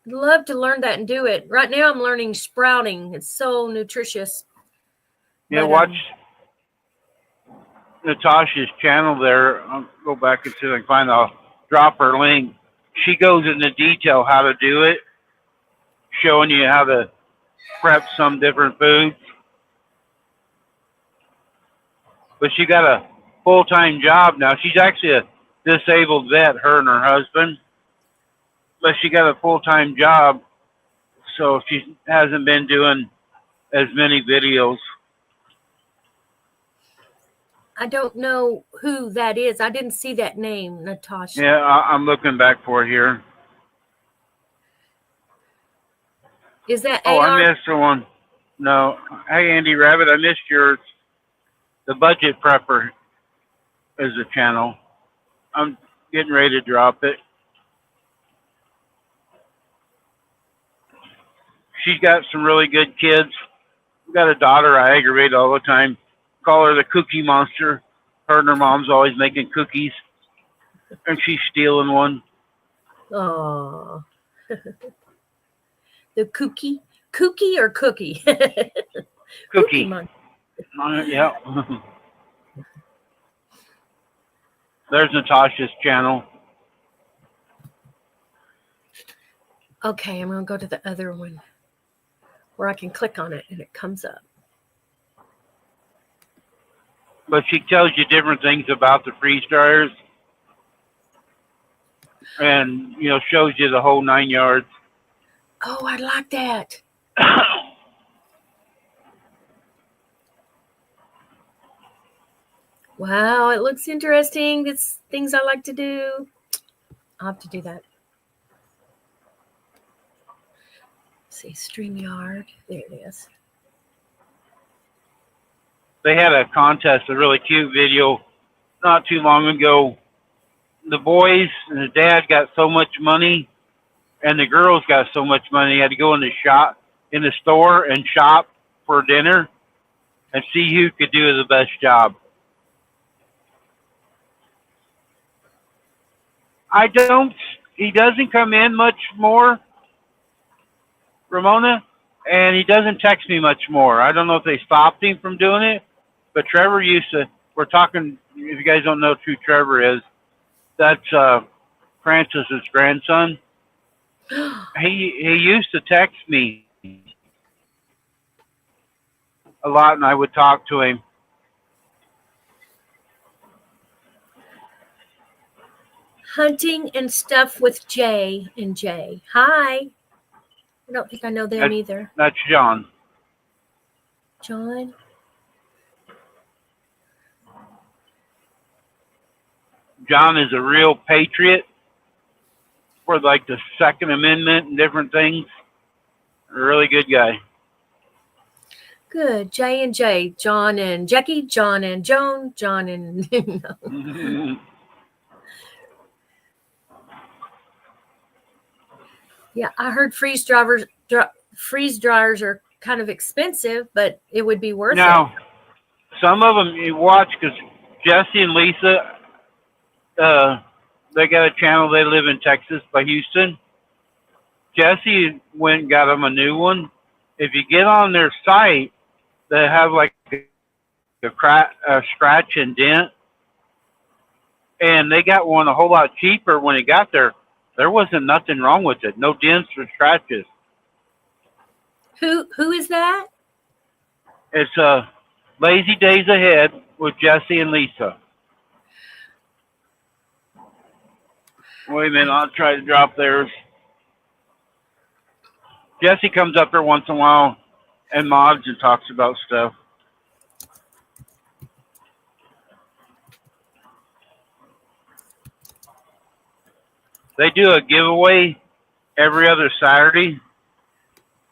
I'd love to learn that and do it. Right now, I'm learning sprouting. It's so nutritious. Yeah, But, watch Natasha's channel there. I'll go back and see if I can find. I'll drop her link. She goes into detail how to do it, showing you how to prep some different foods. But she got a full-time job now. She's actually a disabled vet, her and her husband. But she got a full-time job, so she hasn't been doing as many videos. I don't know who that is. I didn't see that name, Natasha. Yeah, I'm looking back for it here. Is that Oh, AR? I missed one. No. Hey, Andy Rabbit, I missed yours. The Budget Prepper is the channel. I'm getting ready to drop it. She's got some really good kids. We've got a daughter I aggravate all the time. Call her the Cookie Monster. Her and her mom's always making cookies, and she's stealing one. Oh, the cookie or cookie? Cookie. Yeah. There's Natasha's channel. Okay, I'm going to go to the other one where I can click on it and it comes up. But she tells you different things about the freeze dryers and, shows you the whole 9 yards. Oh, I like that. Wow, it looks interesting. It's things I like to do. I'll have to do that. Let's see, StreamYard. There it is. They had a contest, a really cute video not too long ago. The boys and the dad got so much money, and the girls got so much money. They had to go in the store and shop for dinner and see who could do the best job. He doesn't come in much more, Ramona, and he doesn't text me much more. I don't know if they stopped him from doing it, but Trevor used to. We're talking. If you guys don't know who Trevor is, that's Francis's grandson. He used to text me a lot, and I would talk to him. Hunting and Stuff with Jay and Jay. Hi. I don't think I know them either. That's John. John. John is a real patriot for like the Second Amendment and different things. A really good guy. Good. Jay and Jay. John and Jackie. John and Joan. John and. Yeah, I heard freeze dryers are kind of expensive, but it would be worth now, it. Some of them you watch because Jesse and Lisa, they got a channel. They live in Texas by Houston. Jesse went and got them a new one. If you get on their site, they have like a scratch and dent, and they got one a whole lot cheaper when it got there. There wasn't nothing wrong with it. No dents or scratches. Who is that? It's Lazy Days Ahead with Jesse and Lisa. Wait a minute, I'll try to drop theirs. Jesse comes up here once in a while and mods and talks about stuff. They do a giveaway every other Saturday.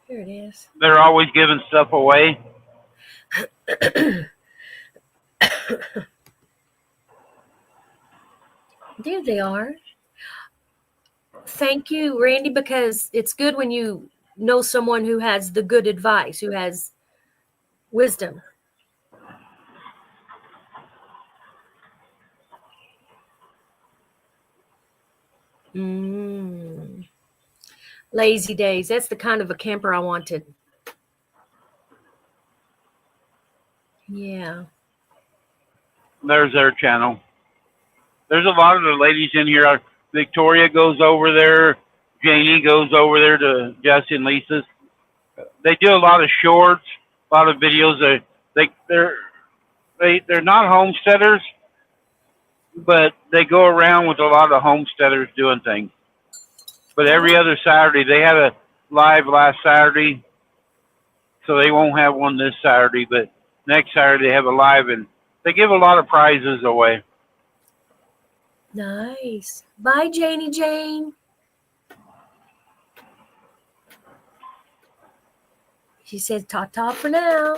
Here it is. They're always giving stuff away. There they are. Thank you, Randy, because it's good when you know someone who has the good advice, who has wisdom. Lazy Days. That's the kind of a camper I wanted. Yeah. There's their channel. There's a lot of the ladies in here. Victoria goes over there. Janie goes over there to Jesse and Lisa's. They do a lot of shorts, a lot of videos. They're not homesteaders, but they go around with a lot of homesteaders doing things. But every other Saturday, they had a live last Saturday, so they won't have one this Saturday. But next Saturday, they have a live, and they give a lot of prizes away. Nice. Bye, Janie Jane. She says ta-ta for now.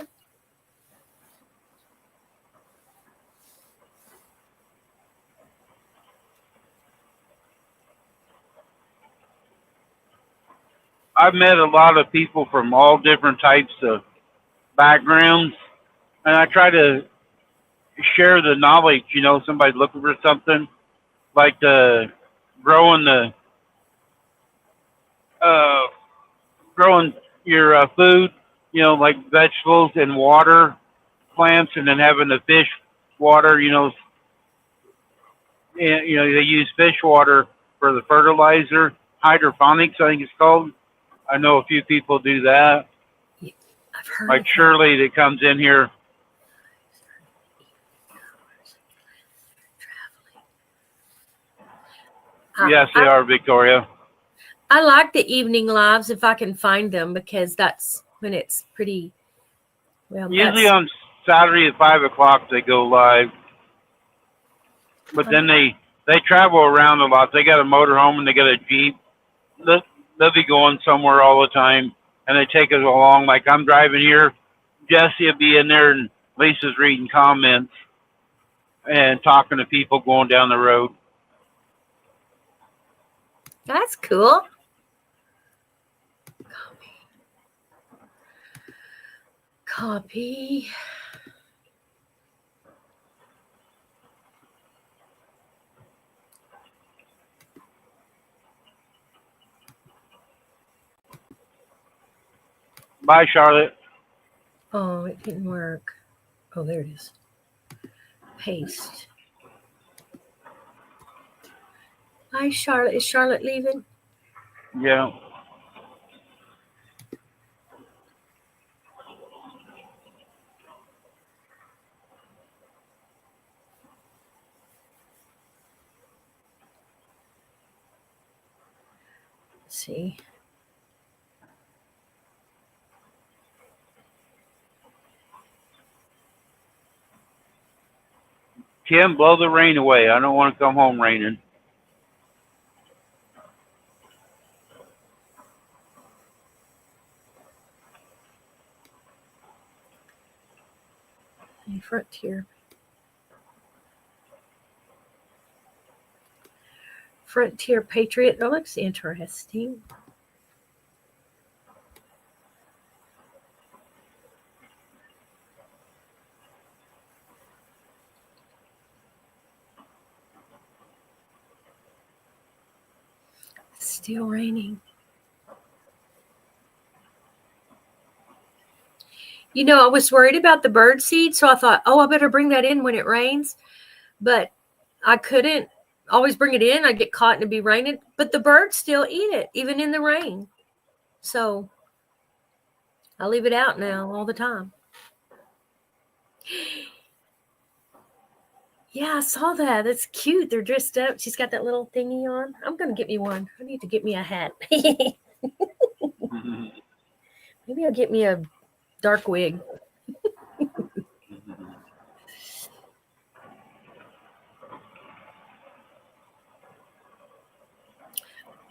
I've met a lot of people from all different types of backgrounds, and I try to share the knowledge. You know, somebody's looking for something like growing growing your food, you know, like vegetables and water plants, and then having the fish water. You know, and, you know they use fish water for the fertilizer, hydroponics, I think it's called. I know a few people do that. I've heard like Shirley that comes in here. Yes, they are, Victoria. I like the evening lives if I can find them, because that's when it's pretty well. Usually on Saturday at 5 o'clock they go live, but then they travel around a lot. They got a motorhome and they got a Jeep. They'll be going somewhere all the time, and they take us along. Like I'm driving here, Jesse will be in there, and Lisa's reading comments and talking to people going down the road. That's cool. Copy. Bye, Charlotte. Oh, it didn't work. Oh, there it is. Paste. Hi, Charlotte. Is Charlotte leaving? Yeah. Let's see. Kim, blow the rain away. I don't want to come home raining. Frontier. Frontier Patriot. That looks interesting. Still raining. You know, I was worried about the bird seed, so I thought, oh, I better bring that in when it rains. But I couldn't always bring it in. I'd get caught and it'd be raining. But the birds still eat it, even in the rain. So I leave it out now all the time. Yeah, I saw that. That's cute. They're dressed up. She's got that little thingy on. I'm going to get me one. I need to get me a hat. Maybe I'll get me a dark wig.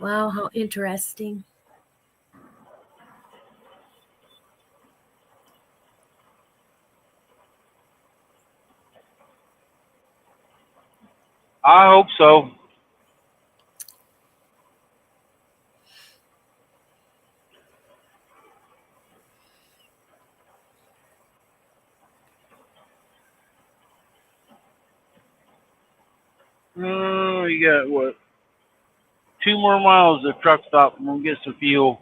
Wow, how interesting. I hope so. Oh, you got what? 2 more miles to the truck stop. I'm gonna get some fuel.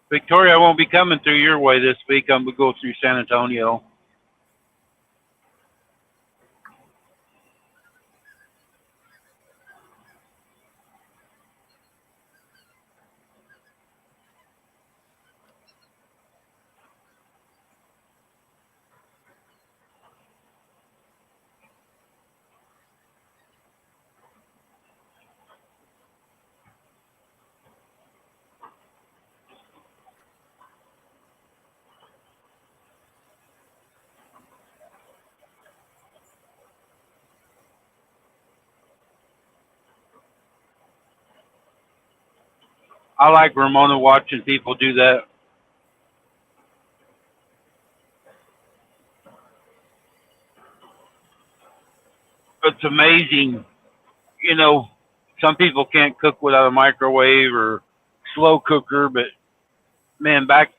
Victoria, I won't be coming through your way this week. I'm gonna go through San Antonio. I like Ramona watching people do that. It's amazing. You know, some people can't cook without a microwave or slow cooker, but man, back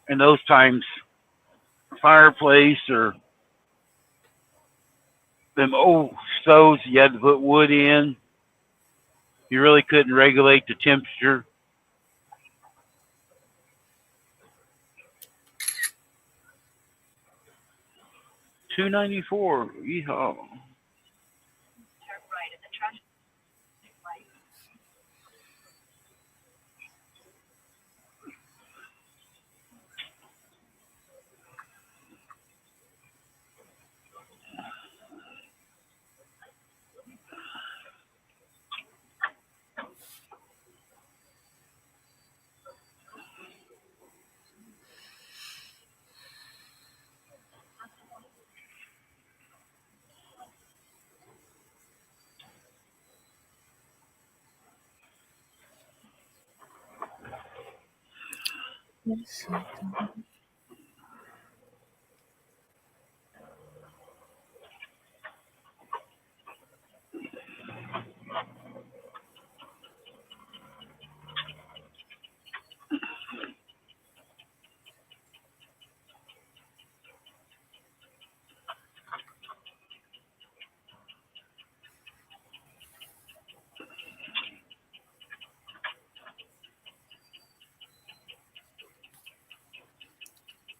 in those times, fireplace or them old stoves you had to put wood in, you really couldn't regulate the temperature. 294. Yeehaw.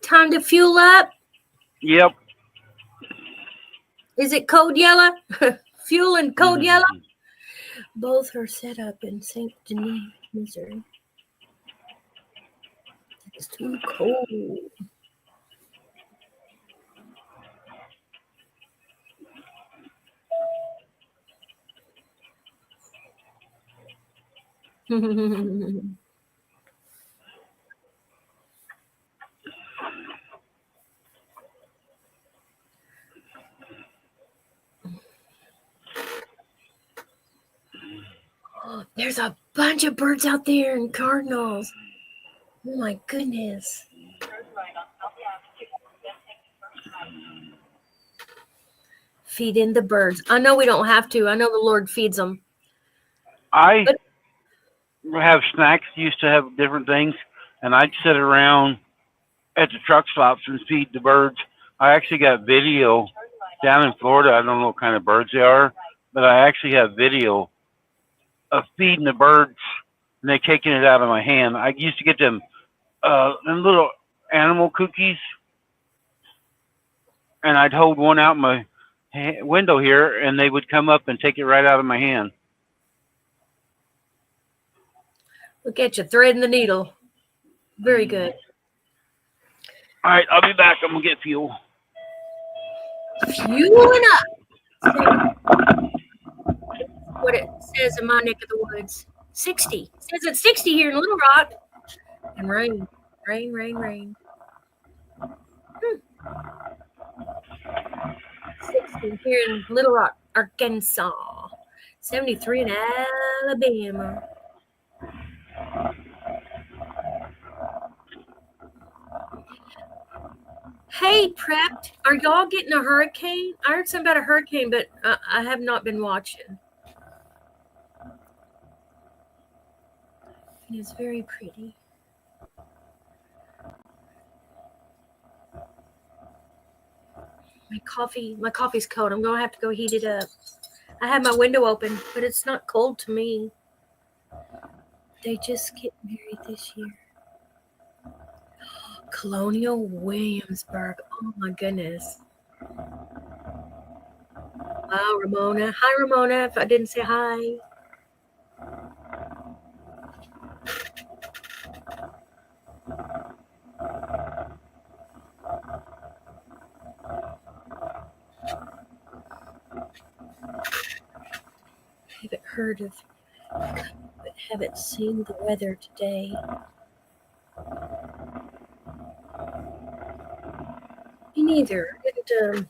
Time to fuel up. Yep. Is it code yellow? Fuel and code yellow? Both are set up in St. Denis, Missouri. It's too cold. There's a bunch of birds out there and cardinals. Oh my goodness. Feed in the birds. I know we don't have to. I know the Lord feeds them. I have snacks, used to have different things, and I'd sit around at the truck stops and feed the birds. I actually got video down in Florida. I don't know what kind of birds they are, but I actually have video of feeding the birds and they taking it out of my hand. I used to get them little animal cookies, and I'd hold one out my window here, and they would come up and take it right out of my hand. Look at you, threading the needle. Very good. All right, I'll be back. I'm going to get fuel. Fueling up. What it says in my neck of the woods. 60. It says it's 60 here in Little Rock. And rain. Rain, rain, rain. 60 here in Little Rock, Arkansas. 73 in Alabama. Hey, Prepped, are y'all getting a hurricane? I heard something about a hurricane, but I have not been watching. It is very pretty. My coffee's cold. I'm gonna have to go heat it up. I have my window open, but it's not cold to me. They just get married this year. Colonial Williamsburg. Oh my goodness. Wow, Ramona. Hi, Ramona. If I didn't say hi. I haven't heard of, but haven't seen the weather today. Me neither. I didn't,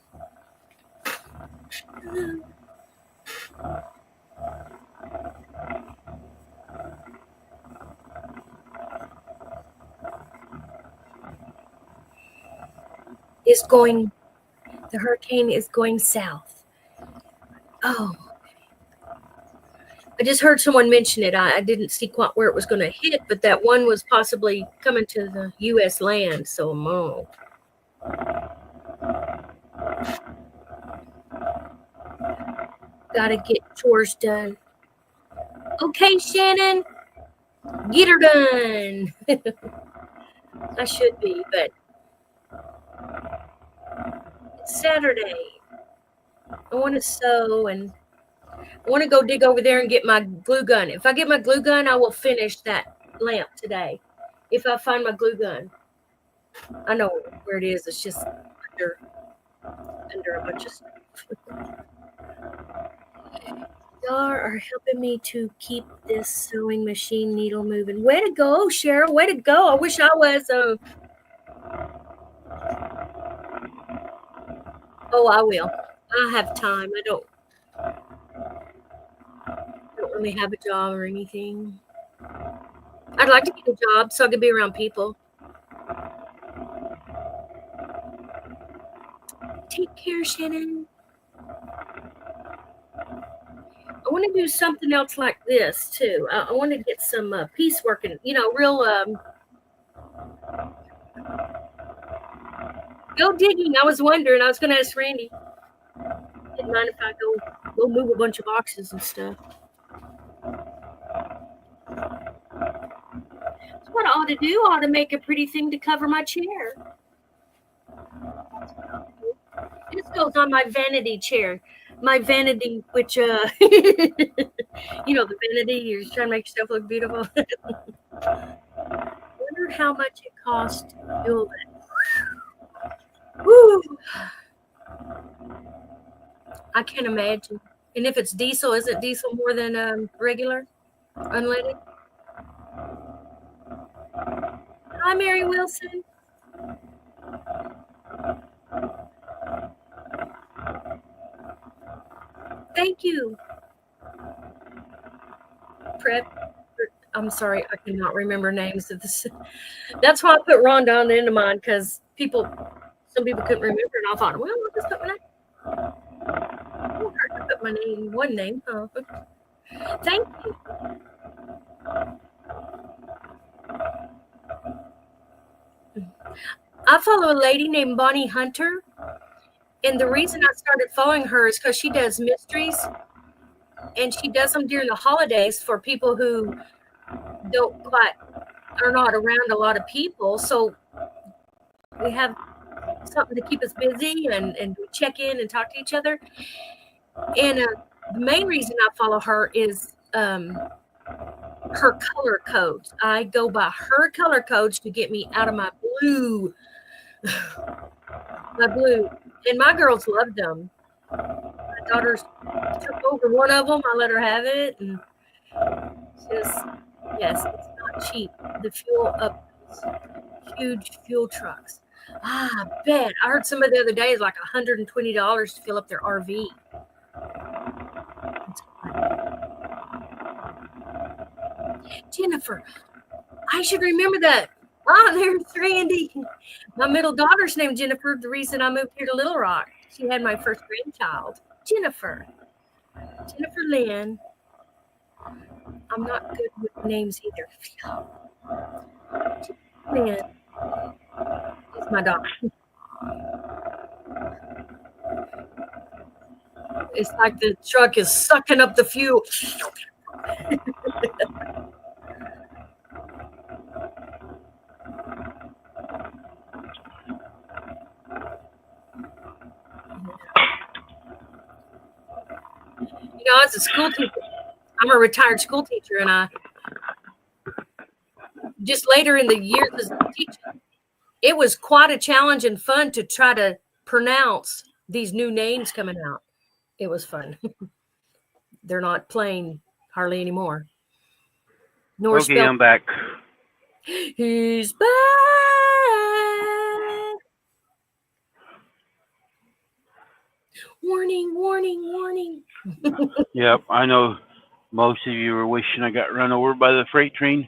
the hurricane is going south. Oh. I just heard someone mention it. I didn't see quite where it was going to hit, but that one was possibly coming to the U.S. land. So, gotta get chores done. Okay, Shannon, get her done. I should be, but it's Saturday. I want to sew and I want to go dig over there and get my glue gun. If I get my glue gun, I will finish that lamp today. If I find my glue gun. I know where it is. It's just under a bunch of stuff. Y'all are helping me to keep this sewing machine needle moving. Way to go, Cheryl. Way to go. I wish I was. Oh, I will. I have time. I don't really have a job or anything. I'd like to get a job so I could be around people. Take care, Shannon. I want to do something else like this too. I want to get some piecework and real go digging. I was wondering. I was going to ask Randy. Didn't mind if I go move a bunch of boxes and stuff. That's what I ought to do. I ought to make a pretty thing to cover my chair. This goes on my vanity chair. My vanity, which, the vanity, you're trying to make yourself look beautiful. I wonder how much it costs to build it. Woo! I can't imagine. And if it's diesel, is it diesel more than regular, unleaded? Hi, Mary Wilson. Thank you. Prep. I'm sorry, I cannot remember names of this. That's why I put Rhonda on the end of mine, because some people couldn't remember, and I thought, well, I'll just put my name. I put my name, one name. Oh. Thank you. I follow a lady named Bonnie Hunter, and the reason I started following her is because she does mysteries, and she does them during the holidays for people who are not around a lot of people. So we have something to keep us busy, and we check in and talk to each other. And the main reason I follow her is her color codes. I go by her color codes to get me out of my blue. And my girls loved them. My daughters took over one of them. I let her have it, and yes, it's not cheap. The fuel up, huge fuel trucks. I bet. I heard somebody the other day is like $120 to fill up their RV. Jennifer, I should remember that. There's Randy. My middle daughter's named Jennifer. The reason I moved here to Little Rock, she had my first grandchild, Jennifer Lynn. I'm not good with names either. Lynn is my daughter. It's like the truck is sucking up the fuel. As a school teacher, I'm a retired school teacher, and I just later in the years as a teacher, it was quite a challenge and fun to try to pronounce these new names coming out. It was fun. They're not playing hardly anymore. Okay, I'm back. He's back. Warning, warning, warning. Yep, I know most of you were wishing I got run over by the freight train.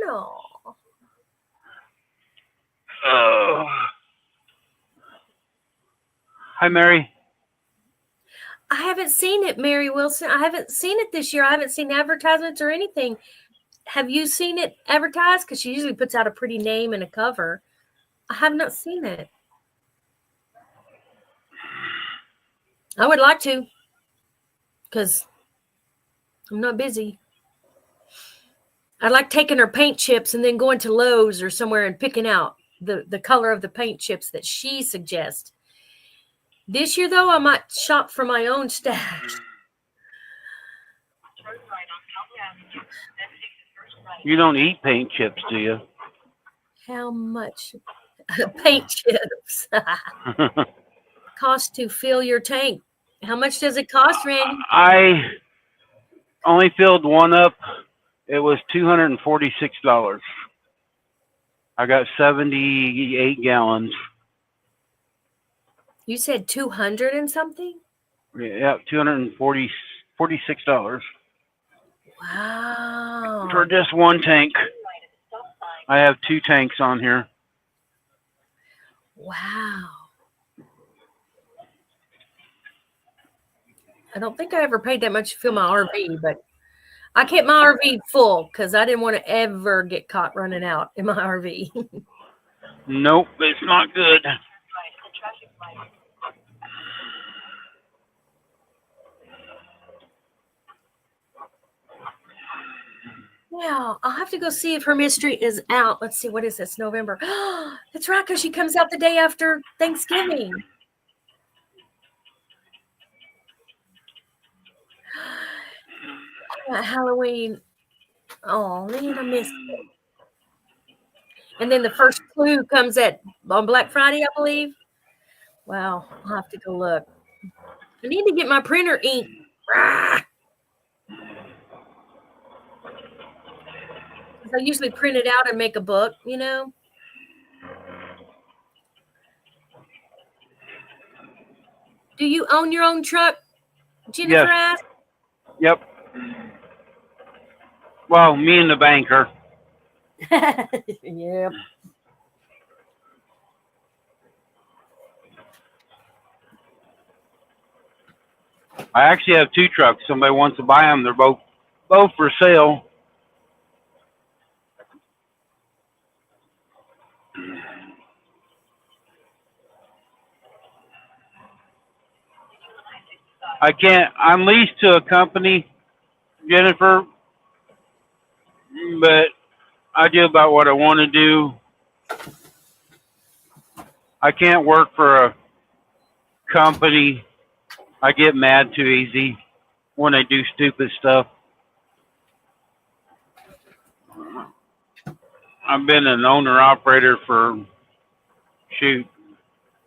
No. Hi, Mary. I haven't seen it, Mary Wilson. I haven't seen it this year. I haven't seen advertisements or anything. Have you seen it advertised? Because she usually puts out a pretty name and a cover. I have not seen it. I would like to, because I'm not busy. I like taking her paint chips and then going to Lowe's or somewhere and picking out the color of the paint chips that she suggests. This year, though, I might shop for my own stash. You don't eat paint chips, do you? How much? Paint chips. Cost to fill your tank. How much does it cost, Randy? I only filled one up. It was $246. I got 78 gallons. You said 200 and something? Yeah, $246. Wow. For just one tank. I have two tanks on here. Wow. I don't think I ever paid that much to fill my RV, but I kept my RV full because I didn't want to ever get caught running out in my RV. Nope, it's not good. Yeah, I'll have to go see if her mystery is out. Let's see, what is this? November. That's right, because she comes out the day after Thanksgiving. Halloween. Oh man, I missed it. And then the first clue comes on Black Friday, I believe. Wow, I'll have to go look. I need to get my printer ink. Because I usually print it out and make a book, you know. Do you own your own truck? Jennifer Yes. asked. Yep. Well, me and the banker. Yep. I actually have 2 trucks. Somebody wants to buy them. They're both for sale. I can't. I'm leased to a company, Jennifer, but I do about what I want to do. I can't work for a company. I get mad too easy when they do stupid stuff. I've been an owner operator for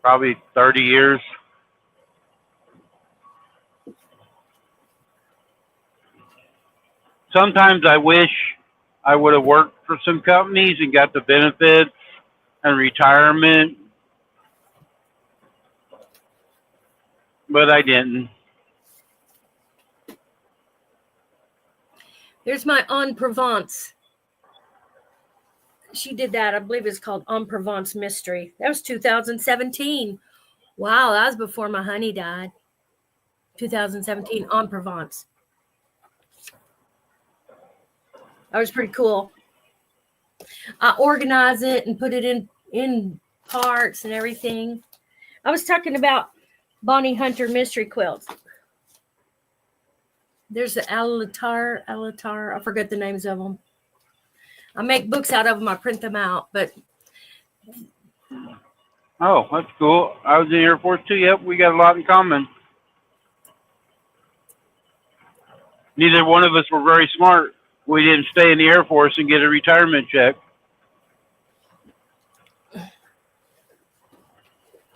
probably 30 years. Sometimes I wish I would have worked for some companies and got the benefits and retirement, but I didn't. There's my En Provence. She did that. I believe it's called En Provence Mystery. That was 2017. Wow, that was before my honey died. 2017 En Provence. That was pretty cool. I organize it and put it in parts and everything. I was talking about Bonnie Hunter mystery quilts. There's the Alatar. I forget the names of them. I make books out of them. I print them out, but Oh, that's cool. I was in the Air Force too. Yep, we got a lot in common. Neither one of us were very smart. We didn't stay in the Air Force and get a retirement check.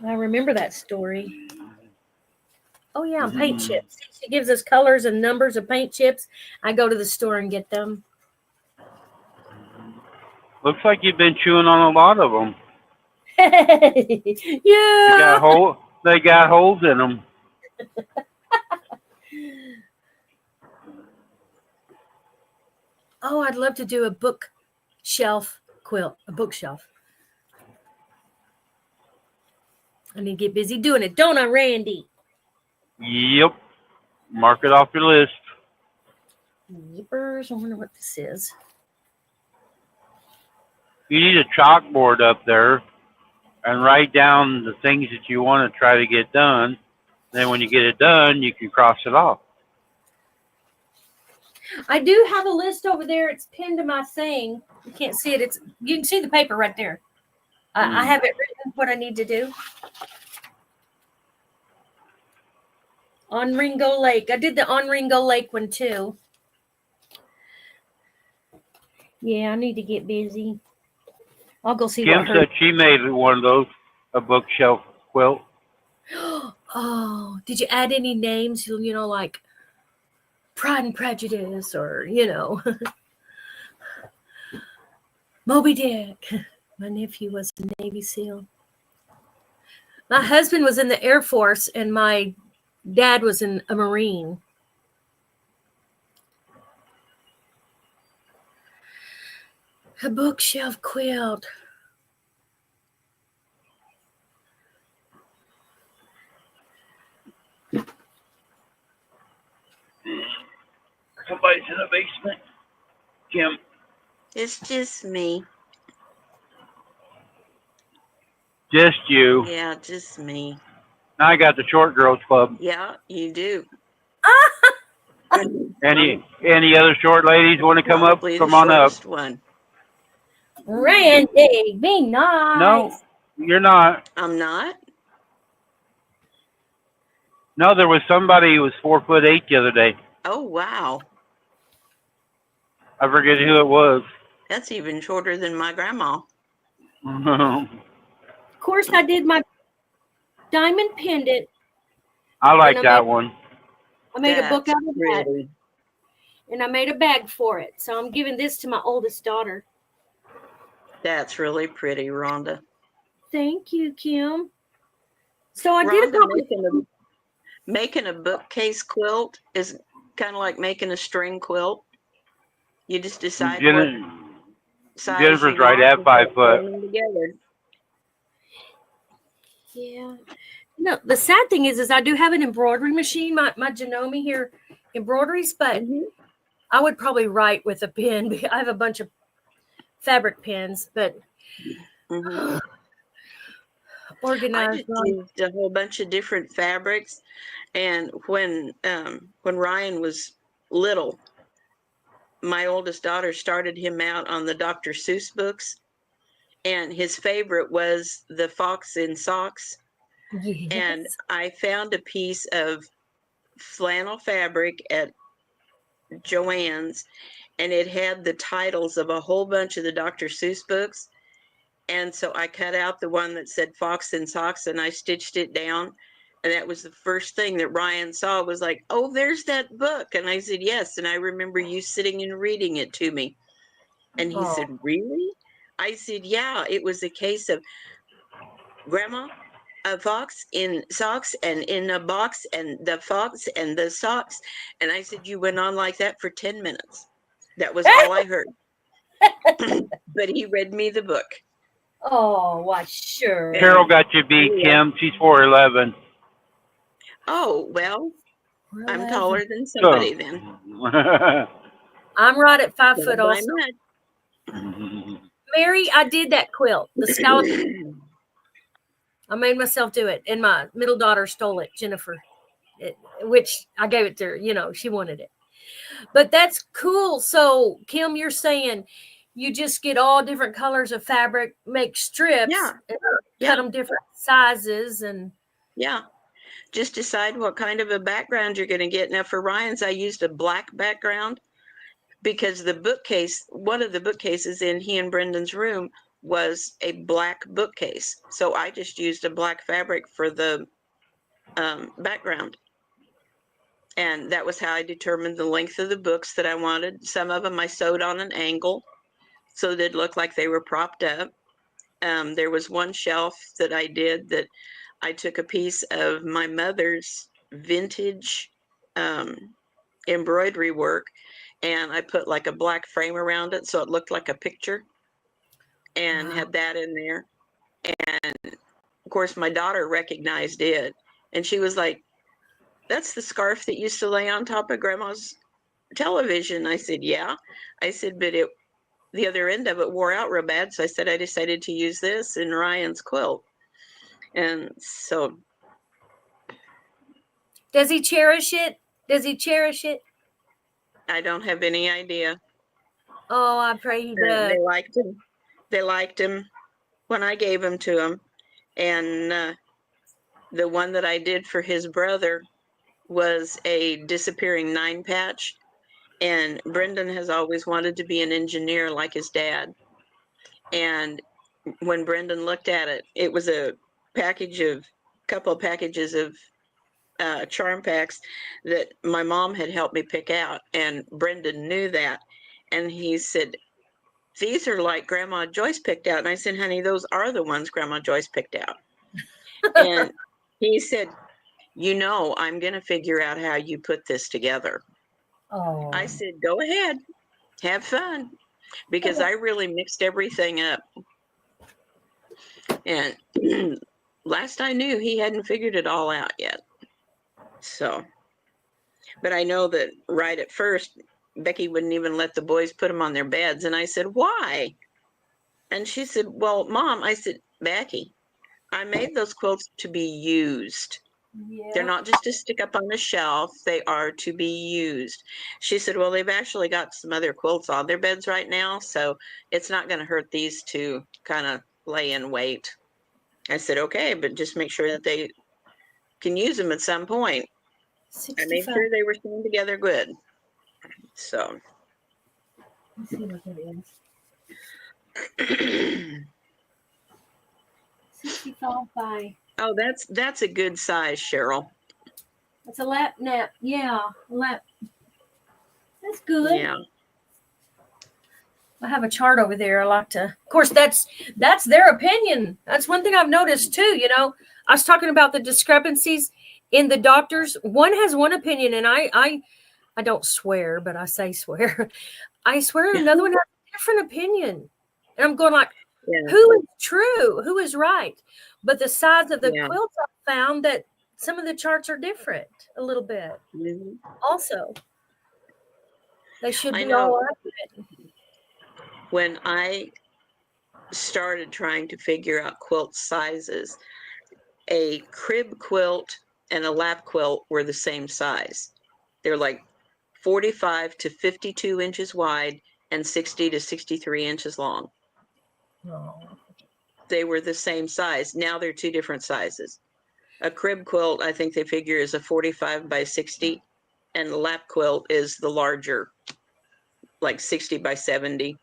I remember that story. Oh yeah, paint chips. She gives us colors and numbers of paint chips. I go to the store and get them. Looks like you've been chewing on a lot of them. Yeah. They got holes in them. Oh, I'd love to do a bookshelf quilt, a bookshelf. I need to get busy doing it, don't I, Randy? Yep. Mark it off your list. Yippers, I wonder what this is. You need a chalkboard up there and write down the things that you want to try to get done. Then when you get it done, you can cross it off. I do have a list over there. It's pinned to my thing. You can't see it. You can see the paper right there. I have it written what I need to do. On Ringo Lake. I did the On Ringo Lake one too. Yeah, I need to get busy. I'll go see Kim what said she made one of those, a bookshelf quilt. Oh, did you add any names? Like Pride and Prejudice or, Moby Dick. My nephew was a Navy SEAL. My husband was in the Air Force and my dad was a Marine. A bookshelf quilt. Somebody's in the basement. Kim. It's just me. Just you. Yeah, just me. Now I got the Short Girls Club. Yeah, you do. Any other short ladies want to come up? Probably the Come on up. shortest one. Randy, be nice. No, you're not. I'm not. No, there was somebody who was 4'8" the other day. Oh, wow. I forget who it was. That's even shorter than my grandma. Of course, I did my diamond pendant. I like that one. I made a book That's out of that, pretty. and I made a bag for it. So I'm giving this to my oldest daughter. That's really pretty, Rhonda. Thank you, Kim. So I Rhonda, did making a bookcase quilt is kind of like making a string quilt. You just decide what size Jennifer's you right want at 5 foot. together. Yeah. No, the sad thing is I do have an embroidery machine, my Janome here embroideries, but I would probably write with a pen. I have a bunch of fabric pens, but organized. I just used a whole bunch of different fabrics, and when Ryan was little, my oldest daughter started him out on the Dr. Seuss books, and his favorite was the Fox in Socks. Yes. And I found a piece of flannel fabric at Joann's, and it had the titles of a whole bunch of the Dr. Seuss books. And so I cut out the one that said Fox in Socks, and I stitched it down. And that was the first thing that Ryan saw, was like, oh, there's that book. And I said, yes. And I remember you sitting and reading it to me. And he said, really? I said, yeah, it was a case of Grandma, a fox in socks and in a box, and the fox and the socks. And I said, you went on like that for 10 minutes. That was all I heard. But he read me the book. Oh, why, sure. Carol got you beat, Kim. She's 4'11". Oh, well, I'm taller than somebody then. I'm right at 5 foot also. Mary, I did that quilt, the scallop. I made myself do it, and my middle daughter stole it, Jennifer, which I gave it to her. She wanted it. But that's cool. So, Kim, you're saying you just get all different colors of fabric, make strips, and cut them different sizes, and just decide what kind of a background you're going to get. Now, for Ryan's, I used a black background because the bookcase, one of the bookcases in he and Brendan's room was a black bookcase. So I just used a black fabric for the background. And that was how I determined the length of the books that I wanted. Some of them I sewed on an angle so they'd look like they were propped up. There was one shelf that I did that I took a piece of my mother's vintage embroidery work, and I put like a black frame around it so it looked like a picture, and had that in there. And of course my daughter recognized it, and she was like, that's the scarf that used to lay on top of Grandma's television. I said, yeah. I said, but the other end of it wore out real bad, so I said I decided to use this in Ryan's quilt. And so, does he cherish it? I don't have any idea. Oh, I pray he does. They liked him when I gave him to him. And the one that I did for his brother was a disappearing 9 patch. And Brendan has always wanted to be an engineer like his dad. And when Brendan looked at it, it was a couple of packages of charm packs that my mom had helped me pick out, and Brendan knew that, and he said, these are like Grandma Joyce picked out. And I said, honey, those are the ones Grandma Joyce picked out. And he said, I'm going to figure out how you put this together. Oh. I said, go ahead, have fun, because I really mixed everything up. And last I knew, he hadn't figured it all out yet. So, but I know that right at first, Becky wouldn't even let the boys put them on their beds. And I said, why? And she said, well, Mom, I said, Becky, I made those quilts to be used. Yeah. They're not just to stick up on the shelf. They are to be used. She said, well, they've actually got some other quilts on their beds right now, so it's not going to hurt these to kind of lay in wait. I said, okay, but just make sure that they can use them at some point. I made 65. sure they were sewn together good. So. Let's see what that is. 65 by. Oh, that's a good size, Cheryl. It's a lap nap. Yeah, lap. That's good. Yeah. I have a chart over there. I like to. Of course, that's their opinion. That's one thing I've noticed too. You know, I was talking about the discrepancies in the doctors. One has one opinion, and I don't swear, but I say swear. I swear another one has a different opinion, and I'm going like, Yeah. who is true? Who is right? But the size of the Yeah. quilts, I found that some of the charts are different a little bit. Mhm. Also, they should I be know. all accurate. When I started trying to figure out quilt sizes, a crib quilt and a lap quilt were the same size. They're like 45 to 52 inches wide and 60 to 63 inches long. Oh. They were the same size. Now they're two different sizes. A crib quilt, I think they figure, is a 45 by 60, and the lap quilt is the larger, like 60 by 70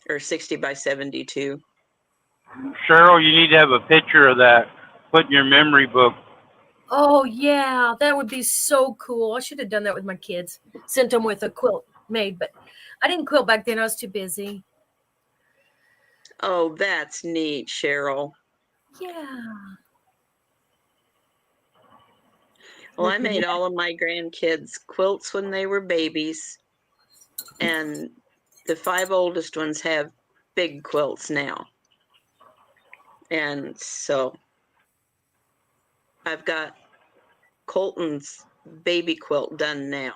or 60 by 72. Cheryl, you need to have a picture of that. Put in your memory book. Oh yeah, that would be so cool. I should have done that with my kids. Sent them with a quilt made, but I didn't quilt back then. I was too busy. Oh, that's neat, Cheryl. Yeah. Well, I made all of my grandkids quilts when they were babies, and the 5 oldest ones have big quilts now. And so I've got Colton's baby quilt done now,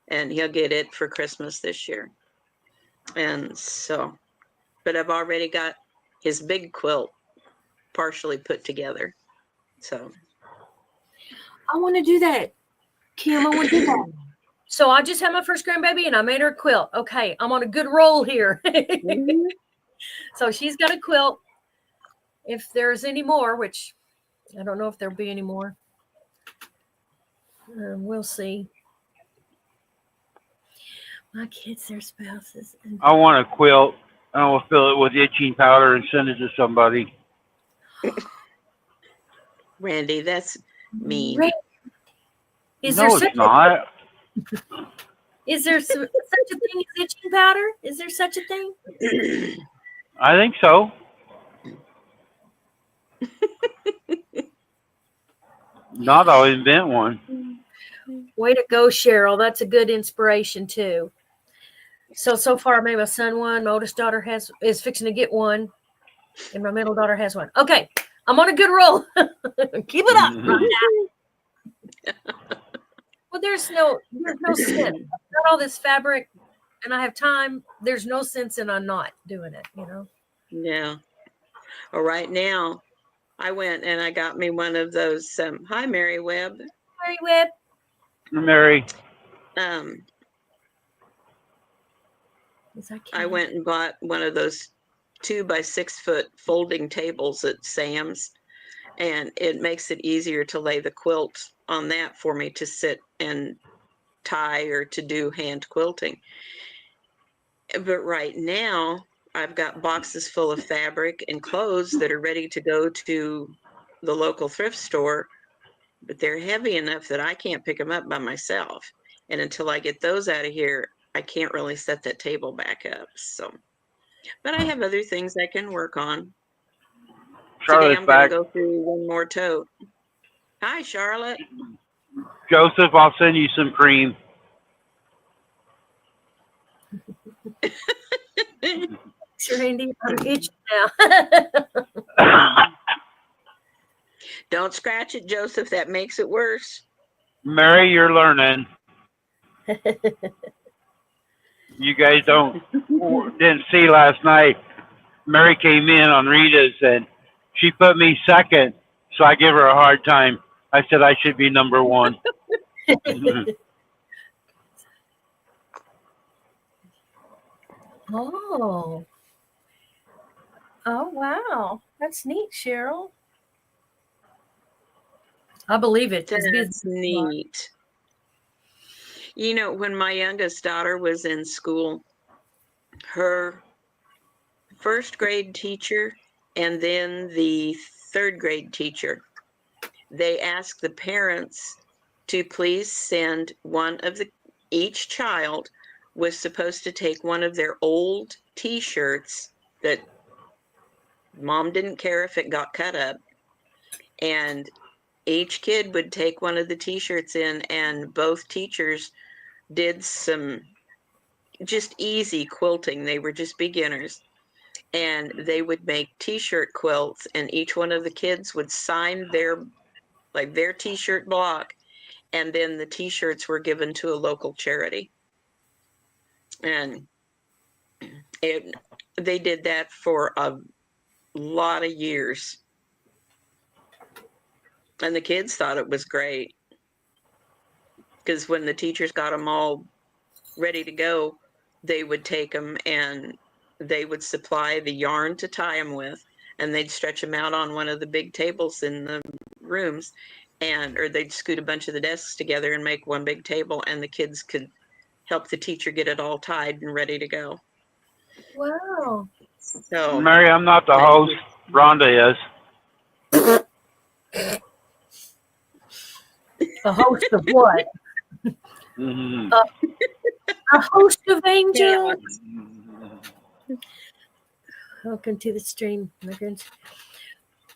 and he'll get it for Christmas this year. And so, but I've already got his big quilt partially put together. So I want to do that, Kim. I want to do that. So I just had my first grandbaby, and I made her a quilt. Okay, I'm on a good roll here. mhm. So she's got a quilt. If there's any more, which I don't know if there'll be any more, we'll see. My kids, their spouses. And I want a quilt. I will fill it with itching powder and send it to somebody. Randy, that's mean. Is No, it's not. Is there such a thing as itching powder? Is there such a thing? I think so. Not, I'll invent one. Way to go, Cheryl. That's a good inspiration too. So far I made my son one. My oldest daughter is fixing to get one, and my middle daughter has one. Okay, I'm on a good roll. Keep it up. Right now. Well, there's no sense. Got all this fabric, and I have time. There's no sense in I'm not doing it. You know. Yeah. Well, right now, I went and I got me one of those. Hi, Mary Webb. Mary Webb. Mary. I went and bought one of those 2 by 6 foot folding tables at Sam's, and it makes it easier to lay the quilt on that for me to sit and tie or to do hand quilting. But right now, I've got boxes full of fabric and clothes that are ready to go to the local thrift store, but they're heavy enough that I can't pick them up by myself. And until I get those out of here, I can't really set that table back up. So, but I have other things I can work on. Charlotte's Today I'm back. going to go through one more tote. Hi, Charlotte. Joseph, I'll send you some cream. Sure, Andy, I'm itching now. Don't scratch it, Joseph. That makes it worse. Mary, you're learning. You guys didn't see last night. Mary came in on Rita's and she put me second, so I give her a hard time. I said I should be number one. Oh. Oh, wow. That's neat, Cheryl. I believe it. It's busy. That's neat. You know, when my youngest daughter was in school, her first grade teacher and then the third grade teacher, they asked the parents to please send each child was supposed to take one of their old t-shirts that mom didn't care if it got cut up, and each kid would take one of the t-shirts in, and both teachers did some just easy quilting. They were just beginners, and they would make t-shirt quilts, and each one of the kids would sign their t-shirt block, and then the t-shirts were given to a local charity. And they did that for a lot of years, and the kids thought it was great, because when the teachers got them all ready to go, they would take them and they would supply the yarn to tie them with, and they'd stretch them out on one of the big tables in the rooms, or they'd scoot a bunch of the desks together and make one big table, and the kids could help the teacher get it all tied and ready to go. Wow. So, Mary, I'm not the host. Rhonda is. A host of what? Mm-hmm. A host of angels. Welcome to the stream, my friends.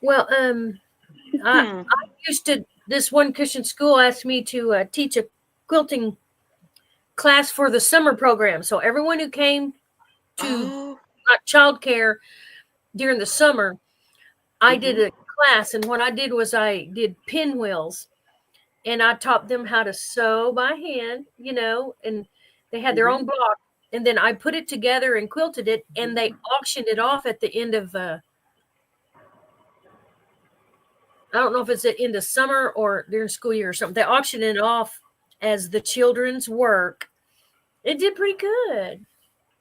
Well, I used to. This one Christian school asked me to teach a quilting class for the summer program. So everyone who came to childcare during the summer, I did a class, and what I did was I did pinwheels, and I taught them how to sew by hand, and they had their own block, and then I put it together and quilted it, and they auctioned it off at the end of I don't know if it's at end of summer or during school year or something. They auctioned it off as the children's work. It did pretty good.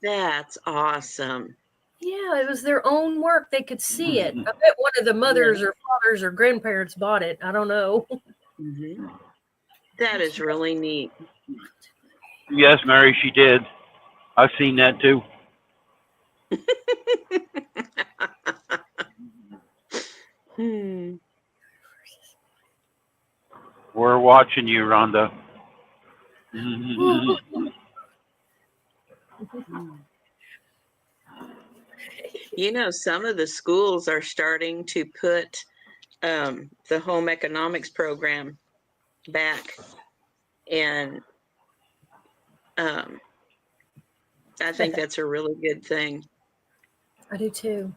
That's awesome. Yeah, it was their own work. They could see it. I bet one of the mothers or fathers or grandparents bought it. I don't know. That is really neat. Yes, Mary, she did. I've seen that too. We're watching you, Rhonda. You know, some of the schools are starting to put the home economics program back, and I think that's a really good thing. I do too.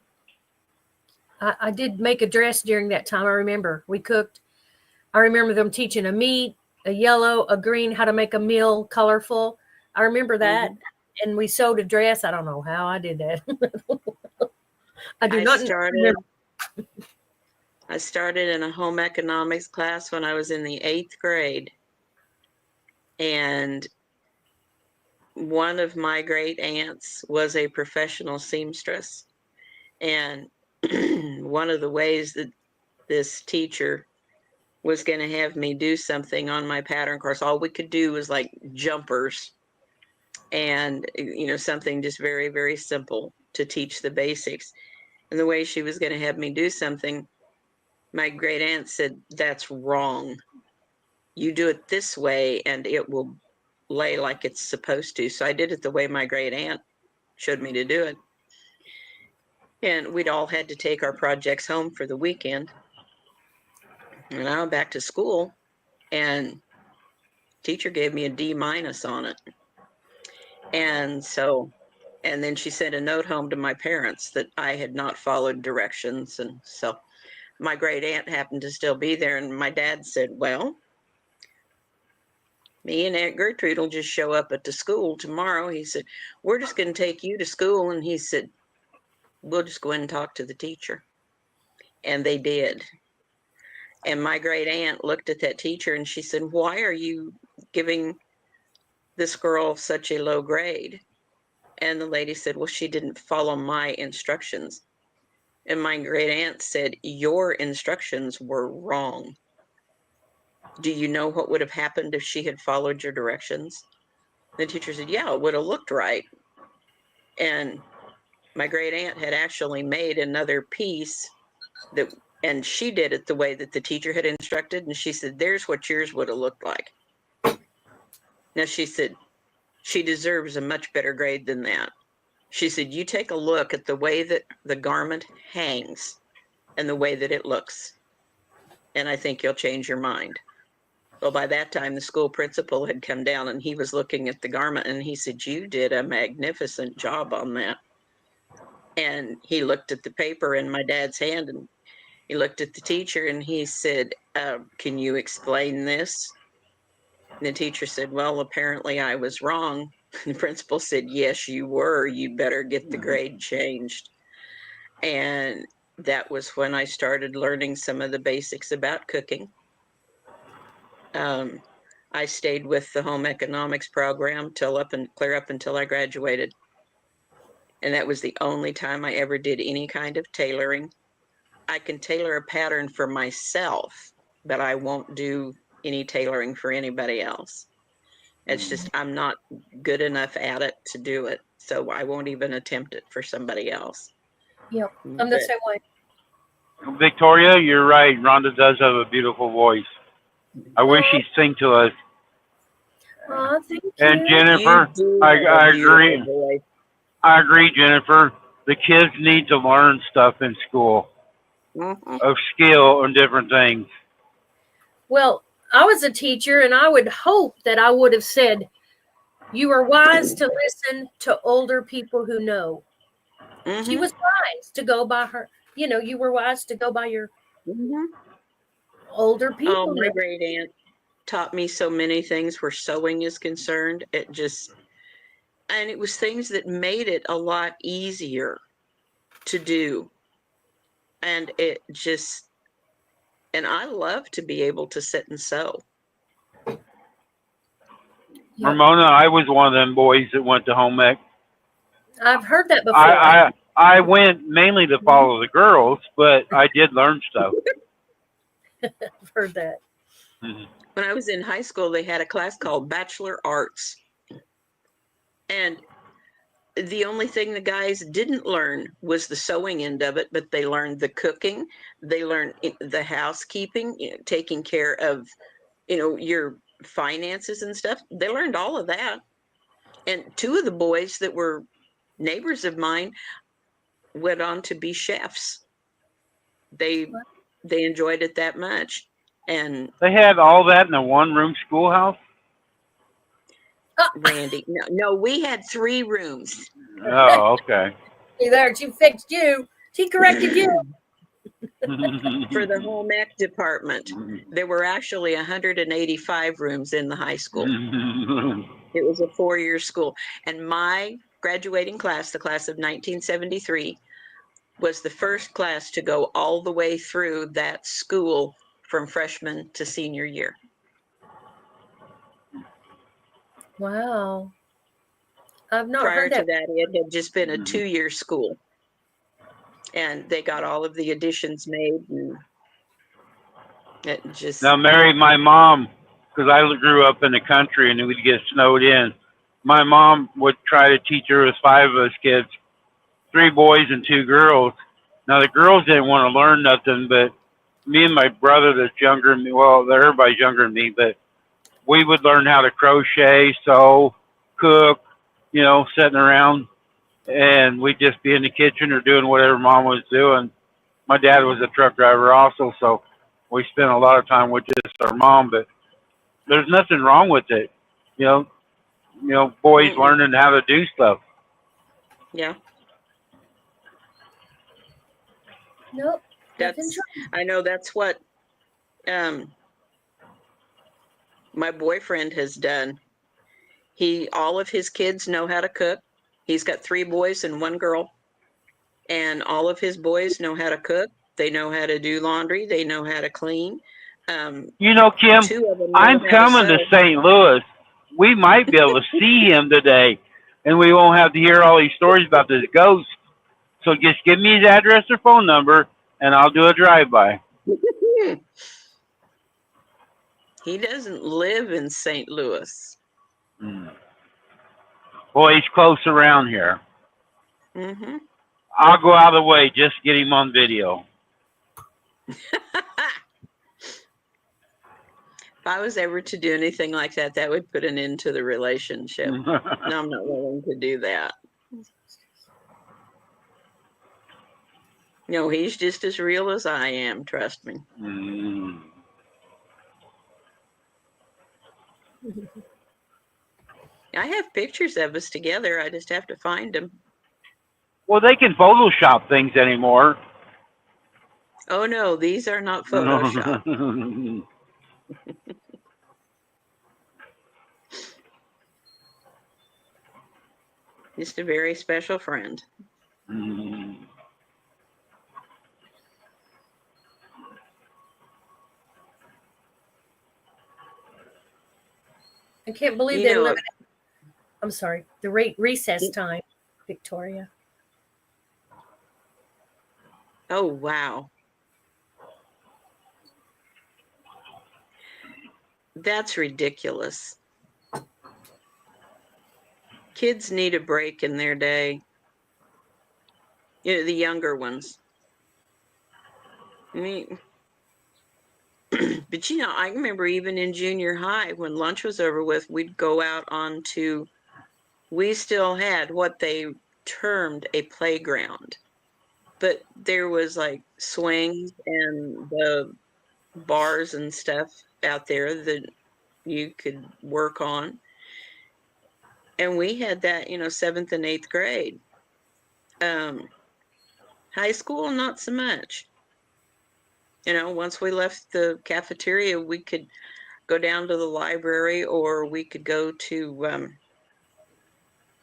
I did make a dress during that time. I remember we cooked. I remember them teaching a meat, a yellow, a green, how to make a meal colorful. I remember that. And we sewed a dress. I don't know how I did that. I started in a home economics class when I was in the 8th grade. And one of my great aunts was a professional seamstress. And one of the ways that this teacher was going to have me do something on my pattern course, all we could do was like jumpers and, something just very, very simple to teach the basics. And the way she was going to have me do something, my great aunt said, "That's wrong. You do it this way and it will lay like it's supposed to." So I did it the way my great aunt showed me to do it. And we'd all had to take our projects home for the weekend. And I went back to school, and teacher gave me a D- on it. And then she sent a note home to my parents that I had not followed directions. And so my great aunt happened to still be there. And my dad said, "Well, me and Aunt Gertrude will just show up at the school tomorrow. He said, we're just going to take you to school. And he said, we'll just go in and talk to the teacher. And they did. And my great aunt looked at that teacher and she said, why are you giving this girl such a low grade? And the lady said, well, she didn't follow my instructions. And my great aunt said, your instructions were wrong. Do you know what would have happened if she had followed your directions? The teacher said, yeah, it would have looked right. And my great aunt had actually made another piece that, and she did it the way that the teacher had instructed. And she said, there's what yours would have looked like. Now she said, she deserves a much better grade than that. She said, you take a look at the way that the garment hangs and the way that it looks, and I think you'll change your mind. Well, by that time, the school principal had come down and he was looking at the garment and he said, you did a magnificent job on that. And he looked at the paper in my dad's hand and he looked at the teacher and he said, can you explain this? And the teacher said, well, apparently I was wrong. And the principal said, yes, you were. You better get the grade changed. And that was when I started learning some of the basics about cooking. I stayed with the home economics program clear up until I graduated. And that was the only time I ever did any kind of tailoring. I can tailor a pattern for myself, but I won't do any tailoring for anybody else. It's just, I'm not good enough at it to do it. So I won't even attempt it for somebody else. Yep, I'm the same way. Victoria, you're right. Rhonda does have a beautiful voice. I wish she'd sing to us. Oh, thank you. And Jennifer, I agree. Voice. I agree, Jennifer. The kids need to learn stuff in school of skill and different things. Well, I was a teacher, and I would hope that I would have said, you are wise to listen to older people who know. She was wise to go by her. You know, you were wise to go by your older people. Oh, my great aunt taught me so many things where sewing is concerned. It was things that made it a lot easier to do. And and I love to be able to sit and sew. Yep. Ramona, I was one of them boys that went to home ec. I've heard that before. I went mainly to follow the girls, but I did learn stuff. I've heard that. When I was in high school, they had a class called Bachelor Arts. And the only thing the guys didn't learn was the sewing end of it, but they learned the cooking, they learned the housekeeping, taking care of, your finances and stuff. They learned all of that. And two of the boys that were neighbors of mine went on to be chefs. They enjoyed it that much. And they had all that in a one-room schoolhouse? Randy, no, we had 3 rooms. Oh, okay. See there, she fixed you. She corrected you. For the home ec department, there were actually 185 rooms in the high school. It was a 4-year school. And my graduating class, the class of 1973, was the first class to go all the way through that school from freshman to senior year. Wow. I've not Prior heard that. to that, it had just been a 2-year school. And they got all of the additions made. And it just... Now, Mary, my mom, because I grew up in the country and we'd get snowed in, my mom would try to teach her. There was 5 of us kids, 3 boys and 2 girls. Now, the girls didn't want to learn nothing, but me and my brother that's younger than me, well, everybody's younger than me, but we would learn how to crochet, sew, cook, sitting around, and we'd just be in the kitchen or doing whatever mom was doing. My dad was a truck driver also, so we spent a lot of time with just our mom, but there's nothing wrong with it. Boys learning how to do stuff. Yeah. Nope. I know that's what my boyfriend has done. All of his kids know how to cook. He's got 3 boys and 1 girl. And all of his boys know how to cook. They know how to do laundry. They know how to clean. You know, Kim, 2 of them know I'm how to coming to sew. St. Louis. We might be able to see him today, and we won't have to hear all these stories about this ghost. So just give me his address or phone number, and I'll do a drive-by. He doesn't live in St. Louis. Boy, he's close around here. Mm-hmm. I'll go out of the way just to get him on video. If I was ever to do anything like that, that would put an end to the relationship. No, I'm not willing to do that. No, he's just as real as I am, trust me. I have pictures of us together. I just have to find them. Well, they can Photoshop things anymore. Oh, no, these are not Photoshop. Just a very special friend. I can't believe they limited. I'm sorry. The recess time, Victoria. Oh, wow. That's ridiculous. Kids need a break in their day. You know, the younger ones. I mean, but you know, I remember even in junior high when lunch was over with, we'd go out onto, we still had what they termed a playground, but there was like swings and the bars and stuff out there that you could work on. And we had that, you know, 7th and 8th grade. High school, not so much. You know, once we left the cafeteria, we could go down to the library, or we could go to,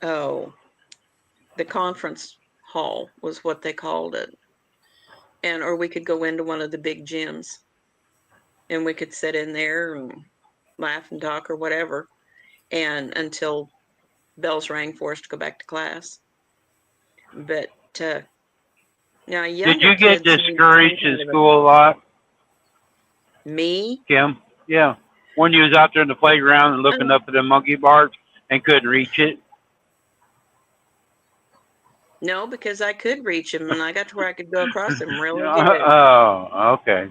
the conference hall was what they called it. Or we could go into one of the big gyms, and we could sit in there and laugh and talk or whatever, and until bells rang for us to go back to class. But now Did younger you get kids need discouraged some in kind of school a lot, me? Kim? Yeah. When you was out there in the playground and looking up at the monkey bars and couldn't reach it? No, because I could reach them, and I got to where I could go across them really good. Oh, okay.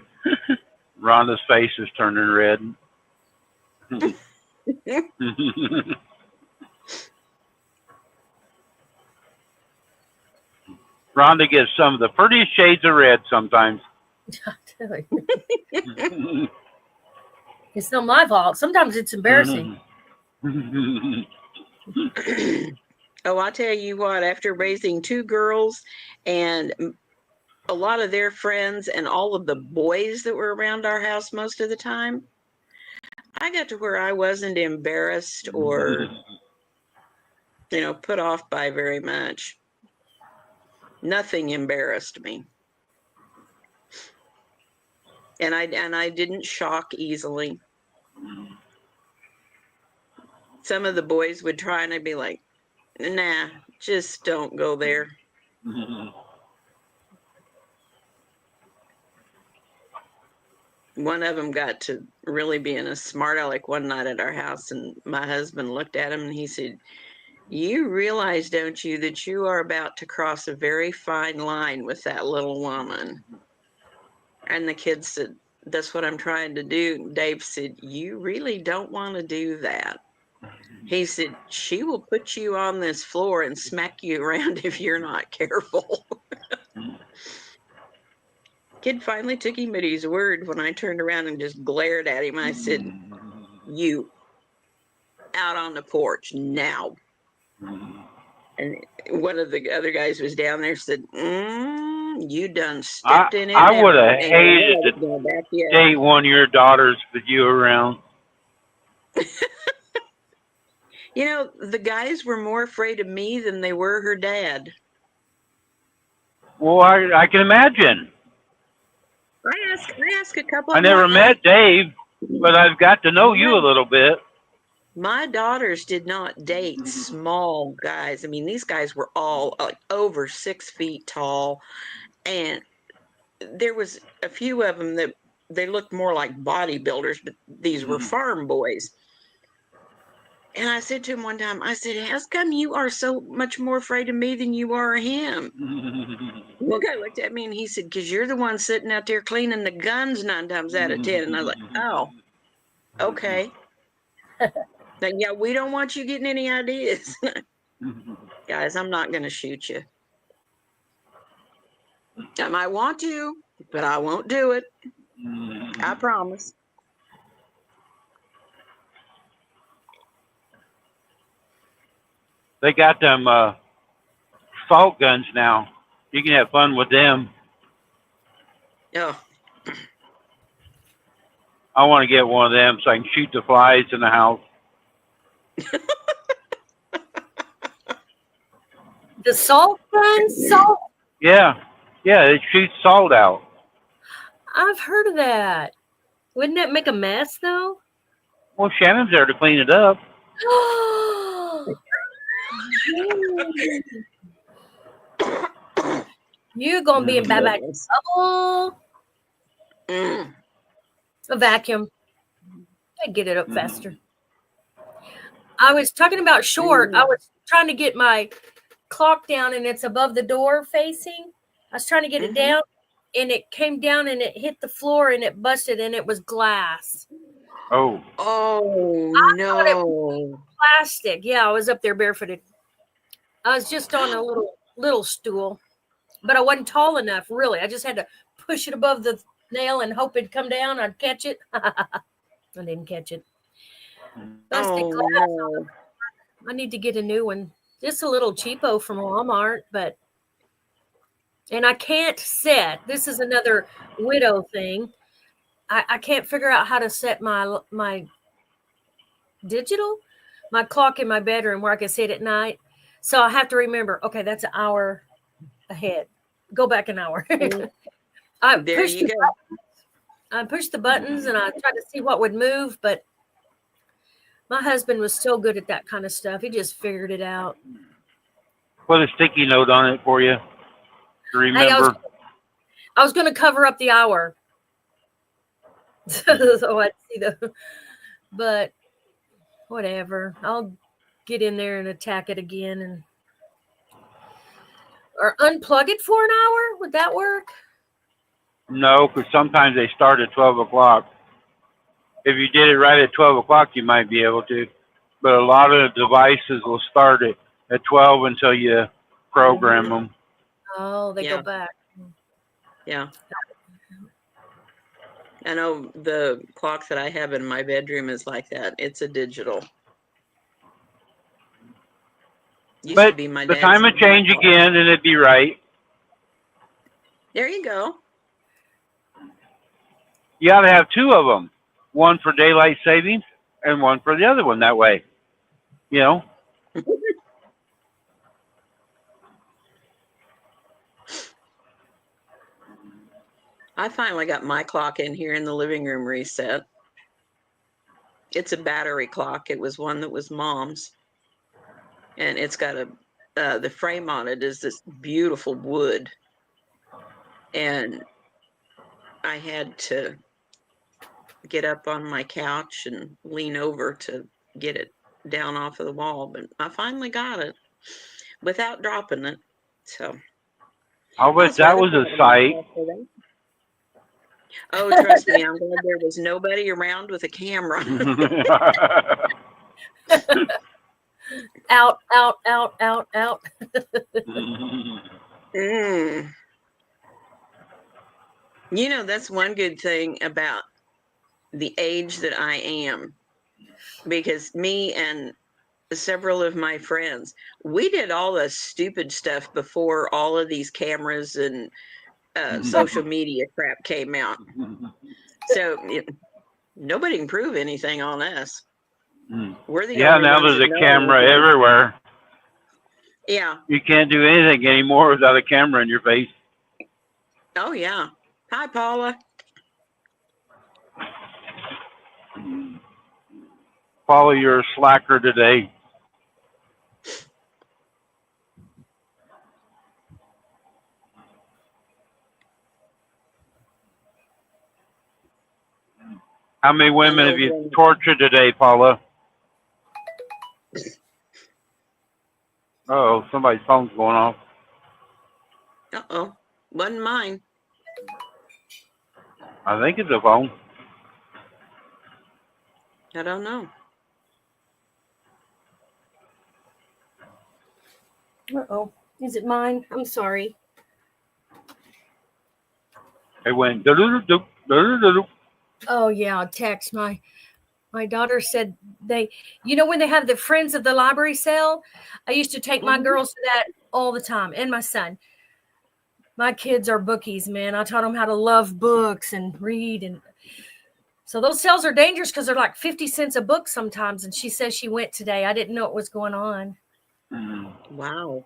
Rhonda's face is turning red. Rhonda gets some of the prettiest shades of red sometimes. It's not my fault. Sometimes it's embarrassing. Oh, I'll tell you what, after raising 2 girls and a lot of their friends and all of the boys that were around our house most of the time, I got to where I wasn't embarrassed or, you know, put off by very much. Nothing embarrassed me. And I didn't shock easily. Some of the boys would try, and I'd be like, nah, just don't go there. One of them got to really being a smart aleck one night at our house, and my husband looked at him and he said, "You realize, don't you, that you are about to cross a very fine line with that little woman?" And the kid said, "That's what I'm trying to do." Dave said, "You really don't want to do that." He said, "She will put you on this floor and smack you around if you're not careful." Kid finally took him at his word. When I turned around and just glared at him, I said, "You out on the porch now." And one of the other guys was down there, said, "You done stepped in it." I would have and hated to date one of your daughters with you around. You know, the guys were more afraid of me than they were her dad. Well, I can imagine. I ask a couple I of them, never met Dave, but I've got to know you a little bit. my daughters did not date small guys. I mean, these guys were all like over 6 feet tall, and there was a few of them that they looked more like bodybuilders, but these were farm boys. And I said to him one time, I said, how come you are so much more afraid of me than you are of him? One guy looked at me and he said, because you're the one sitting out there cleaning the guns 9 times out of 10. And I was like, oh, okay. Like, yeah, we don't want you getting any ideas. Guys, I'm not going to shoot you. I might want to, but I won't do it. I promise. They got them salt guns now. You can have fun with them. Oh, I want to get one of them so I can shoot the flies in the house. The salt gun? Salt? Yeah, it shoots salt out. I've heard of that. Wouldn't that make a mess, though? Well, Shannon's there to clean it up. You're going to be in bad trouble. Mm. A vacuum. I'd get it up faster. I was talking about short. I was trying to get my clock down, and it's above the door facing. I was trying to get it down, and it came down, and it hit the floor, and it busted, and it was glass. Oh. Oh, no. Plastic. Yeah, I was up there barefooted. I was just on a little stool, but I wasn't tall enough, really. I just had to push it above the nail and hope it'd come down. I'd catch it. I didn't catch it. Busted glass. No. I need to get a new one. Just a little cheapo from Walmart, and I can't set. This is another widow thing. I can't figure out how to set my digital, my clock in my bedroom where I can sit at night. So I have to remember, okay, that's an hour ahead. Go back an hour. I pushed the buttons and I tried to see what would move, but my husband was so good at that kind of stuff. He just figured it out. Put a sticky note on it for you to remember. Hey, I was going to cover up the hour. So I'd see but whatever. I'll get in there and attack it again or unplug it for an hour. Would that work? No, because sometimes they start at 12 o'clock. If you did it right at 12 o'clock, you might be able to. But a lot of the devices will start at 12 until you program them. Oh, they go back. Yeah. I know the clock that I have in my bedroom is like that. It's a digital. Used But to be my the dad's time would change again and it'd be right. There you go. You ought to have two of them. One for daylight savings and one for the other one that way. You know? I finally got my clock in here in the living room reset. It's a battery clock. It was one that was Mom's. And it's got the frame on it is this beautiful wood. And I had to get up on my couch and lean over to get it down off of the wall. But I finally got it without dropping it. So I'll bet that was a sight. Oh, trust me, I'm glad there was nobody around with a camera. Out. You know, that's one good thing about the age that I am, because me and several of my friends, we did all the stupid stuff before all of these cameras and social media crap came out. So nobody can prove anything on us. We're the Yeah, only now ones there's that a know camera anything. everywhere. Yeah. You can't do anything anymore without a camera in your face. Oh, yeah. Hi, Paula. Paula, you're a slacker today. How many I women know have you when. tortured today, Paula? Oh, somebody's phone's going off. Uh-oh. Wasn't mine. I think it's a phone. I don't know. Uh-oh. Is it mine? I'm sorry. It went do-do-do-do, do-do-do-do. Oh, yeah, text. My daughter said when they have the Friends of the Library sale, I used to take my girls to that all the time, and my son. My kids are bookies, man. I taught them how to love books and read. And so those sales are dangerous because they're like 50 cents a book sometimes. And she says she went today. I didn't know what was going on. Wow.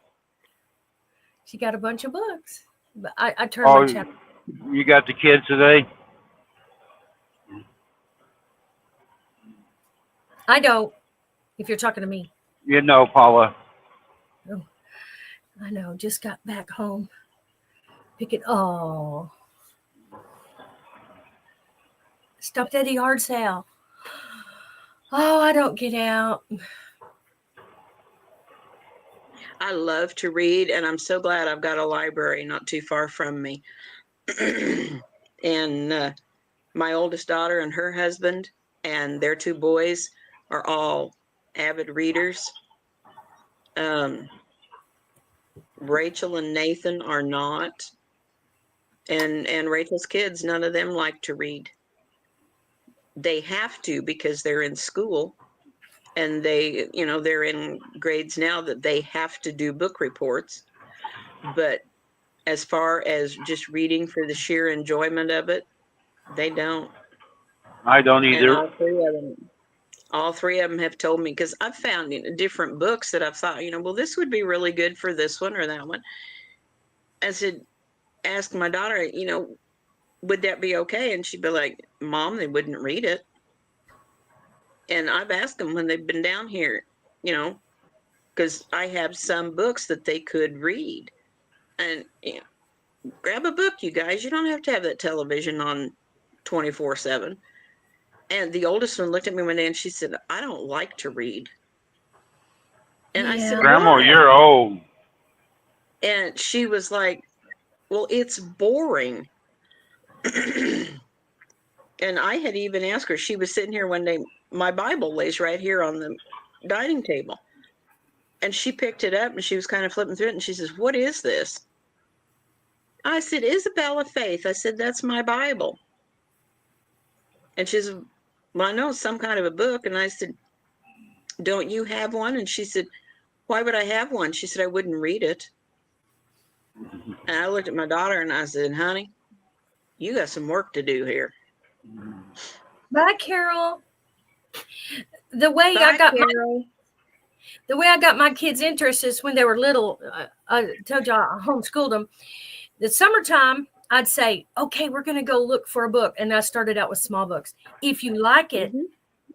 She got a bunch of books. But I turned Oh, my channel. you got the kids today? I don't, if you're talking to me. You know, Paula. Oh, I know. Just got back home. Oh. Stopped at a yard sale. Oh, I don't get out. I love to read, and I'm so glad I've got a library not too far from me. And my oldest daughter and her husband and their two boys are all avid readers. Rachel and Nathan are not. And Rachel's kids, none of them like to read. They have to because they're in school, and they're in grades now that they have to do book reports. But as far as just reading for the sheer enjoyment of it, they don't. I don't And either. all three of them have told me, because I've found different books that I've thought, well, this would be really good for this one or that one. I said, ask my daughter, would that be okay? And she'd be like, Mom, they wouldn't read it. And I've asked them when they've been down here, because I have some books that they could read. And grab a book, you guys. You don't have to have that television on 24/7. And the oldest one looked at me one day and she said, I don't like to read. And I said, Yeah. Grandma, why? you're old. And she was like, well, it's boring. And I had even asked her, she was sitting here one day, my Bible lays right here on the dining table. And she picked it up and she was kind of flipping through it. And she says, what is this? I said, Isabella Faith. I said, that's my Bible. And she said, well, I know it's some kind of a book. And I said, don't you have one? And she said, why would I have one? She said, I wouldn't read it. And I looked at my daughter and I said, honey, you got some work to do here. Bye, Carol. The way Bye, Carol. The way I got my kids interested is when they were little. I told you I homeschooled them. The summertime, I'd say, okay, we're going to go look for a book. And I started out with small books. If you like it,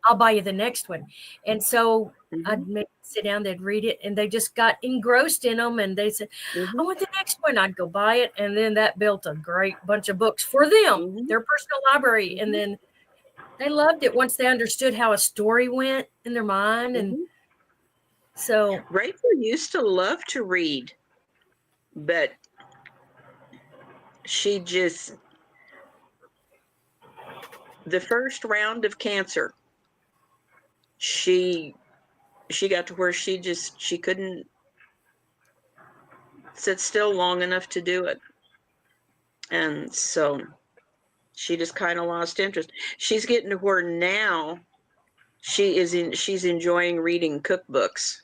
I'll buy you the next one. And so I'd make sit down, they'd read it, and they just got engrossed in them. And they said, I want the next one. I'd go buy it. And then that built a great bunch of books for them, their personal library. And then they loved it once they understood how a story went in their mind. And so Rachel used to love to read, but she just, the first round of cancer, she got to where she couldn't sit still long enough to do it. And so she just kind of lost interest. She's getting to where now she's enjoying reading cookbooks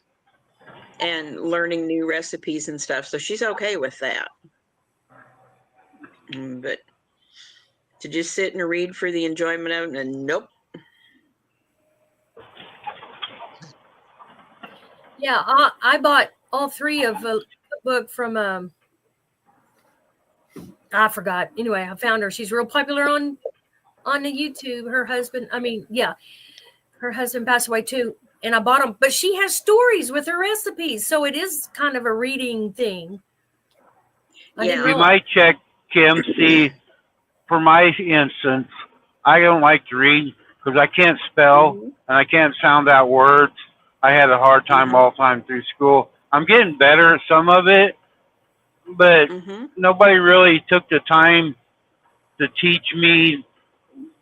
and learning new recipes and stuff. So she's okay with that. But to just sit and read for the enjoyment of it, and nope. Yeah, I bought all three of a book from I forgot. Anyway, I found her. She's real popular on the YouTube. Her husband, her husband passed away too, and I bought them. But she has stories with her recipes, so it is kind of a reading thing. I didn't Yeah. You realize. might check, Kim, see, for my instance, I don't like to read because I can't spell Mhm. and I can't sound out words. I had a hard time Mhm. all the time through school. I'm getting better at some of it, but Mhm. nobody really took the time to teach me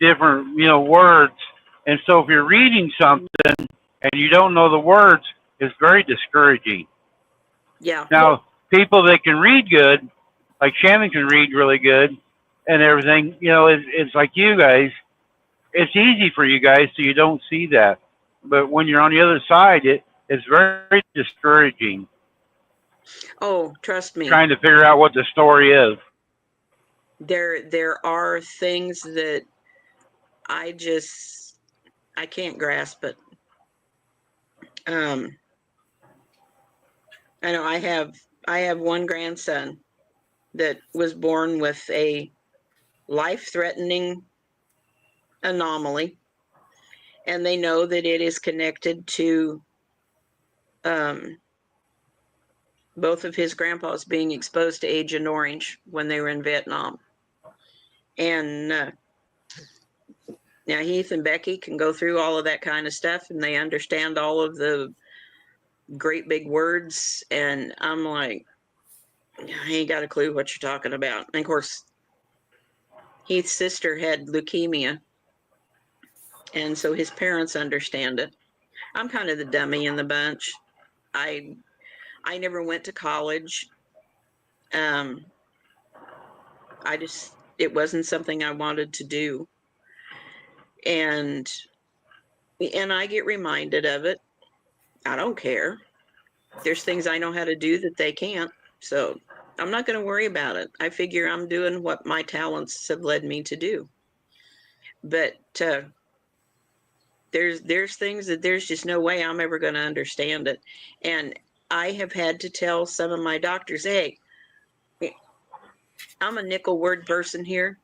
different, words. And so if you're reading something and you don't know the words, it's very discouraging. Yeah. Now, people that can read good, like Shannon can read really good and everything, it's like you guys, it's easy for you guys so you don't see that. But when you're on the other side, it's very discouraging Oh, trust me. trying to figure out what the story is. There are things that I just I can't grasp it. Um, I know I have one grandson that was born with a life-threatening anomaly, and they know that it is connected to um, both of his grandpas being exposed to Agent Orange when they were in Vietnam. And now Heath and Becky can go through all of that kind of stuff, and they understand all of the great big words. And I'm like, I ain't got a clue what you're talking about. And of course, Heath's sister had leukemia, and so his parents understand it. I'm kind of the dummy in the bunch. I I never went to college. Um, it wasn't something I wanted to do, and I get reminded of it. I don't care. There's things I know how to do that they can't, so I'm not going to worry about it. I figure I'm doing what my talents have led me to do. But there's things that there's just no way I'm ever going to understand it, and I have had to tell some of my doctors, hey, I'm a nickel word person here.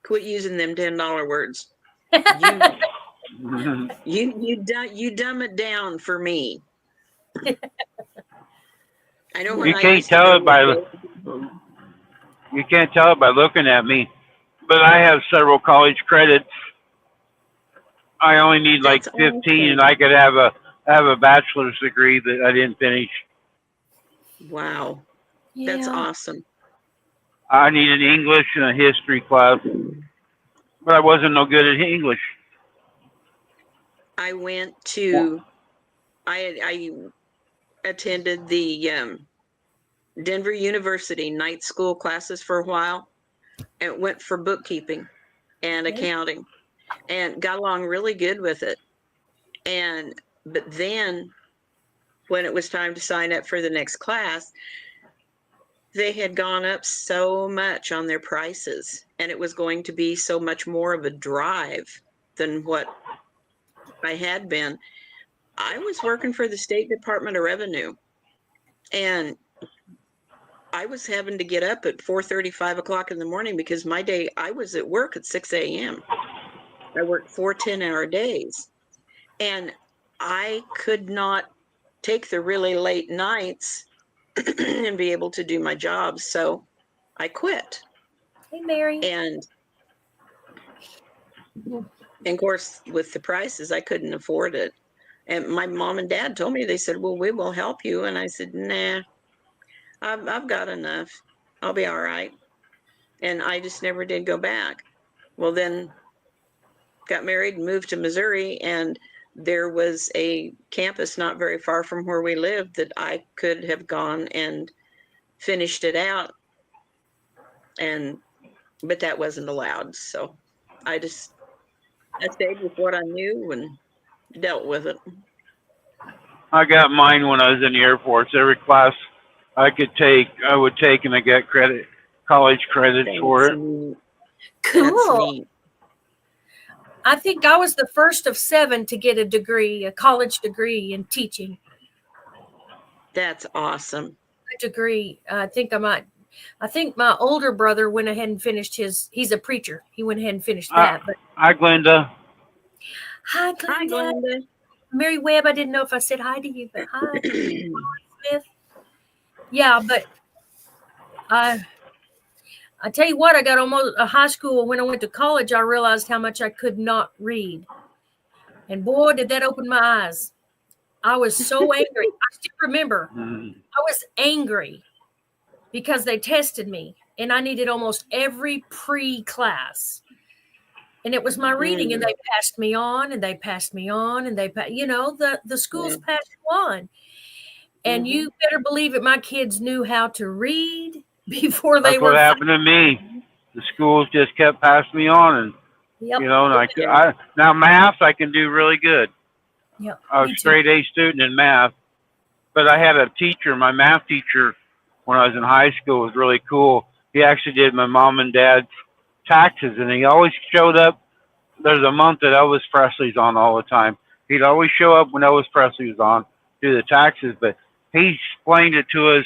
Quit using them $10 words. You you dumb it down for me. I know when You I can't used to tell go it by with you can't tell it by looking at me, but I have several college credits. I only need like that's 15, and awesome. I could have a bachelor's degree that I didn't finish. Wow, that's Yeah. awesome. I needed English and a history class, but I wasn't no good at English. I went Well, to I attended the Denver University night school classes for a while, and went for bookkeeping and accounting, and got along really good with it. And but then when it was time to sign up for the next class, they had gone up so much on their prices, and it was going to be so much more of a drive than what I had been. I was working for the State Department of Revenue, and I was having to get up at 4:30, 5 o'clock in the morning because my day I was at work at 6 a.m. I worked 4 10-hour days, and I could not take the really late nights and be able to do my job. So I quit. Hey, Mary. And of course, with the prices, I couldn't afford it. And my mom and dad told me, they said, well, we will help you. And I said, nah, I've got enough. I'll be all right. And I just never did go back. Well, then got married and moved to Missouri, and there was a campus not very far from where we lived that I could have gone and finished it out, and but that wasn't allowed. So I just I stayed with what I knew and dealt with it. I got mine when I was in the Air Force. Every class I would take, and I got college credits for That's it. neat. That's Cool. neat. I think I was the first of 7 to get a degree, a college degree in teaching. That's awesome. Degree. I think my older brother went ahead and finished he's a preacher. He went ahead and finished that. But Hi, Glenda. hi, Hi, Glenda. Glenda. Mary Webb, I didn't know if I said hi to you, but hi, Smith. Yeah, but I tell you what, I got almost a high school. When I went to college, I realized how much I could not read. And boy, did that open my eyes. I was so angry. I still remember I was angry because they tested me and I needed almost every pre-class. And it was my reading, and they passed me on, and they passed me on, and the schools passed you on. And you better believe it, my kids knew how to read before they That's what were. happened to me. The schools just kept passing me on, and Yep. and now math I can do really good. Yep. I was a straight A student in math, but I had a teacher. My math teacher, when I was in high school, was really cool. He actually did my mom and dad's taxes, and he always showed up. There's a month that Elvis Presley's on all the time. He'd always show up when Elvis Presley was on, do the taxes, but he explained it to us.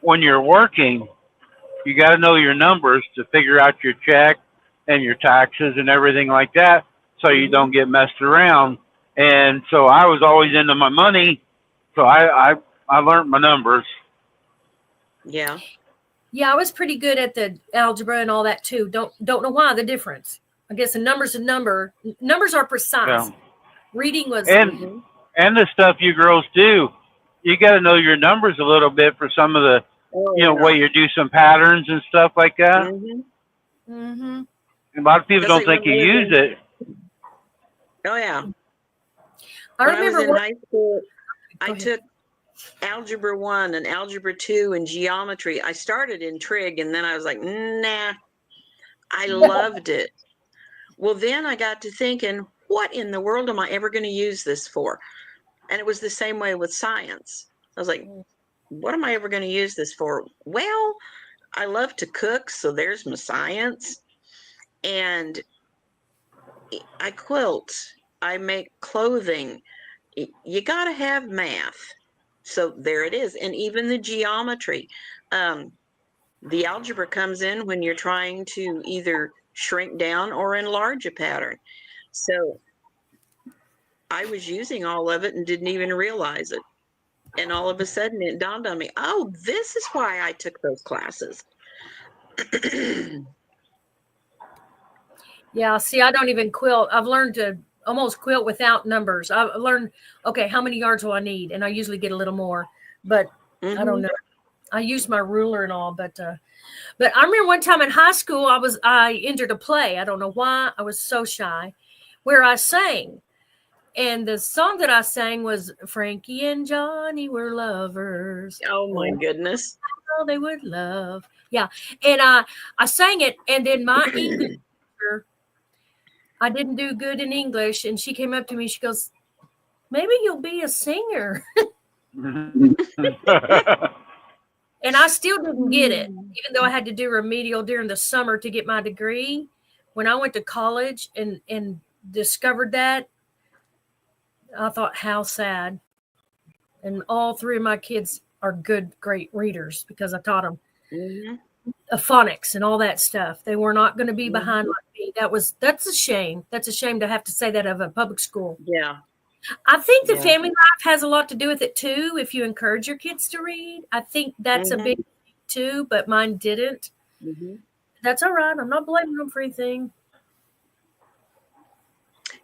When you're working, you got to know your numbers to figure out your check and your taxes and everything like that, so you don't get messed around. And so I was always into my money, so I learned my numbers. Yeah. Yeah, I was pretty good at the algebra and all that too. Don't know why the difference. I guess a number's a number. Numbers are precise. Yeah. Reading was And the stuff you girls do, you got to know your numbers a little bit for some of the, way you do some patterns and stuff like that. Mm-hmm. A lot of people That's don't like think you use it. Oh yeah. I When remember I was in high school, Go I ahead. took Algebra 1 and Algebra 2 and geometry. I started in trig, and then I was like, nah, I loved it. Well, then I got to thinking, what in the world am I ever going to use this for? And it was the same way with science. I was like, what am I ever going to use this for? Well, I love to cook, so there's my science. And I quilt, I make clothing. You got to have math. So there it is. And even the geometry. The algebra comes in when you're trying to either shrink down or enlarge a pattern. So I was using all of it and didn't even realize it. And all of a sudden it dawned on me, oh, this is why I took those classes. Yeah, see, I don't even quilt. I've learned to almost quilt without numbers. I've learned, okay, how many yards will I need? And I usually get a little more, but I don't know. I use my ruler and all, but I remember one time in high school, I entered a play. I don't know why. I was so shy, where I sang. And the song that I sang was Frankie and Johnny were lovers. Oh my goodness. Oh, they would love. Yeah. And I sang it, and then my English teacher, I didn't do good in English, and she came up to me, she goes, maybe you'll be a singer. And I still didn't get it, even though I had to do remedial during the summer to get my degree. When I went to college and discovered that, I thought, how sad. And all three of my kids are good, great readers because I taught them phonics and all that stuff. They were not going to be behind like me. That's a shame. That's a shame to have to say that of a public school. Yeah. I think the family life has a lot to do with it too. If you encourage your kids to read, I think that's a big thing too, but mine didn't. That's all right. I'm not blaming them for anything.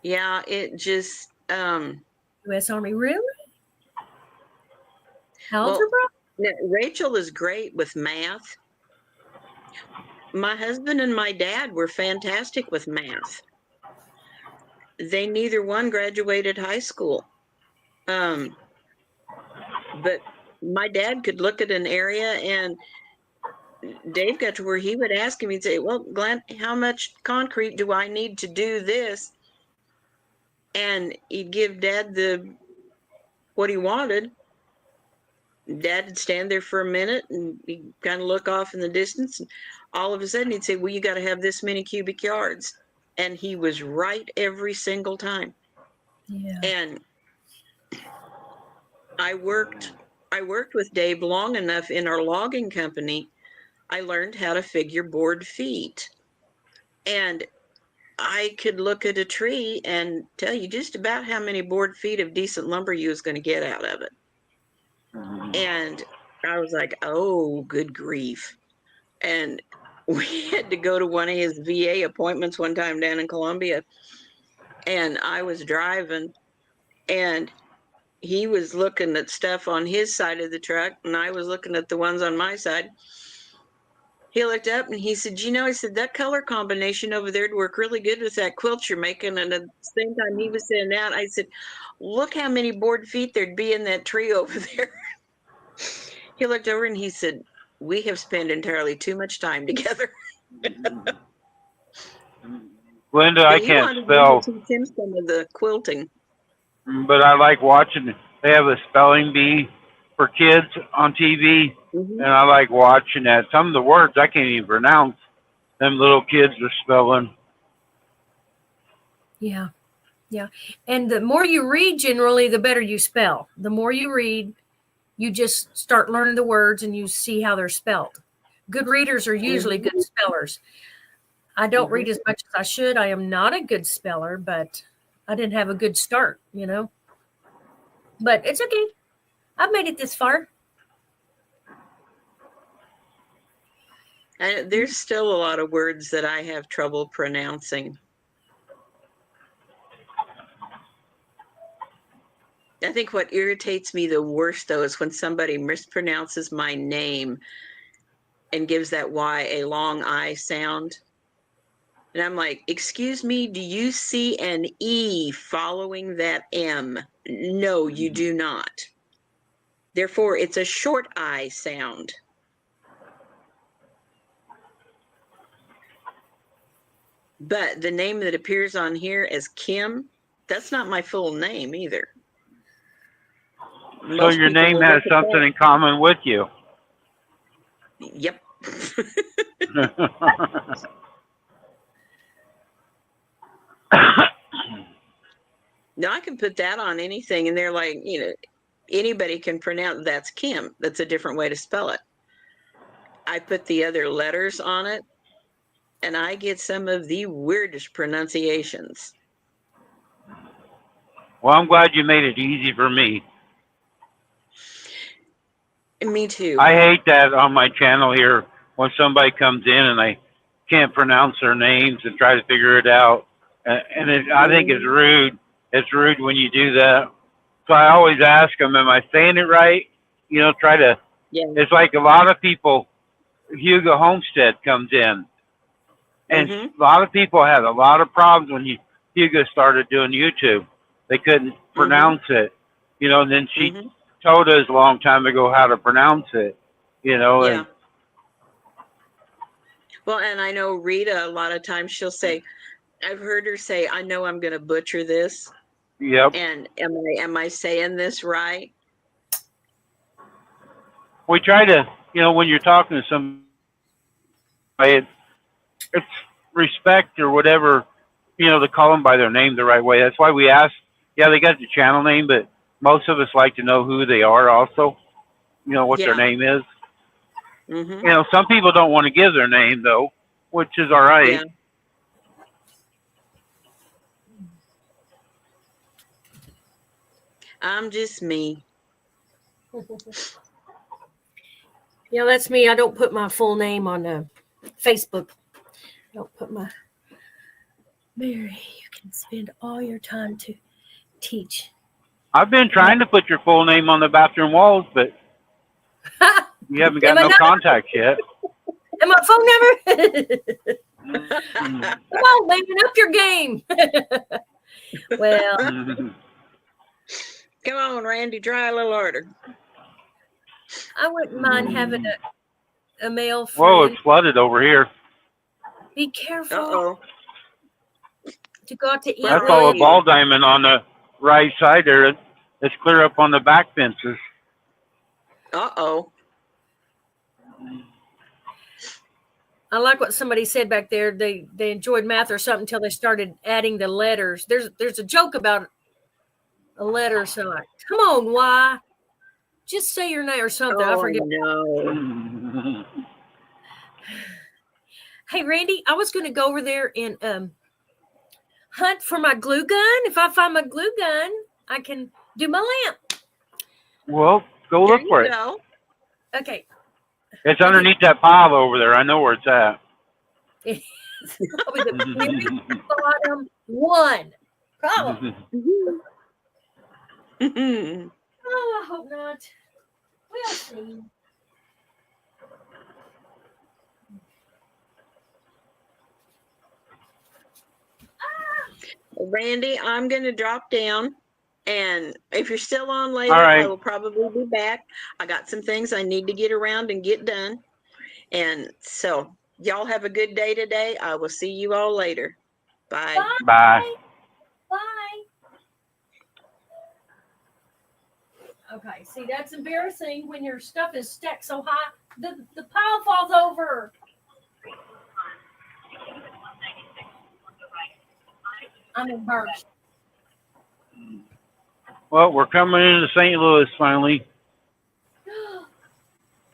Yeah, it just U.S. Army, really? Algebra? Well, Rachel is great with math. My husband and my dad were fantastic with math. They neither one graduated high school. But my dad could look at an area, and Dave got to where he would ask him, he'd say, well, Glenn, how much concrete do I need to do this? And he'd give Dad what he wanted. Dad would stand there for a minute and he'd kind of look off in the distance. And all of a sudden he'd say, well, you got to have this many cubic yards. And he was right every single time. Yeah. And I worked I worked with Dave long enough in our logging company, I learned how to figure board feet. And I could look at a tree and tell you just about how many board feet of decent lumber you was going to get out of it. And I was like, oh, good grief. And we had to go to one of his VA appointments one time down in Columbia. And I was driving, and he was looking at stuff on his side of the truck, and I was looking at the ones on my side. He looked up and he said, I said, that color combination over there would work really good with that quilt you're making. And at the same time he was saying that, I said, look how many board feet there'd be in that tree over there. He looked over and he said, we have spent entirely too much time together. Linda, I can't spell, teach him some of the quilting. but I like watching. They have a spelling bee for kids on TV, and I like watching that. Some of the words I can't even pronounce. Them little kids are spelling. Yeah. Yeah. And the more you read, generally, the better you spell. The more you read, you just start learning the words and you see how they're spelled. Good readers are usually good spellers. I don't read as much as I should. I am not a good speller, but I didn't have a good start, But it's okay. I've made it this far. There's still a lot of words that I have trouble pronouncing. I think what irritates me the worst, though, is when somebody mispronounces my name and gives that Y a long I sound. And I'm like, excuse me, do you see an E following that M? No, you do not. Therefore, it's a short I sound. But the name that appears on here as Kim, that's not my full name either. So your name has something in common with you. Yep. Now I can put that on anything, and they're like, anybody can pronounce that's Kim. That's a different way to spell it. I put the other letters on it, and I get some of the weirdest pronunciations. Well, I'm glad you made it easy for me. Me too. I hate that on my channel here when somebody comes in and they can't pronounce their names and try to figure it out. And I think it's rude. It's rude when you do that. So I always ask them, am I saying it right? Try to, It's like a lot of people, Hugo Homestead comes in. And a lot of people had a lot of problems when Hugo started doing YouTube. They couldn't pronounce it, and then she told us a long time ago how to pronounce it, Yeah. Well, and I know Rita, a lot of times she'll say, I've heard her say, I know I'm going to butcher this. Yep. And am I saying this right? We try to, when you're talking to somebody, it's respect or whatever, to call them by their name the right way. That's why we ask, they got the channel name, but most of us like to know who they are also, what their name is. Some people don't want to give their name, though, which is all right. Yeah. I'm just me. That's me. I don't put my full name on Facebook. I don't put my Mary. You can spend all your time to teach. I've been trying to put your full name on the bathroom walls, but you haven't got no contacts yet. And my phone number? Come on, baby, up your game. Well, come on, Randy, try a little harder. I wouldn't mind having a male friend. Whoa, it's flooded over here. Be careful. Uh-oh. To go out to eat. I saw a ball diamond on the right side there. It's clear up on the back fences. Uh-oh. I like what somebody said back there. They enjoyed math or something until they started adding the letters. There's a joke about a letter, so like, come on, why? Just say your name or something. I forget. No. Hey, Randy, I was going to go over there and hunt for my glue gun. If I find my glue gun, I can do my lamp. Well, go There look for you it. go. Okay. It's underneath that pile over there. I know where it's at. It's probably the very bottom one. Probably. Mhm. Oh, I hope not. We'll see. Randy, I'm going to drop down. And if you're still on All later, I right. will probably be back. I got some things I need to get around and get done. And so, y'all have a good day today. I will see you all later. Bye. Bye. Bye. Okay, see, that's embarrassing when your stuff is stacked so high. The pile falls over. I'm embarrassed. Well, we're coming into St. Louis finally.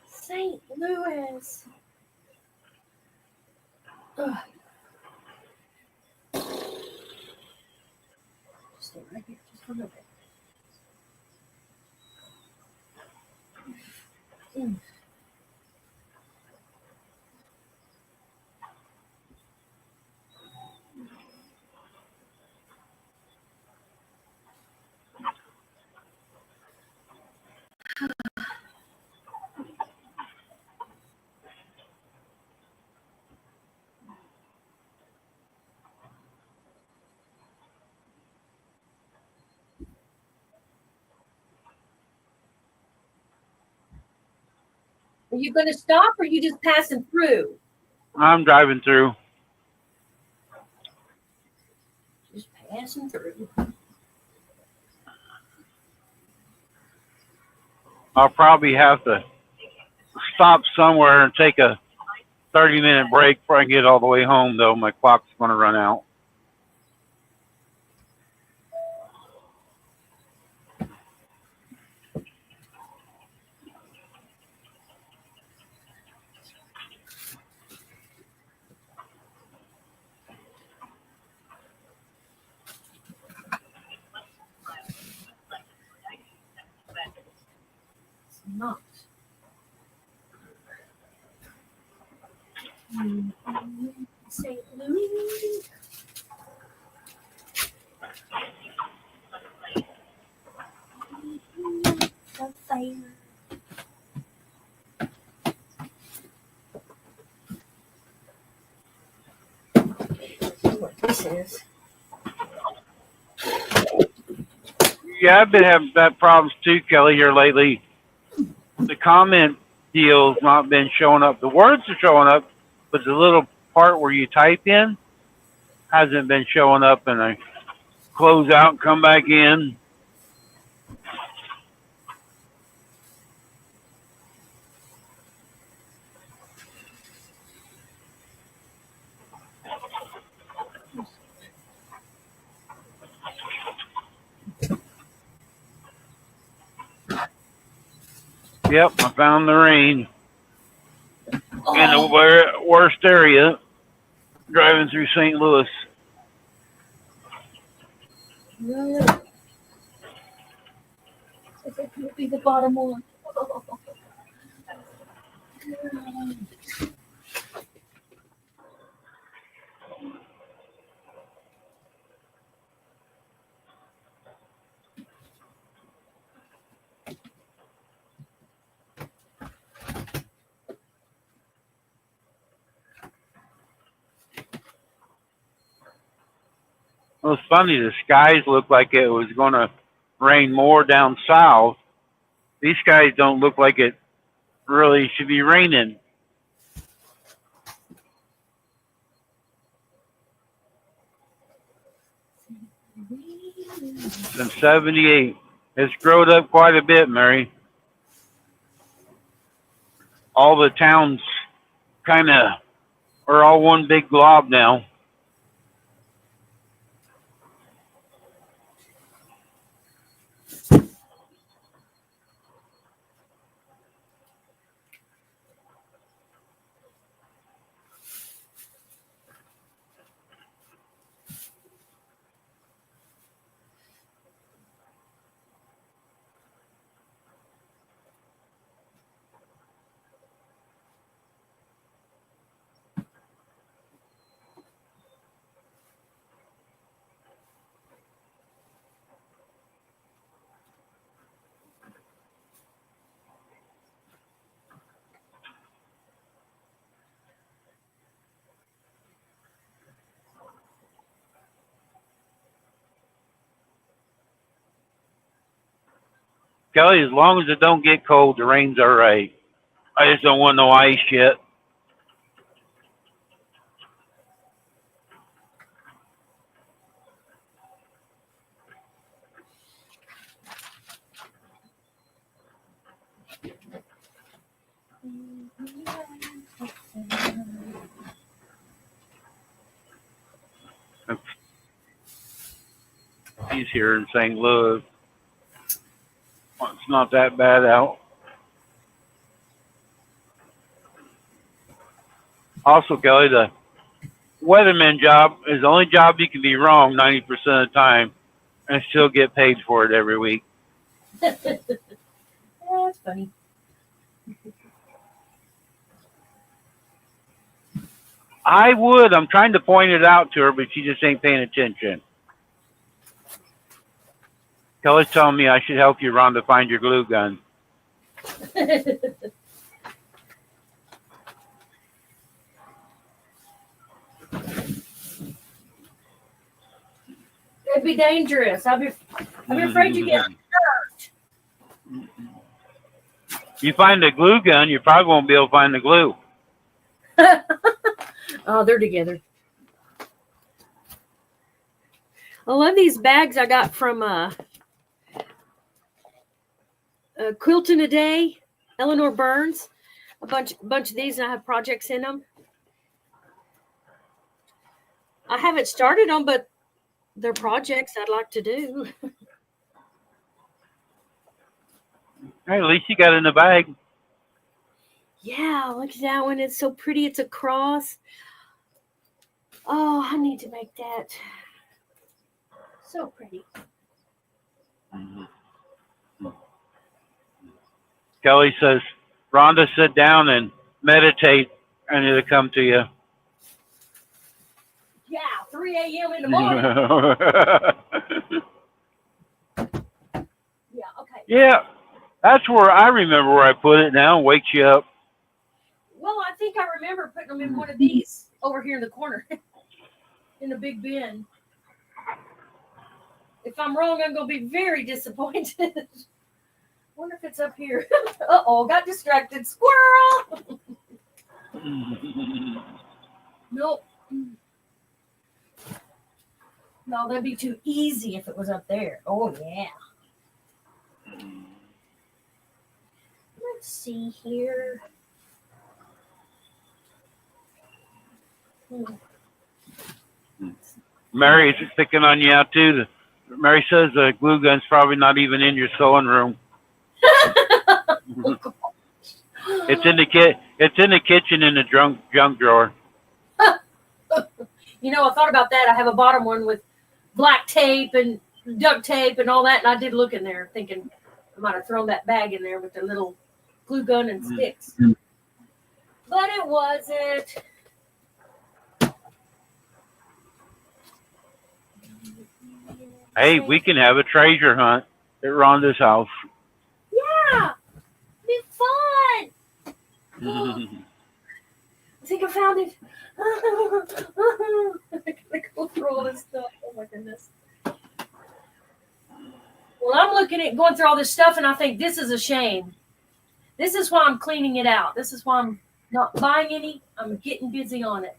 St. Louis. Ugh. Stay right here just for a little bit. Mm. Are you going to stop or are you just passing through? I'm driving through. Just passing through. I'll probably have to stop somewhere and take a 30-minute break before I get all the way home, though. My clock's going to run out. It's not. St. Louis. The fair. See what this is. Yeah, I've been having that problems too, Kelly, here lately. The comment deal's not been showing up. The words are showing up, but the little part where you type in hasn't been showing up, and I close out and come back in. Yep, I found the rain in the worst area, driving through St. Louis. Good. It could be the bottom one. It was funny. The skies looked like it was going to rain more down south. These skies don't look like it really should be raining. Since 78. It's grown up quite a bit, Mary. All the towns kind of are all one big glob now. Kelly, as long as it don't get cold, the rain's all right. I just don't want no ice yet. He's here in St. Louis. It's not that bad out. Also, Kelly, the weatherman job is the only job you can be wrong 90% of the time and still get paid for it every week. That's funny. I would. I'm trying to point it out to her, but she just ain't paying attention. Kelly's telling me I should help you, Rhonda, find your glue gun. It'd be dangerous. I'd be afraid you get hurt. You find a glue gun, you probably won't be able to find the glue. Oh, they're together. I love these bags I got from Quilting a Day, Eleanor Burns. A bunch of these, and I have projects in them. I haven't started them, but they're projects I'd like to do. Hey, at least you got it in the bag. Yeah, look at that one. It's so pretty. It's a cross. Oh, I need to make that. So pretty. Kelly says, Rhonda, sit down and meditate, and it'll come to you. Yeah, 3 a.m. in the morning. Yeah, okay. Yeah, that's where I remember where I put it now. Wakes you up. Well, I think I remember putting them in one of these over here in the corner in a big bin. If I'm wrong, I'm going to be very disappointed. Wonder if it's up here. Uh-oh, got distracted. Squirrel! Nope. No, that'd be too easy if it was up there. Oh, yeah. Let's see here. Mary is picking on you out too. Mary says the glue gun's probably not even in your sewing room. It's in the kitchen in the junk drawer. You know, I thought about that. I have a bottom one with black tape and duct tape and all that, and I did look in there thinking I might have thrown that bag in there with the little glue gun and sticks. But it wasn't. Hey, we can have a treasure hunt at Rhonda's house. Yeah, be fun. I think I found it. I gotta go through all this stuff. Oh my goodness. Well, I'm looking at going through all this stuff, and I think this is a shame. This is why I'm cleaning it out. This is why I'm not buying any. I'm getting busy on it.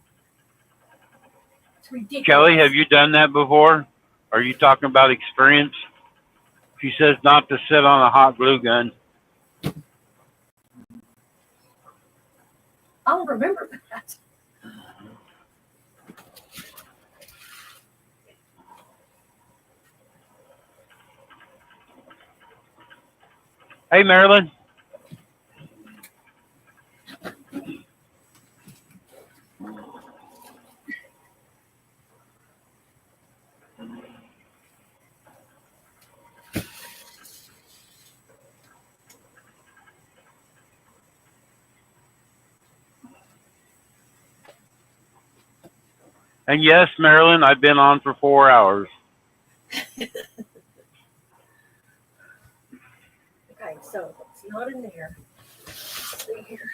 It's ridiculous. Kelly, have you done that before? Are you talking about experience? She says not to sit on a hot glue gun. I don't remember that. Hey, Marilyn. And yes, Marilyn, I've been on for 4 hours. Okay, so it's not in there. Let's see here.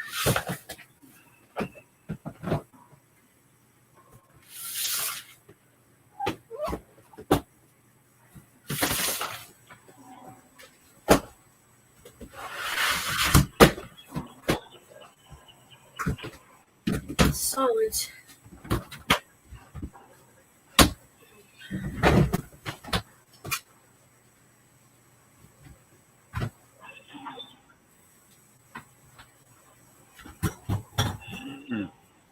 solids.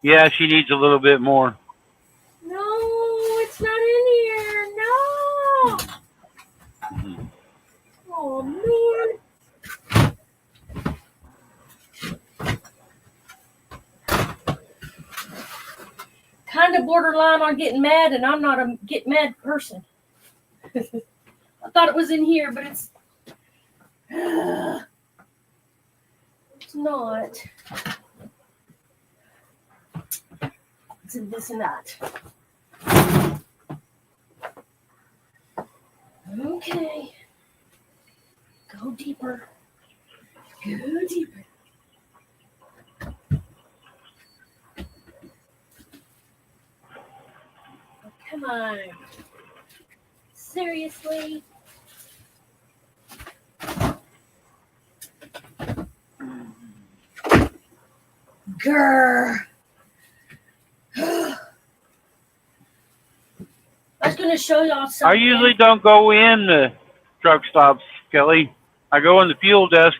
Yeah, she needs a little bit more. No, it's not in here. No. Oh, man. Kind of borderline on getting mad, and I'm not a get mad person. I thought it was in here, but it's not. It's in this and that. Okay. Go deeper. Go deeper. Oh, come on. Seriously? Grr. I was going to show y'all something. I usually don't go in the truck stops, Kelly. I go in the fuel desk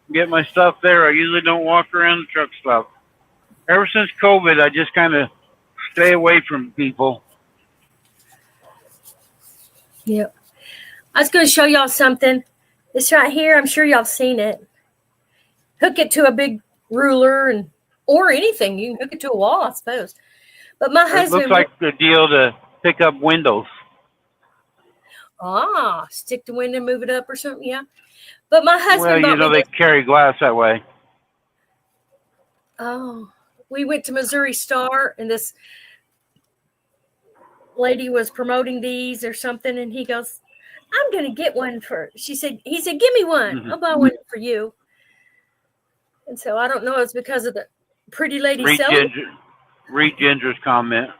and get my stuff there. I usually don't walk around the truck stop. Ever since COVID, I just kind of stay away from people. Yep. I was going to show y'all something. This right here, I'm sure y'all have seen it. Hook it to a big ruler and or anything. You can hook it to a wall, I suppose. But my husband... It looks like the deal to pick up windows. Stick the window, move it up or something, yeah. But my husband... Well, you know, they carry glass that way. Oh, we went to Missouri Star, and this lady was promoting these or something, and he goes, I'm going to get one for... He said, give me one. Mm-hmm. I'll buy one for you. And so I don't know, it's because of the pretty lady selling. Read Ginger's comment.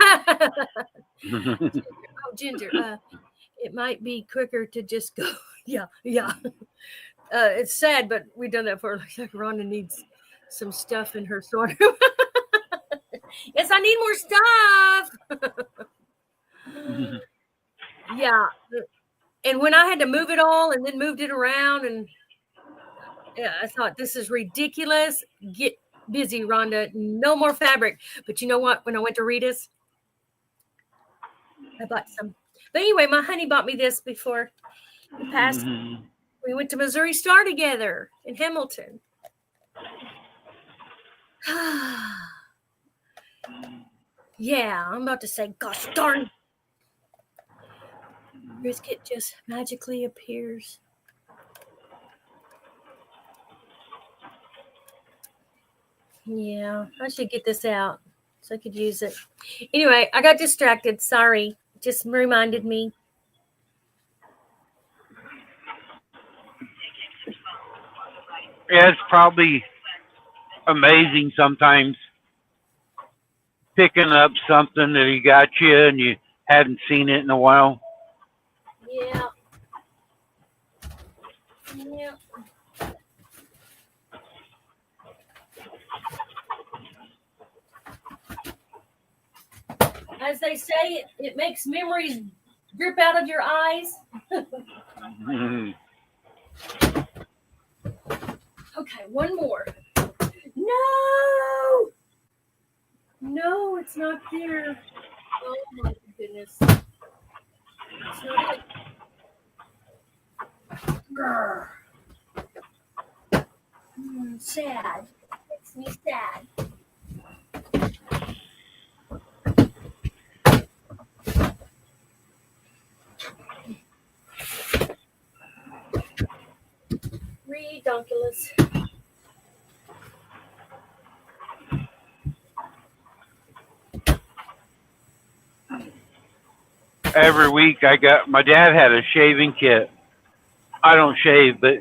Oh, Ginger, it might be quicker to just go. Yeah. It's sad, but we've done that for like Rhonda needs some stuff in her storeroom. Yes, I need more stuff. Yeah. And when I had to move it all and then moved it around, and yeah, I thought, this is ridiculous. Get busy, Rhonda. No more fabric. But you know what? When I went to Rita's, I bought some. But anyway, my honey bought me this before he passed. We went to Missouri Star together in Hamilton. Yeah, I'm about to say, gosh darn. Brisket just magically appears. Yeah, I should get this out so I could use it. Anyway, I got distracted. Sorry. Just reminded me. Yeah, it's probably amazing sometimes picking up something that he got you and you hadn't seen it in a while. Yeah. As they say, it makes memories drip out of your eyes. Okay, one more. No, it's not there. Oh my goodness. It's not it. Grr. Sad. Makes me sad. Redonkulous. Every week my dad had a shaving kit. I don't shave, but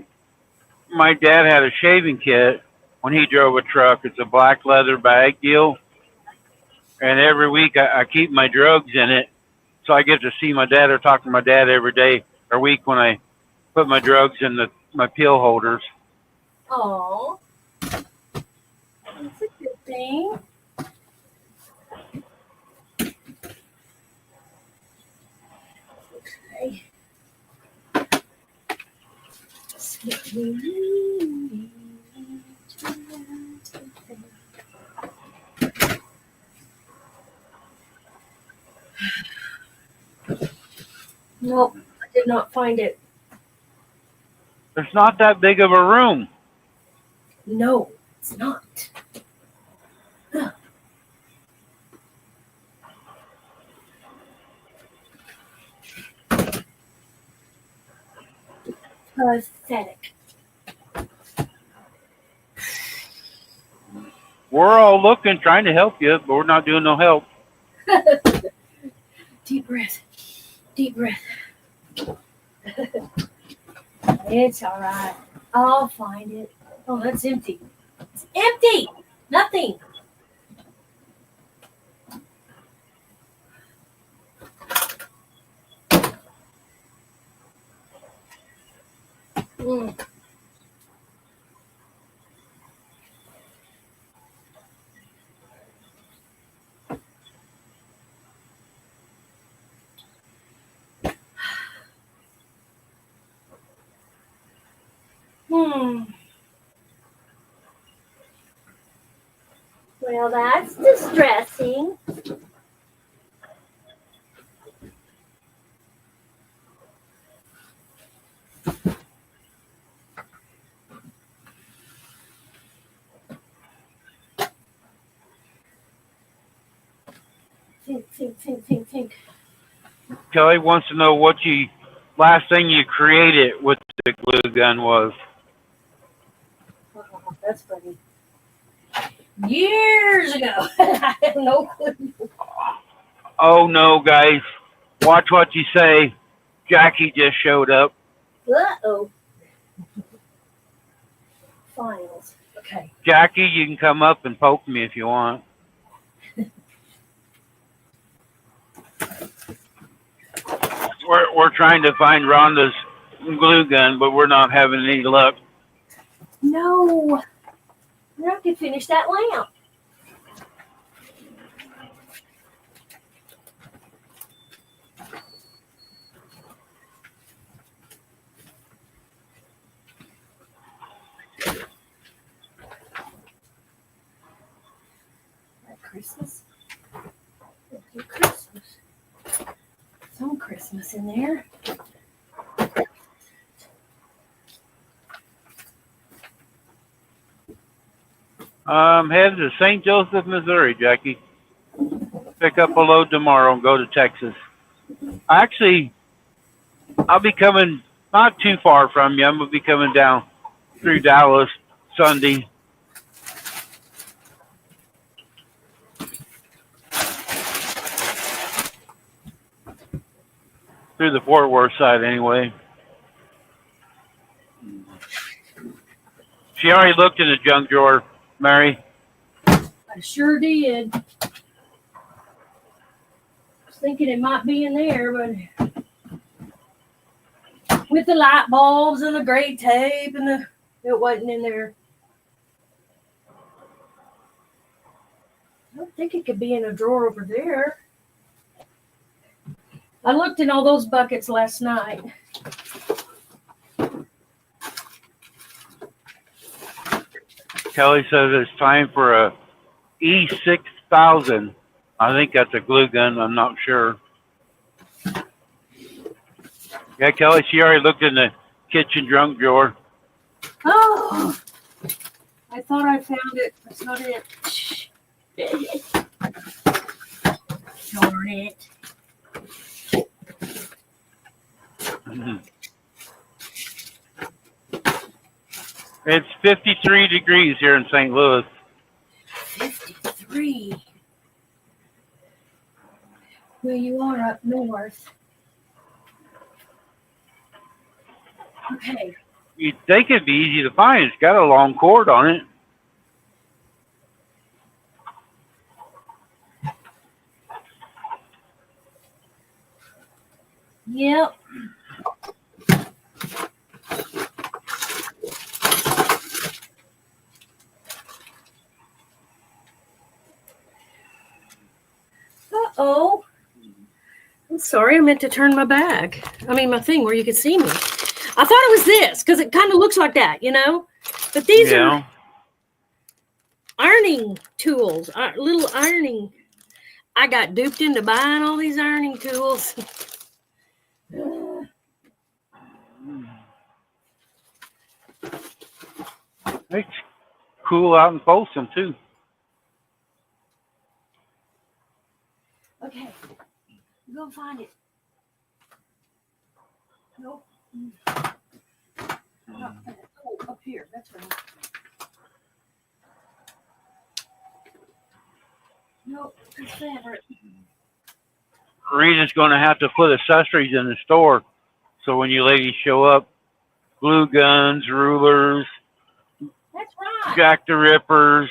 my dad had a shaving kit when he drove a truck. It's a black leather bag deal. And every week I keep my drugs in it. So I get to see my dad or talk to my dad every day or week when I put my drugs in the my peel holders. Oh, that's a good thing. Okay. Nope, I did not find it. It's not that big of a room. No, it's not. Pathetic. We're all looking, trying to help you, but we're not doing no help. Deep breath. Deep breath. It's all right. I'll find it. Oh, that's empty. It's empty. Nothing. Mm. Well, that's distressing. Think. Kelly wants to know what you last thing you created with the glue gun was. Oh, that's funny. Years ago. I have no clue. Oh no, guys. Watch what you say. Jackie just showed up. Uh-oh. Files. Okay. Jackie, you can come up and poke me if you want. We're trying to find Rhonda's glue gun, but we're not having any luck. No. I can finish that lamp. Christmas. Christmas. Some Christmas in there. I'm headed to St. Joseph, Missouri, Jackie. Pick up a load tomorrow and go to Texas. Actually, I'll be coming not too far from you. I'm going to be coming down through Dallas Sunday. Through the Fort Worth side, anyway. She already looked in the junk drawer, Mary. I sure did. I was thinking it might be in there, but with the light bulbs and the gray tape and it wasn't in there. I don't think it could be in a drawer over there. I looked in all those buckets last night. Kelly says it's time for a E6000. I think that's a glue gun. I'm not sure. Yeah, Kelly, she already looked in the kitchen junk drawer. Oh, I thought I found it. That's not it. Darn it. It's 53 degrees here in St. Louis. 53. Well, you are up north. Okay. You'd think it'd be easy to find. It's got a long cord on it. Yep. sorry. I meant to turn my bag. My thing where you could see me. I thought it was this because it kind of looks like that, But these are ironing tools, little ironing. I got duped into buying all these ironing tools. It's cool out in Folsom, too. Okay, go find it. Nope. Oh, up here. That's right. Nope, it's fabric. Rita's going to have to put accessories in the store. So when you ladies show up, glue guns, rulers, That's right. Jack the Rippers.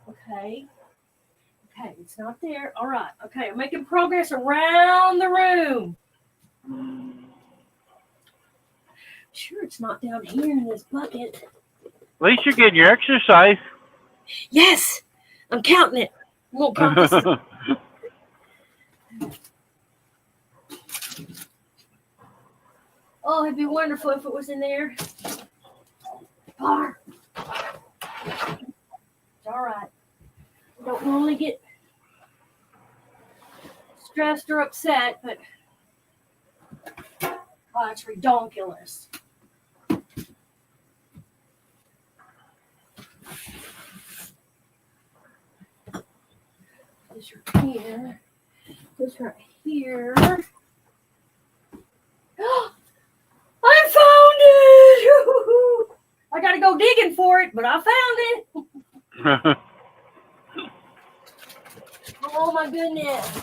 Okay. Okay, it's not there. All right. Okay, I'm making progress around the room. Sure, it's not down here in this bucket. At least you're getting your exercise. Yes, I'm counting it. I won't count this. Oh, it'd be wonderful if it was in there. Bar. It's all right. I don't normally get stressed or upset, but it's ridiculous. This right here. This right here. I found it! I gotta go digging for it, but I found it. Oh my goodness.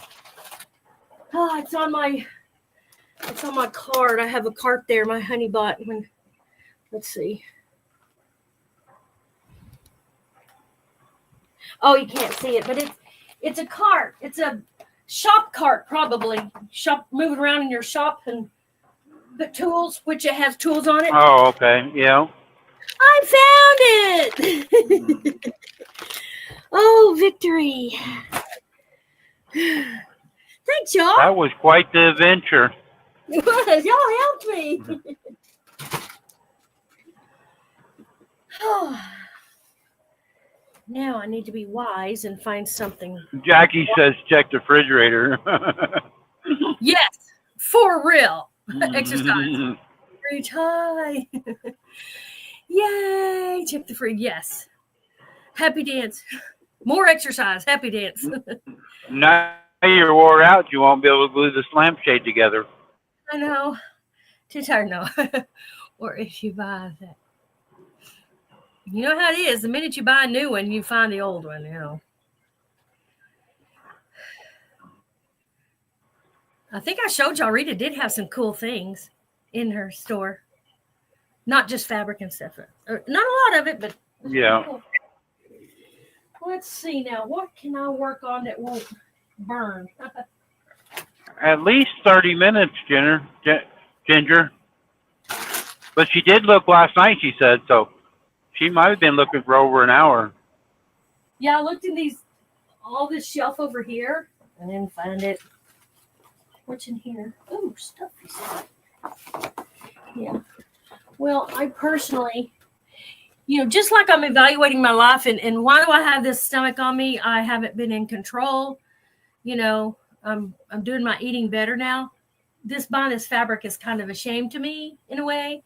Oh, it's on my card. I have a cart there my honey bought when, let's see. Oh, you can't see it, but it's a cart. It's a shop cart, probably. Moving around in your shop and put tools, which it has tools on it. Oh, okay. Yeah. I found it. Oh, victory. Thanks, y'all. That was quite the adventure. It was. Y'all helped me. Now I need to be wise and find something. Jackie says check the refrigerator. Yes, for real. Exercise. Reach high. Yay. Check the fridge. Yes. Happy dance. More exercise. Happy dance. Now you're wore out, you won't be able to glue this lampshade together. I know. Too tired, no. Or if you buy that. You know how it is. The minute you buy a new one, you find the old one, I think I showed y'all Rita did have some cool things in her store. Not just fabric and stuff. Not a lot of it, but yeah. Cool. Let's see now. What can I work on that won't burn? At least 30 minutes, Ginger. But she did look last night, she said, so she might have been looking for over an hour. Yeah, I looked in all this shelf over here and didn't find it. What's in here? Oh, stuff. Yeah. Well, I personally, just like I'm evaluating my life and why do I have this stomach on me? I haven't been in control. I'm doing my eating better now. Buying this fabric is kind of a shame to me in a way.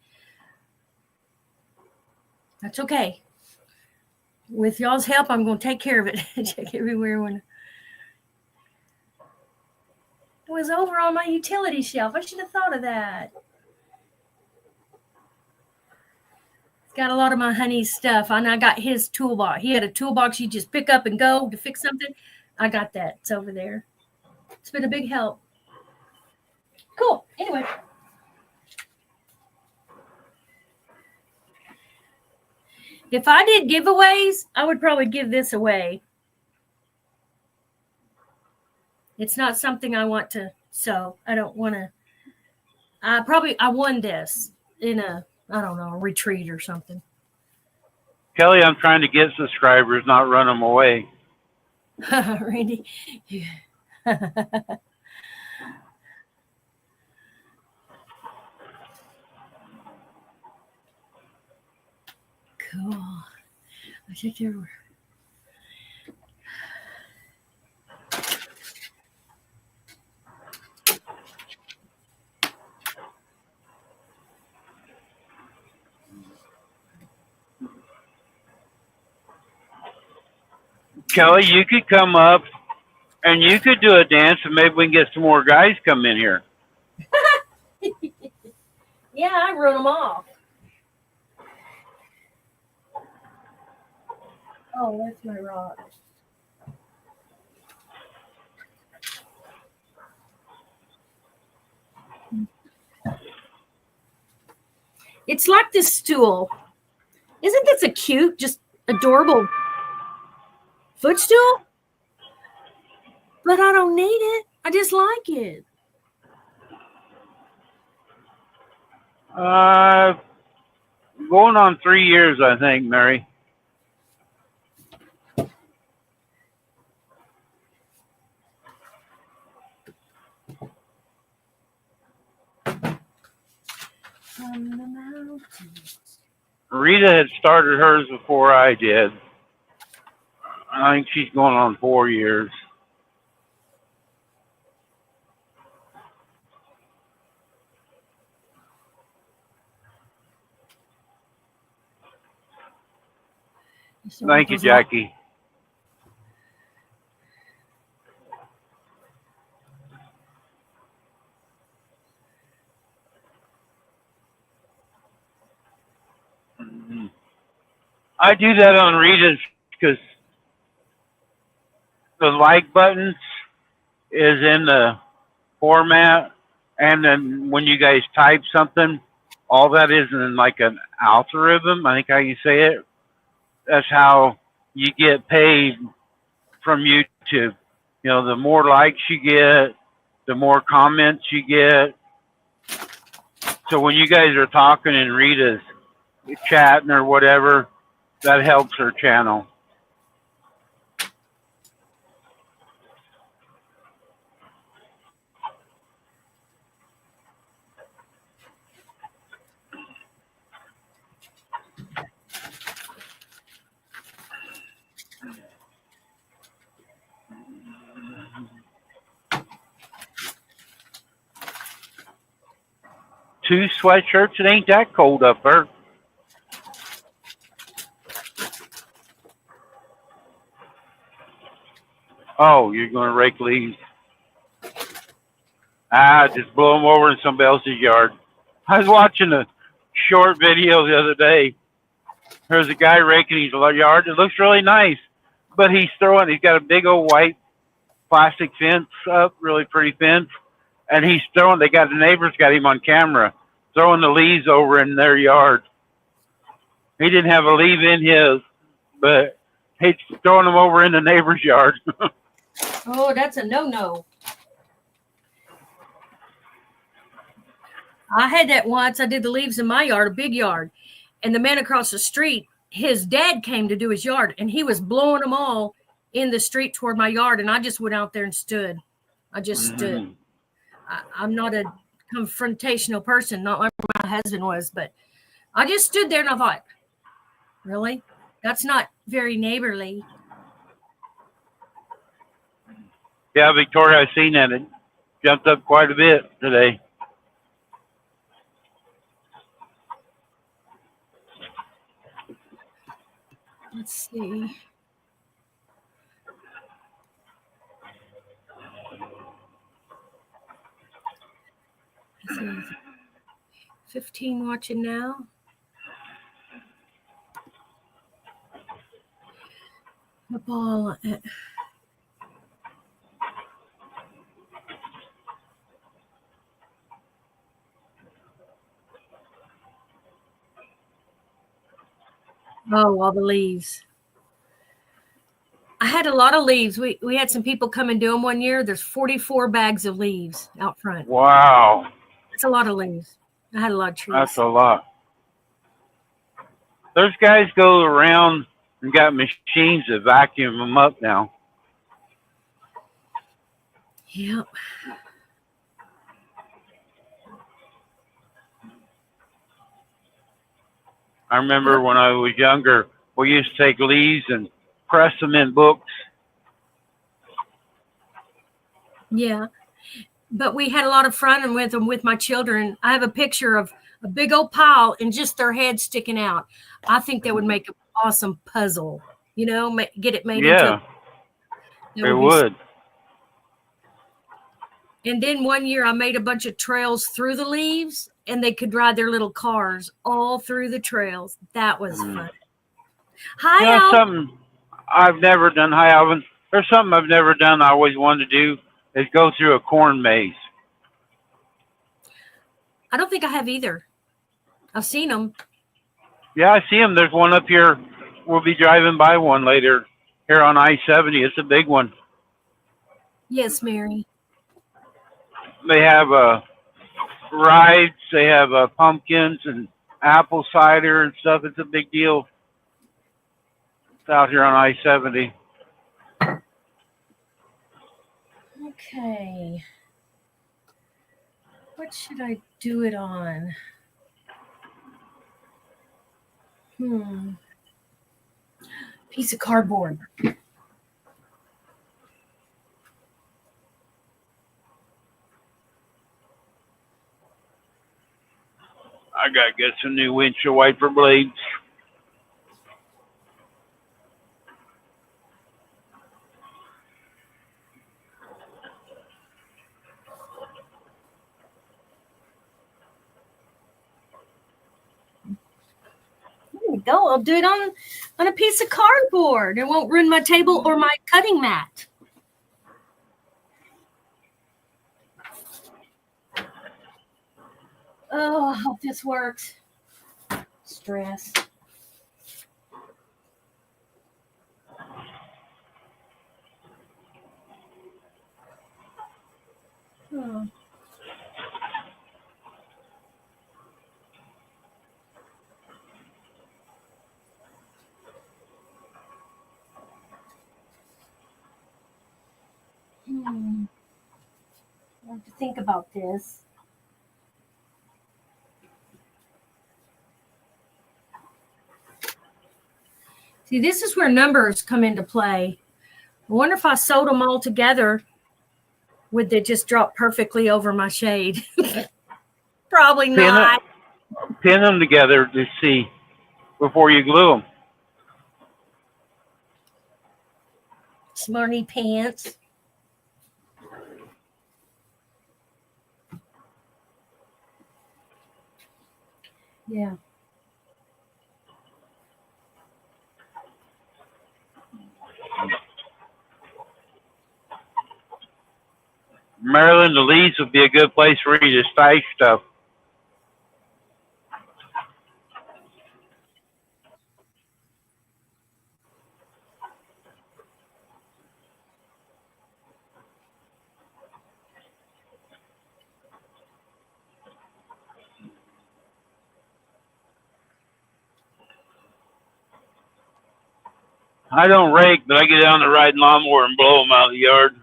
That's okay. With y'all's help, I'm going to take care of it. Check everywhere when it was over on my utility shelf. I should have thought of that. It's got a lot of my honey's stuff. And I got his toolbox. He had a toolbox you just pick up and go to fix something. I got that. It's over there. It's been a big help. Cool. Anyway. If I did giveaways, I would probably give this away. It's not something I want to sew. I don't want to. I won this in a retreat or something. Kelly, I'm trying to get subscribers, not run them away. Randy. Cool. I think there were. Kelly, you could come up and you could do a dance, and maybe we can get some more guys come in here. Yeah, I wrote them off. Oh, that's my rock. It's like this stool. Isn't this a cute, just adorable footstool? But I don't need it. I just like it. Going on 3 years, I think, Mary. From the mountains. Rita had started hers before I did. I think she's going on 4 years. Thank you, Jackie. I do that on Rita's because the like buttons is in the format, and then when you guys type something, all that is in like an algorithm. I think how you say it. That's how you get paid from YouTube. You know, the more likes you get, the more comments you get. So when you guys are talking and Rita's chatting or whatever, that helps her channel. Two sweatshirts, it ain't that cold up there. Oh, you're going to rake leaves. Just blow them over in somebody else's yard. I was watching a short video the other day. There's a guy raking his yard. It looks really nice, but he's got a big old white plastic fence up, really pretty fence, and the neighbors got him on camera, throwing the leaves over in their yard. He didn't have a leaf in his, but he's throwing them over in the neighbor's yard. Oh, that's a no-no. I had that once. I did the leaves in my yard, a big yard. And the man across the street, his dad came to do his yard, and he was blowing them all in the street toward my yard. And I just went out there and stood. I just stood. I'm not a confrontational person, not like my husband was, but I just stood there and I thought, really? That's not very neighborly. Yeah, Victoria, I've seen that. It jumped up quite a bit today. Let's see. Let's see. 15 watching now. The ball. Oh, all the leaves. I had a lot of leaves. We had some people come and do them one year. There's 44 bags of leaves out front. Wow. That's a lot of leaves. I had a lot of trees. That's a lot. Those guys go around and got machines that vacuum them up now. Yep. I remember when I was younger, we used to take leaves and press them in books. Yeah. But we had a lot of fun with them with my children. I have a picture of a big old pile and just their heads sticking out. I think that would make an awesome puzzle. Get it made into. Yeah, That it would be. would. And then one year I made a bunch of trails through the leaves, and they could ride their little cars all through the trails. That was fun. Hi, Yeah, Al. something I've never done. Hi, Alvin. There's something I've never done. I always wanted to do is go through a corn maze. I don't think I have either. I've seen them. Yeah, I see them. There's one up here. We'll be driving by one later here on I-70. It's a big one. Yes, Mary. They have rides. They have pumpkins and apple cider and stuff. It's a big deal. It's out here on I-70. Okay. What should I do it on? Piece of cardboard. I got to get some new windshield wiper blades. There we go. I'll do it on a piece of cardboard. It won't ruin my table or my cutting mat. Oh, I hope this works. Stress. Oh. I have to think about this. See, this is where numbers come into play. I wonder if I sewed them all together, would they just drop perfectly over my shade? Probably not. Pin them together to see before you glue them. Smarty pants. Yeah. Maryland, the leads would be a good place for you to stash stuff. I don't rake, but I get on the riding lawnmower and blow them out of the yard.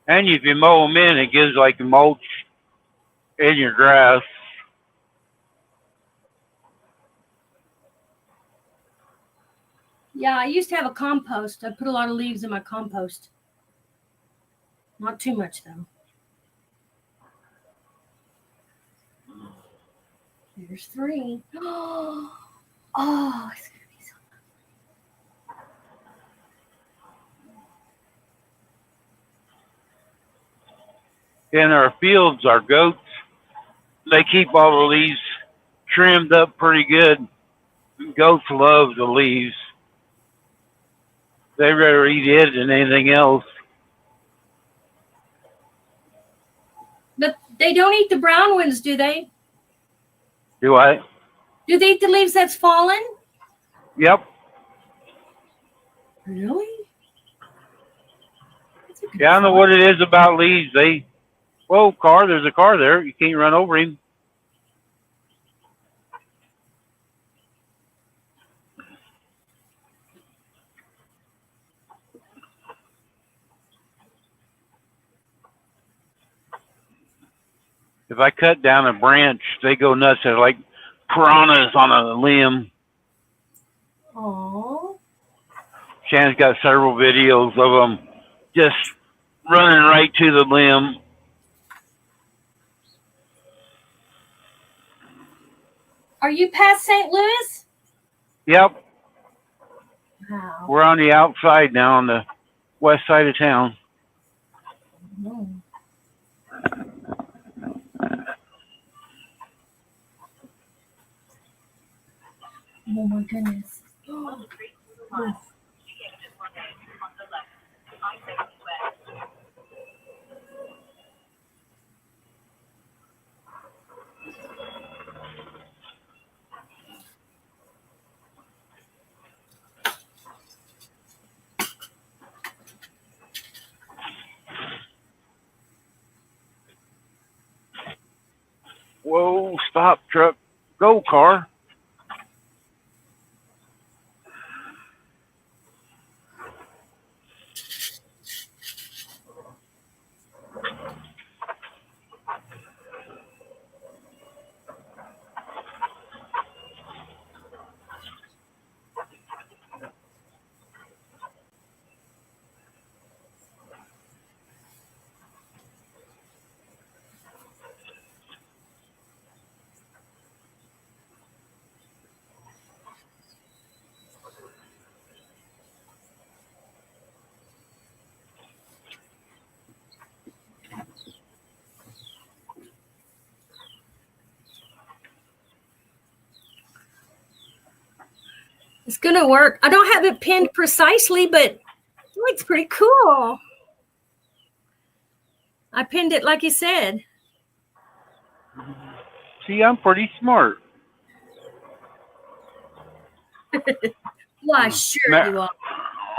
And if you mow them in, it gives like a mulch in your grass. Yeah, I used to have a compost. I put a lot of leaves in my compost. Not too much, though. There's 3. Oh, it's going to be so In our fields, our goats, they keep all the leaves trimmed up pretty good. Goats love the leaves. They rather eat it than anything else. But they don't eat the brown ones, do they? Do I? Do they eat the leaves that's fallen? Yep. Really? Yeah, I don't know what it is about leaves. Whoa, car, there's a car there. You can't run over him. If I cut down a branch, they go nuts. They're like piranhas on a limb. Oh. Shannon's got several videos of them just running right to the limb. Are you past St. Louis? Yep. Wow. We're on the outside now on the west side of town. Oh. Oh my goodness. Oh. Whoa, stop, truck. Go, car. It's going to work. I don't have it pinned precisely, but it looks pretty cool. I pinned it like you said. See, I'm pretty smart. Why, sure you are.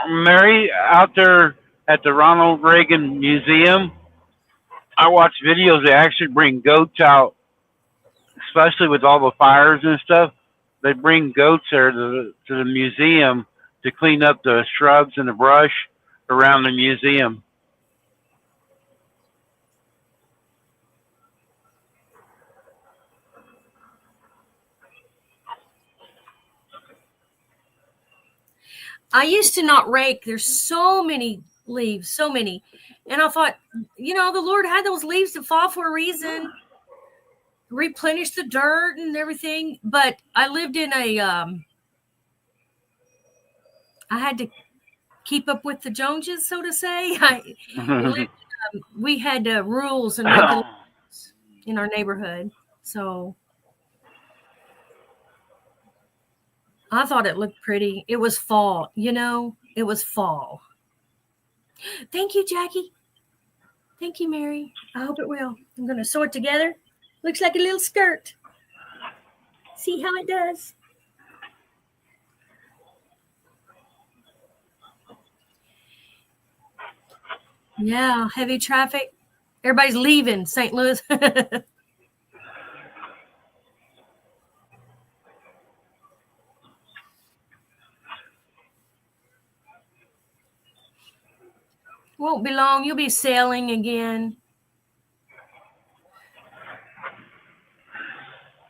Mary, out there at the Ronald Reagan Museum, I watch videos. They actually bring goats out, especially with all the fires and stuff. They bring goats there to the museum to clean up the shrubs and the brush around the museum. I used to not rake. There's so many leaves, so many. And I thought, the Lord had those leaves to fall for a reason, replenish the dirt and everything. But I lived in I had to keep up with the Joneses, so to say. We had rules and regulations in our neighborhood. So I thought it looked pretty. It was fall, it was fall. Thank you, Jackie. Thank you, Mary. I hope it will. I'm going to sew it together. Looks like a little skirt. See how it does. Yeah, heavy traffic. Everybody's leaving St. Louis. Won't be long. You'll be sailing again.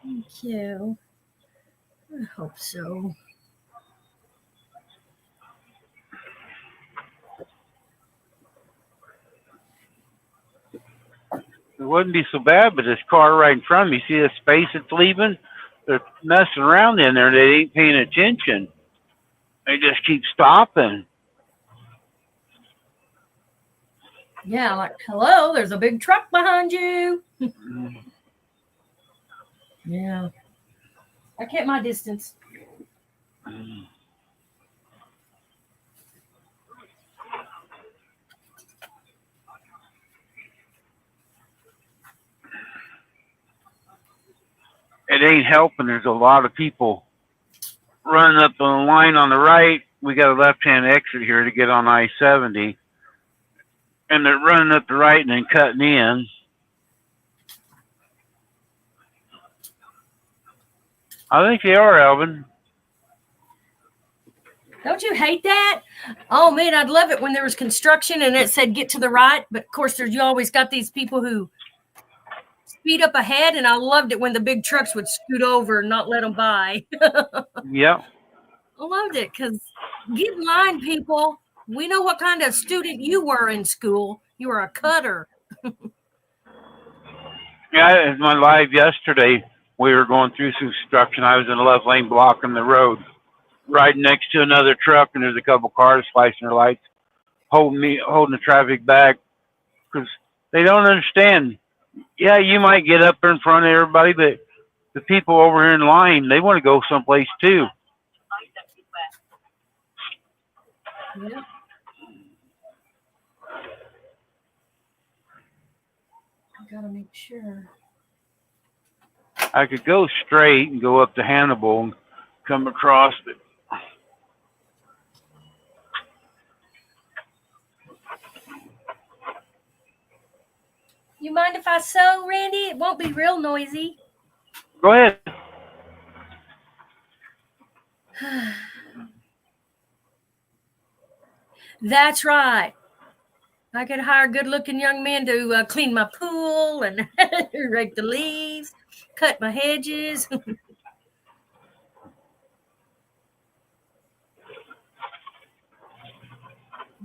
Thank you. I hope so. It wouldn't be so bad, but this car right in front of me, see the space it's leaving? They're messing around in there. They ain't paying attention. They just keep stopping. Yeah, like, hello, there's a big truck behind you. Yeah. I kept my distance. It ain't helping. There's a lot of people running up the line on the right. We got a left-hand exit here to get on I-70, and they're running up the right and then cutting in. I think they are, Alvin. Don't you hate that? Oh man, I'd love it when there was construction and it said get to the right. But of course, you always got these people who speed up ahead, and I loved it when the big trucks would scoot over and not let them by. Yep. I loved it because get in line, people. We know what kind of student you were in school. You were a cutter. Yeah, in my live yesterday, we were going through some construction. I was in the left lane blocking the road, riding next to another truck, and there's a couple cars flashing their lights, holding the traffic back because they don't understand. Yeah, you might get up there in front of everybody, but the people over here in line, they want to go someplace too. Yeah. I gotta make sure. I could go straight and go up to Hannibal and come across, but You mind if I sew, Randy? It won't be real noisy. go ahead. That's right. I could hire good-looking young men to clean my pool and rake the leaves, cut my hedges.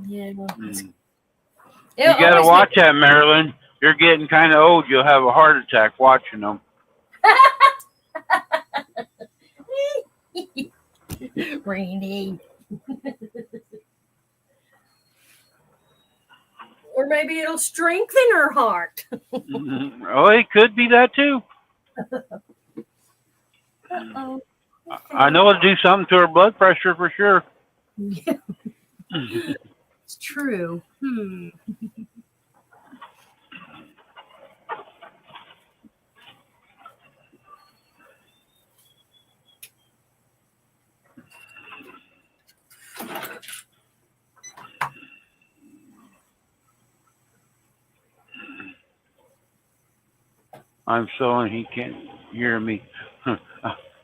Yeah. You got to watch that, Marilyn. You're getting kind of old. You'll have a heart attack watching them. Randy. Or maybe it'll strengthen her heart. Oh, it could be that too. Uh-oh. I know it'll do something to her blood pressure for sure. Yeah. It's true. I'm sewing. He can't hear me.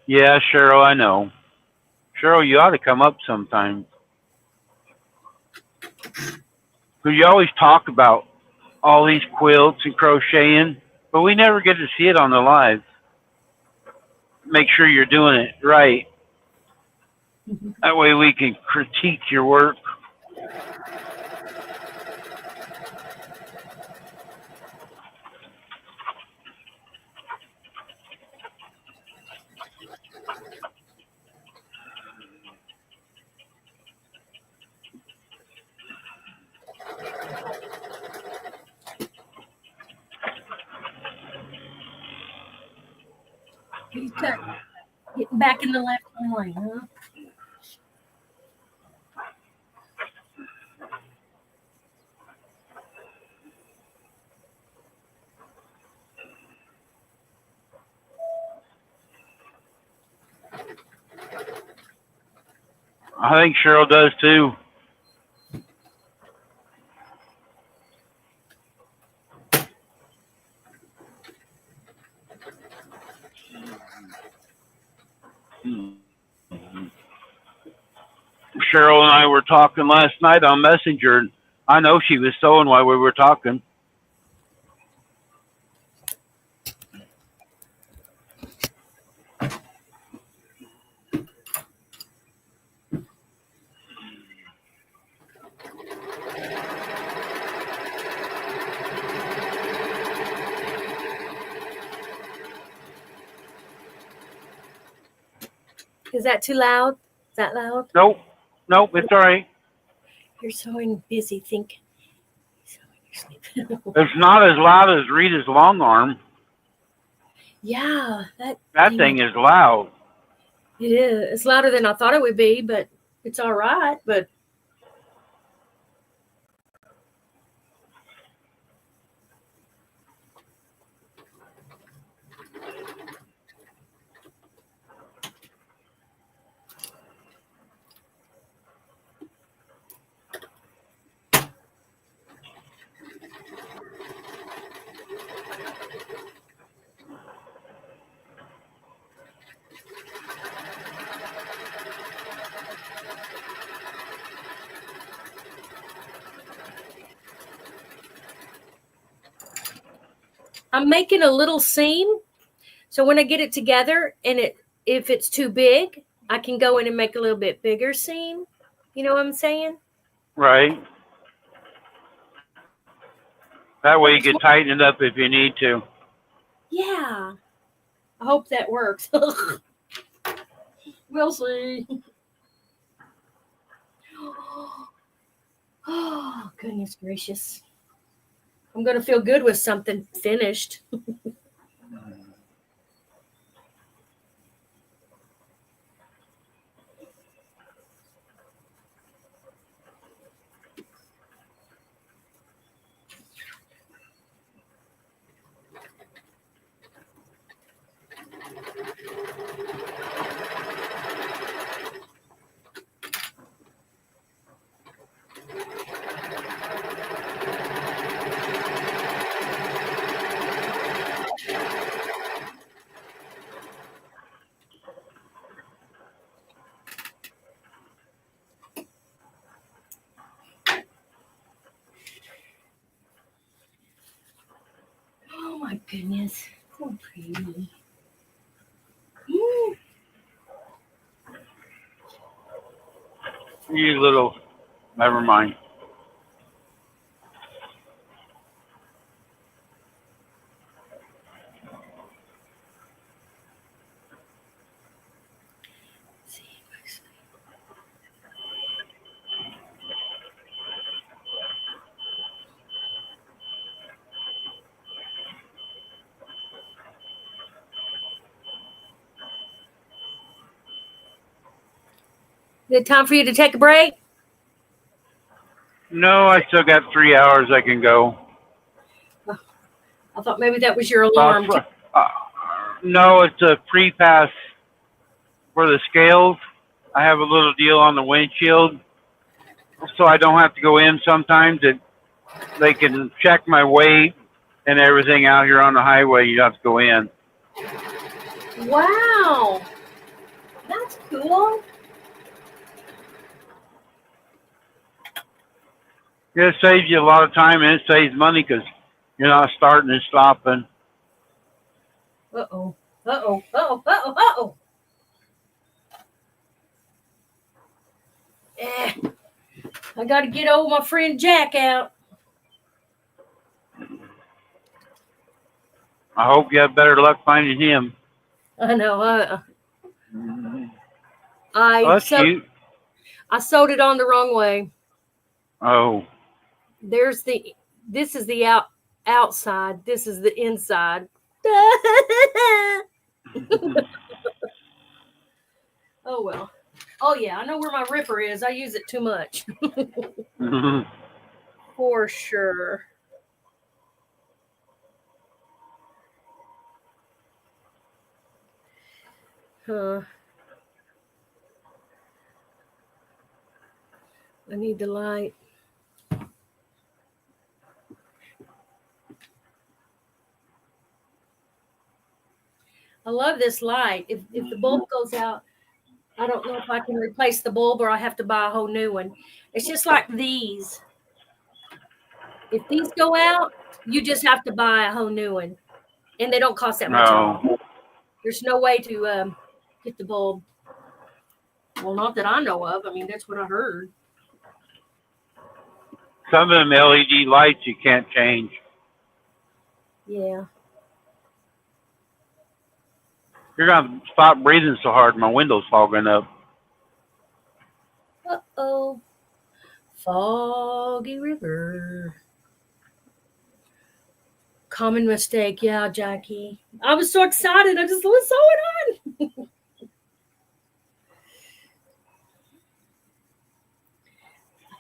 Yeah, Cheryl, I know. Cheryl, you ought to come up sometime. Because you always talk about all these quilts and crocheting, but we never get to see it on the live. Make sure you're doing it right. That way we can critique your work. He's getting back in the left lane, huh? I think Cheryl does too. Cheryl and I were talking last night on Messenger, and I know she was sewing while we were talking. Is that too loud? Is that loud? Nope, it's all right. You're so busy thinking. It's not as loud as Rita's long arm. Yeah, that thing is loud. It is. It's louder than I thought it would be, but it's all right. But I'm making a little seam. So when I get it together and if it's too big, I can go in and make a little bit bigger seam. You know what I'm saying? Right. That way you That's can what, tighten it up if you need to. yeah. I hope that works. We'll see. Oh, goodness gracious. I'm going to feel good with something finished. Oh, my goodness. So pretty. Mm. You little, never mind. Is it time for you to take a break? No, I still got 3 hours I can go. I thought maybe that was your alarm. Uh, no, it's a free pass for the scales. I have a little deal on the windshield, so I don't have to go in sometimes. They can check my weight and everything out here on the highway. You have to go in. Wow. That's cool. It saves you a lot of time and it saves money because you're not starting and stopping. Uh-oh. Uh-oh. Uh-oh. Uh-oh. Uh-oh. I got to get old my friend Jack out. I hope you have better luck finding him. I know. Oh, I that's cute. sewed it on the wrong way. Oh. This is the outside. This is the inside. Oh well. Oh yeah, I know where my ripper is. I use it too much. For sure. Huh. I need the light. I love this light. If the bulb goes out, I don't know if I can replace the bulb or I have to buy a whole new one. It's just like these. If these go out, you just have to buy a whole new one. And they don't cost that much at all. No. There's no way to get the bulb. Well, not that I know of. I mean, that's what I heard. Some of them LED lights you can't change. Yeah. You're going to stop breathing so hard. My window's fogging up. Uh-oh. Foggy River. Common mistake. Yeah, Jackie. I was so excited. I just was sewing on.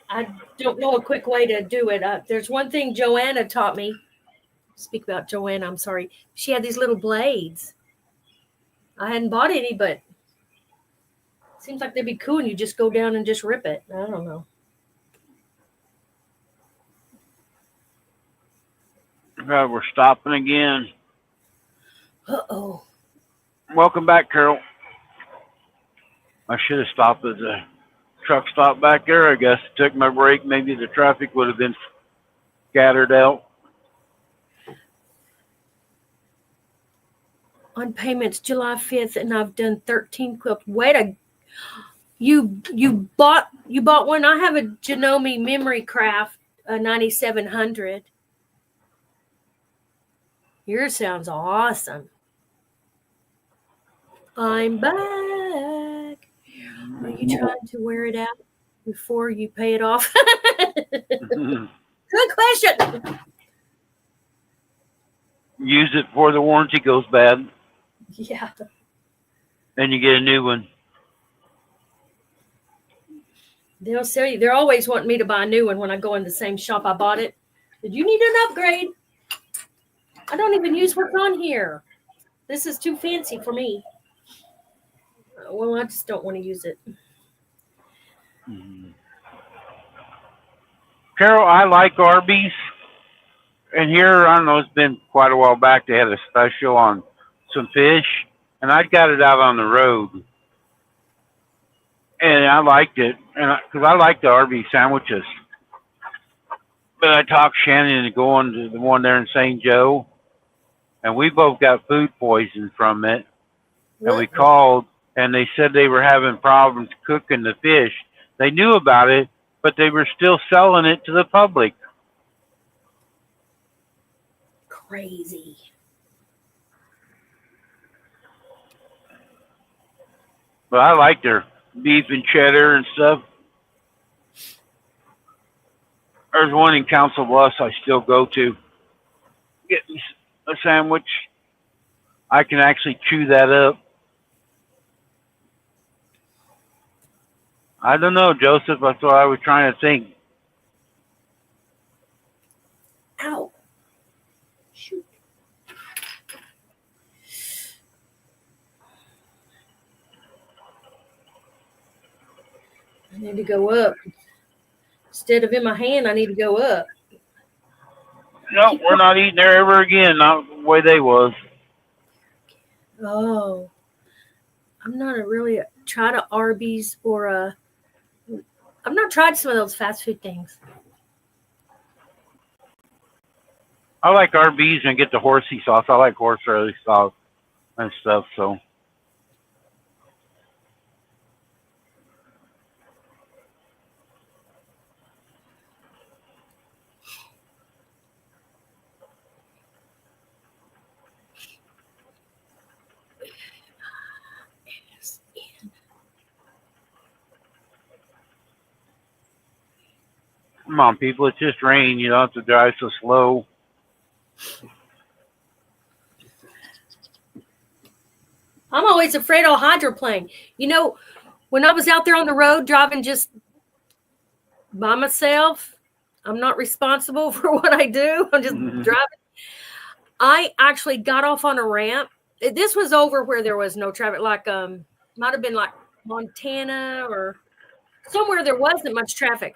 I don't know a quick way to do it. There's one thing Joanna taught me. Speak about Joanna, I'm sorry. She had these little blades. I hadn't bought any, but it seems like they'd be cool and you just go down and just rip it. I don't know. God, we're stopping again. Uh-oh. Welcome back, Carol. I should have stopped at the truck stop back there, I guess. Took my break. Maybe the traffic would have been scattered out. on payments July 5th, and I've done 13 quilts. Wait a you bought one. I have a Janome Memory Craft 9700. Yours sounds awesome. I'm back. Are you trying to wear it out before you pay it off? Good question. Use it before the warranty goes bad, Yeah. and you get a new one. They'll sell you. They're always wanting me to buy a new one when I go in the same shop I bought it. Did you need an upgrade? I don't even use what's on here. This is too fancy for me. Well, I just don't want to use it. Carol, I like Arby's. And here, I don't know, it's been quite a while back, they had a special on some fish, and I got it out on the road. And I liked it, and because I like the Arby's sandwiches. But I talked Shannon into going to the one there in St. Joe, and we both got food poisoning from it. And we called, and they said they were having problems cooking the fish. They knew about it, but they were still selling it to the public. Crazy. But I like their beef and cheddar and stuff. There's one in Council Bluffs I still go to. Get me a sandwich. I can actually chew that up. I don't know, Joseph. That's what I was trying to think. Ow. Shoot. I need to go up. Instead of in my hand, I need to go up. No, we're not eating there ever again. Not the way they was. Oh. I'm not tried a Arby's or a... I've not tried some of those fast food things. I like Arby's and get the horsey sauce. I like horseradish sauce and stuff, so. Come on, people. It's just rain. You don't have to drive so slow. I'm always afraid I'll hydroplane. You know, when I was out there on the road driving just by myself, I'm not responsible for what I do. I'm just driving. I actually got off on a ramp. This was over where there was no traffic, like might have been like Montana or somewhere there wasn't much traffic.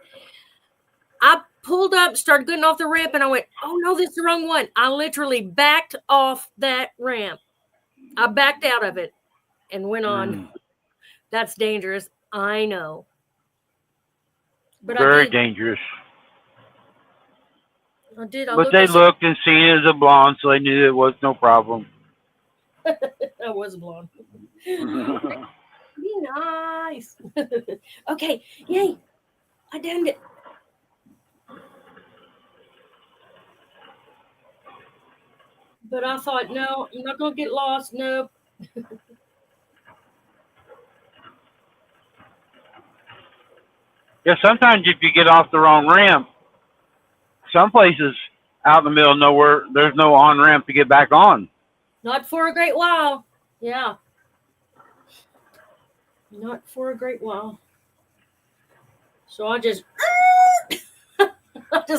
I pulled up, started getting off the ramp, and I went, oh, no, this is the wrong one. I literally backed off that ramp. I backed out of it and went on. That's dangerous. I know. But Very dangerous. I did. But they looked and seen it as a blonde, so they knew it was no problem. I was a blonde. Be nice. Okay. Yay. I done it. But I thought, no, I'm not going to get lost. Nope. Yeah, sometimes if you get off the wrong ramp, some places out in the middle of nowhere, there's no on-ramp to get back on. Not for a great while. Yeah. Not for a great while. So I just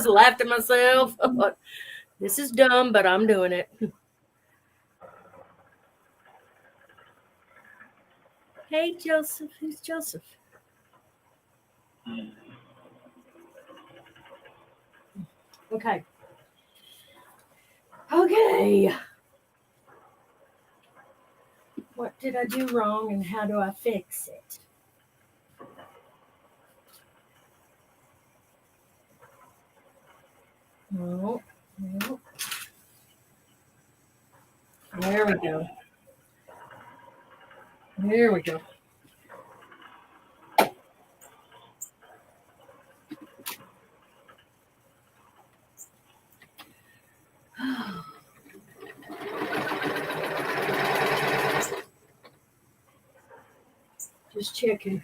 laughed at myself. This is dumb, but I'm doing it. Hey, Joseph. Who's Joseph? Okay. Okay. What did I do wrong and how do I fix it? No. There we go. There we go. Just checking.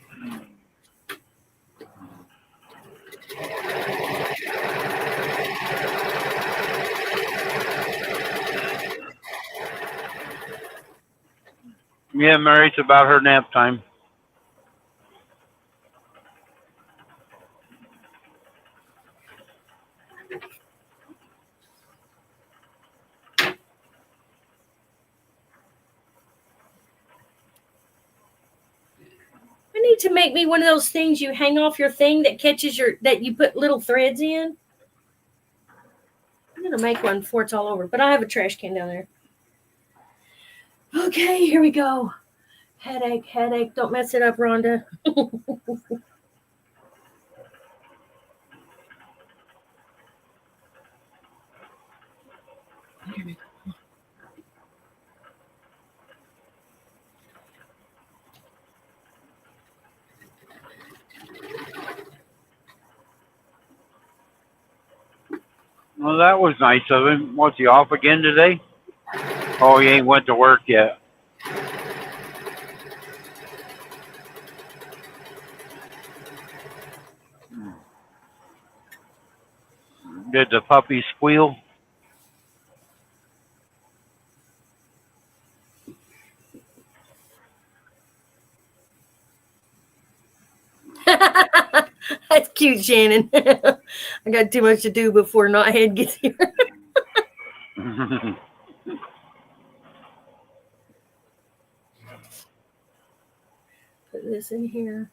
Yeah, Mary, it's about her nap time. I need to make me one of those things you hang off your thing that catches that you put little threads in. I'm gonna make one before it's all over, but I have a trash can down there. Okay, here we go. Headache. Don't mess it up, Rhonda. Here we go. Well, that was nice of him. What's he off again today? Oh, he ain't went to work yet. Did the puppy squeal? That's cute, Shannon. I got too much to do before Knothead gets here. Put this in here.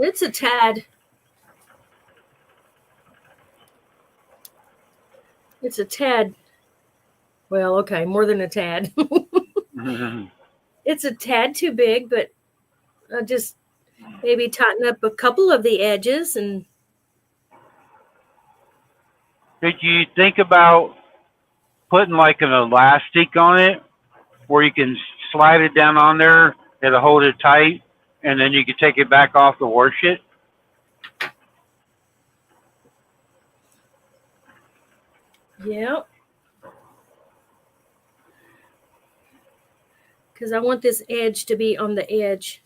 It's a tad. It's a tad. Well, okay, more than a tad. It's a tad too big, but I'll just maybe tighten up a couple of the edges. And Did you think about putting like an elastic on it where you can slide it down on there, it'll hold it tight, and then you can take it back off to wash it? yeah, because I want this edge to be on the edge.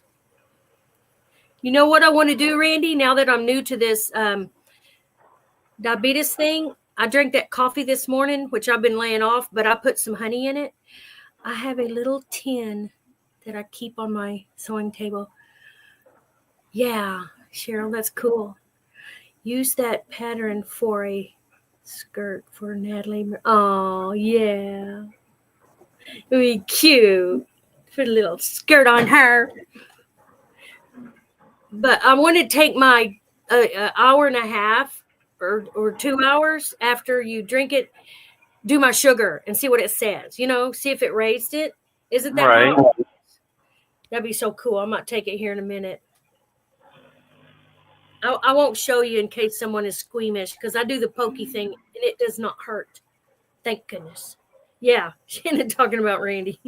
You know what I want to do, Randy? Now that I'm new to this diabetes thing, I drank that coffee this morning, which I've been laying off, but I put some honey in it. I have a little tin that I keep on my sewing table. Yeah, Cheryl, that's cool. Use that pattern for a skirt for Natalie. Oh, yeah. It'll be cute. Put a little skirt on her. But I want to take my hour and a half or 2 hours after you drink it, do my sugar and see what it says. See if it raised it. Isn't that Right. how? That'd be so cool. I might take it here in a minute. I won't show you in case someone is squeamish because I do the pokey thing and it does not hurt. Thank goodness. Yeah, Shannon talking about Randy.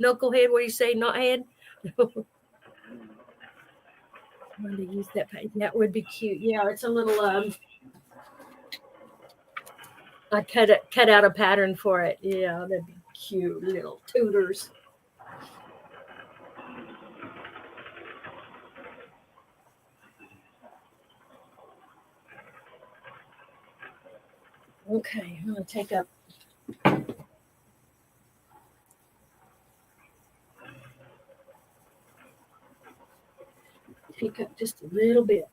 Knucklehead, what do you say? Knothead? I wanted to use that. That would be cute. Yeah, it's a little. I cut out a pattern for it. Yeah, that'd be cute. Little tutors. Okay, I'm gonna take up. Take up just a little bit.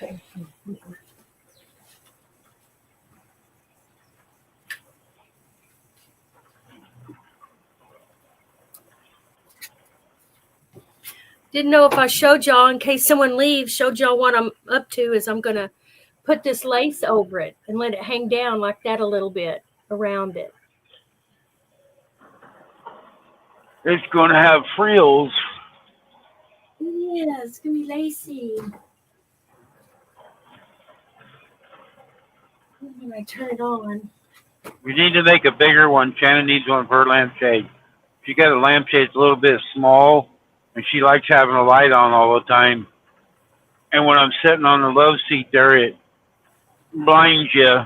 Okay. Didn't know if I showed y'all, in case someone leaves, showed y'all what I'm up to is I'm going to put this lace over it and let it hang down like that a little bit around it. It's going to have frills. Yeah, it's going to be lacy. When I turn it on. We need to make a bigger one. Shannon needs one for her lampshade. She got a lampshade that's a little bit small, and she likes having a light on all the time. And when I'm sitting on the love seat there, it blinds you.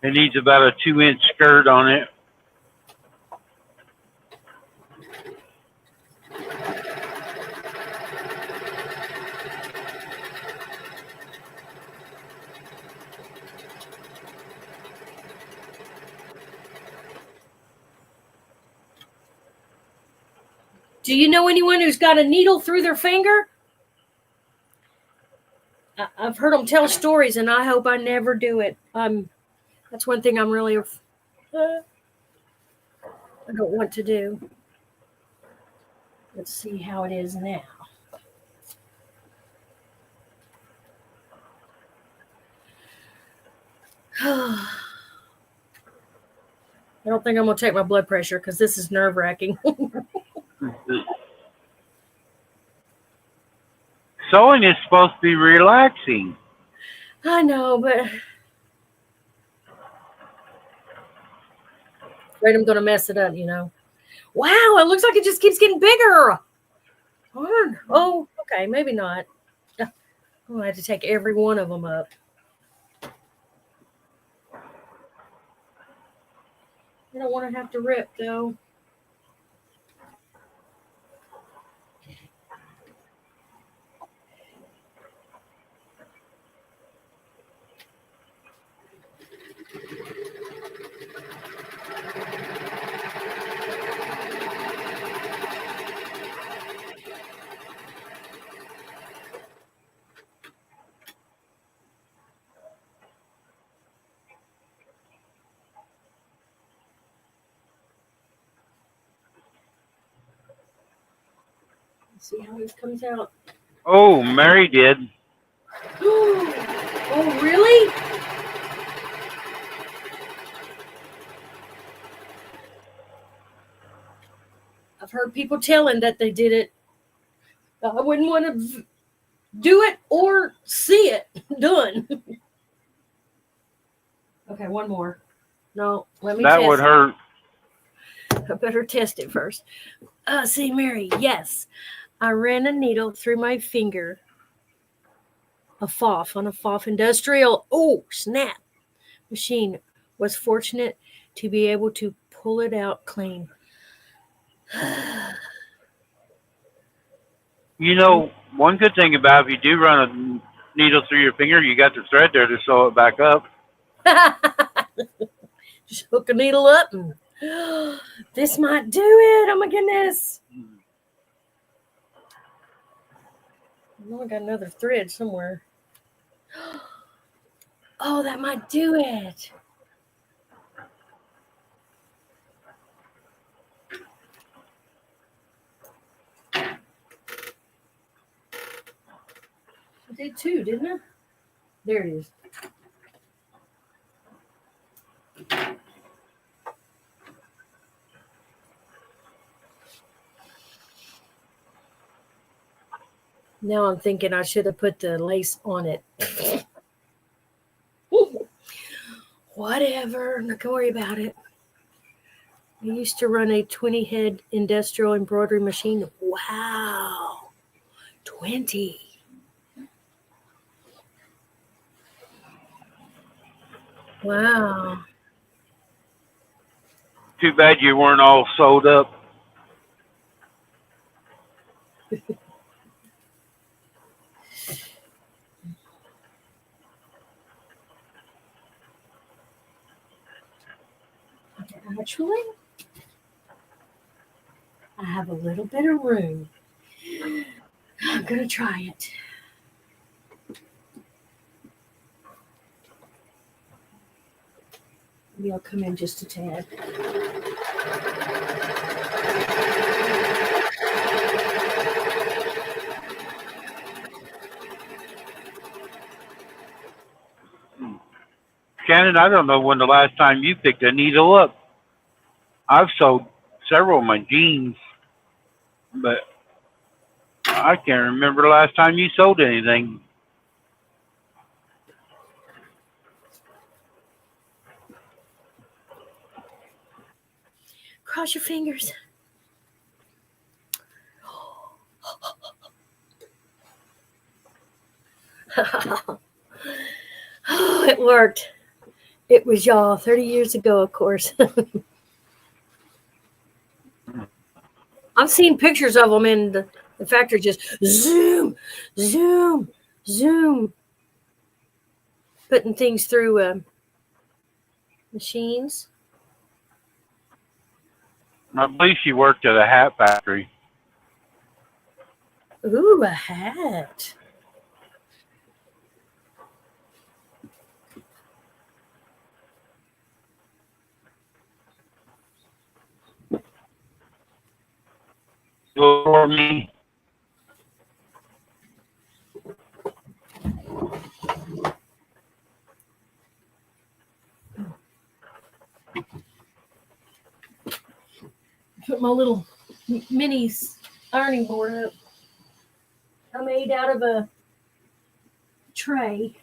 It needs about a 2-inch skirt on it. Do you know anyone who's got a needle through their finger? I've heard them tell stories, and I hope I never do it. That's one thing I'm really I don't want to do. Let's see how it is now. I don't think I'm going to take my blood pressure because this is nerve-wracking. Sewing is supposed to be relaxing. I know, but afraid I'm going to mess it up, you know. Wow, it looks like it just keeps getting bigger. Oh, okay, maybe not. I'm going to have to take every one of them up. I don't want to have to rip, though. Let's see how this comes out. Oh, Mary did. Oh, really? I've heard people telling that they did it. I wouldn't want to do it or see it done. Okay, one more. No, let me That test would hurt. I better test it first. See, Mary, yes. I ran a needle through my finger. A FOF on a FOF industrial. Oh, snap. Machine. Was fortunate to be able to pull it out clean. You know, one good thing about if you do run a needle through your finger, you got the thread there to sew it back up. Just hook a needle up and this might do it. Oh my goodness. I know I got another thread somewhere. Oh, that might do it. I did too, didn't I? There it is. Now I'm thinking I should have put the lace on it. Whatever, not gonna worry about it. I used to run a 20-head industrial embroidery machine. Wow, 20. Wow. Too bad you weren't all sewed up. Actually, I have a little bit of room. I'm gonna try it. Maybe I'll come in just a tad. Shannon, I don't know when the last time you picked a needle up. I've sewed several of my jeans, but I can't remember the last time you sewed anything. Cross your fingers. Oh, it worked. It was y'all 30 years ago, of course. I've seen pictures of them in the factory, just zoom, zoom, zoom, putting things through machines. I believe she worked at a hat factory. Ooh, a hat. For me, Put my little mini ironing board up. I made out of a tray,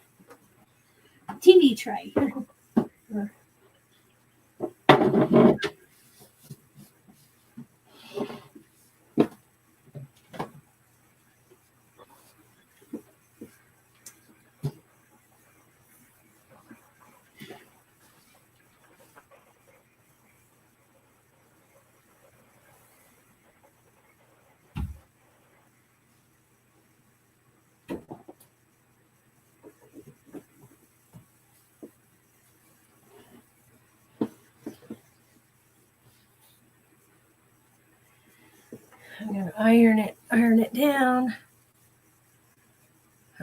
TV tray. I'm going to iron it down.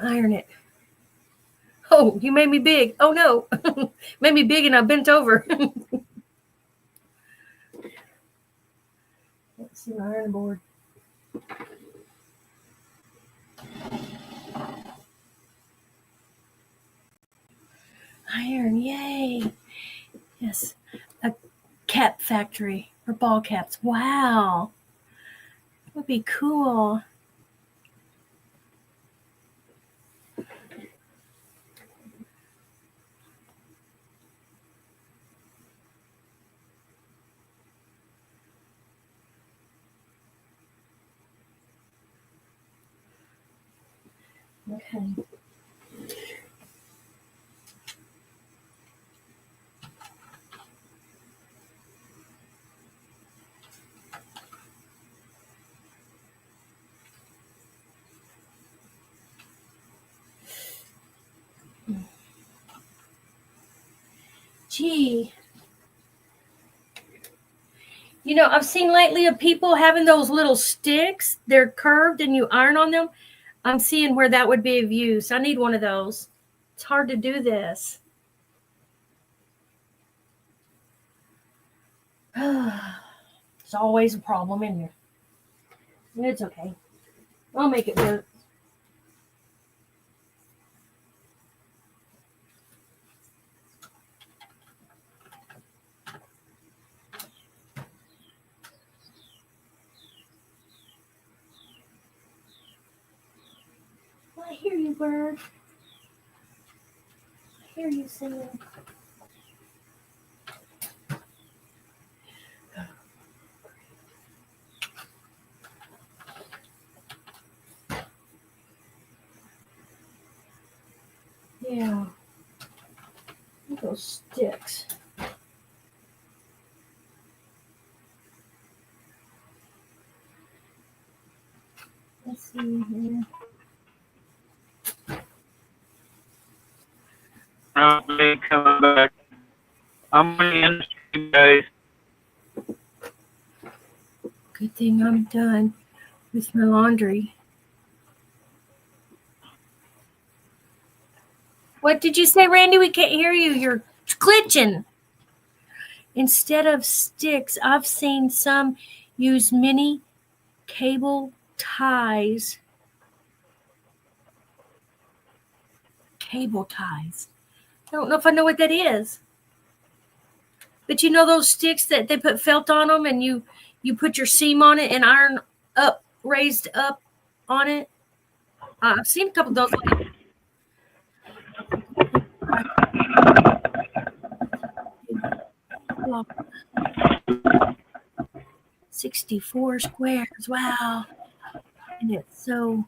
Iron it. Oh, you made me big. Oh, no. Made me big and I bent over. Let's see my iron board. Iron, yay. Yes, a cap factory for ball caps. Wow. That would be cool. Okay. Gee. You know, I've seen lately of people having those little sticks. They're curved and you iron on them. I'm seeing where that would be of use. I need one of those. It's hard to do this. It's always a problem in here. It's okay. I'll make it work. I hear you, bird. I hear you singing. Yeah. Those sticks. Let's see here. I'm coming back. I'm in the stream, guys. Good thing I'm done with my laundry. What did you say, Randy? We can't hear you. You're glitching. instead of sticks, I've seen some use mini cable ties. Cable ties. I don't know if I know what that is. But you know those sticks that they put felt on them and you put your seam on it and iron up, raised up on it? I've seen a couple of those. 64 squares. Wow. And it's so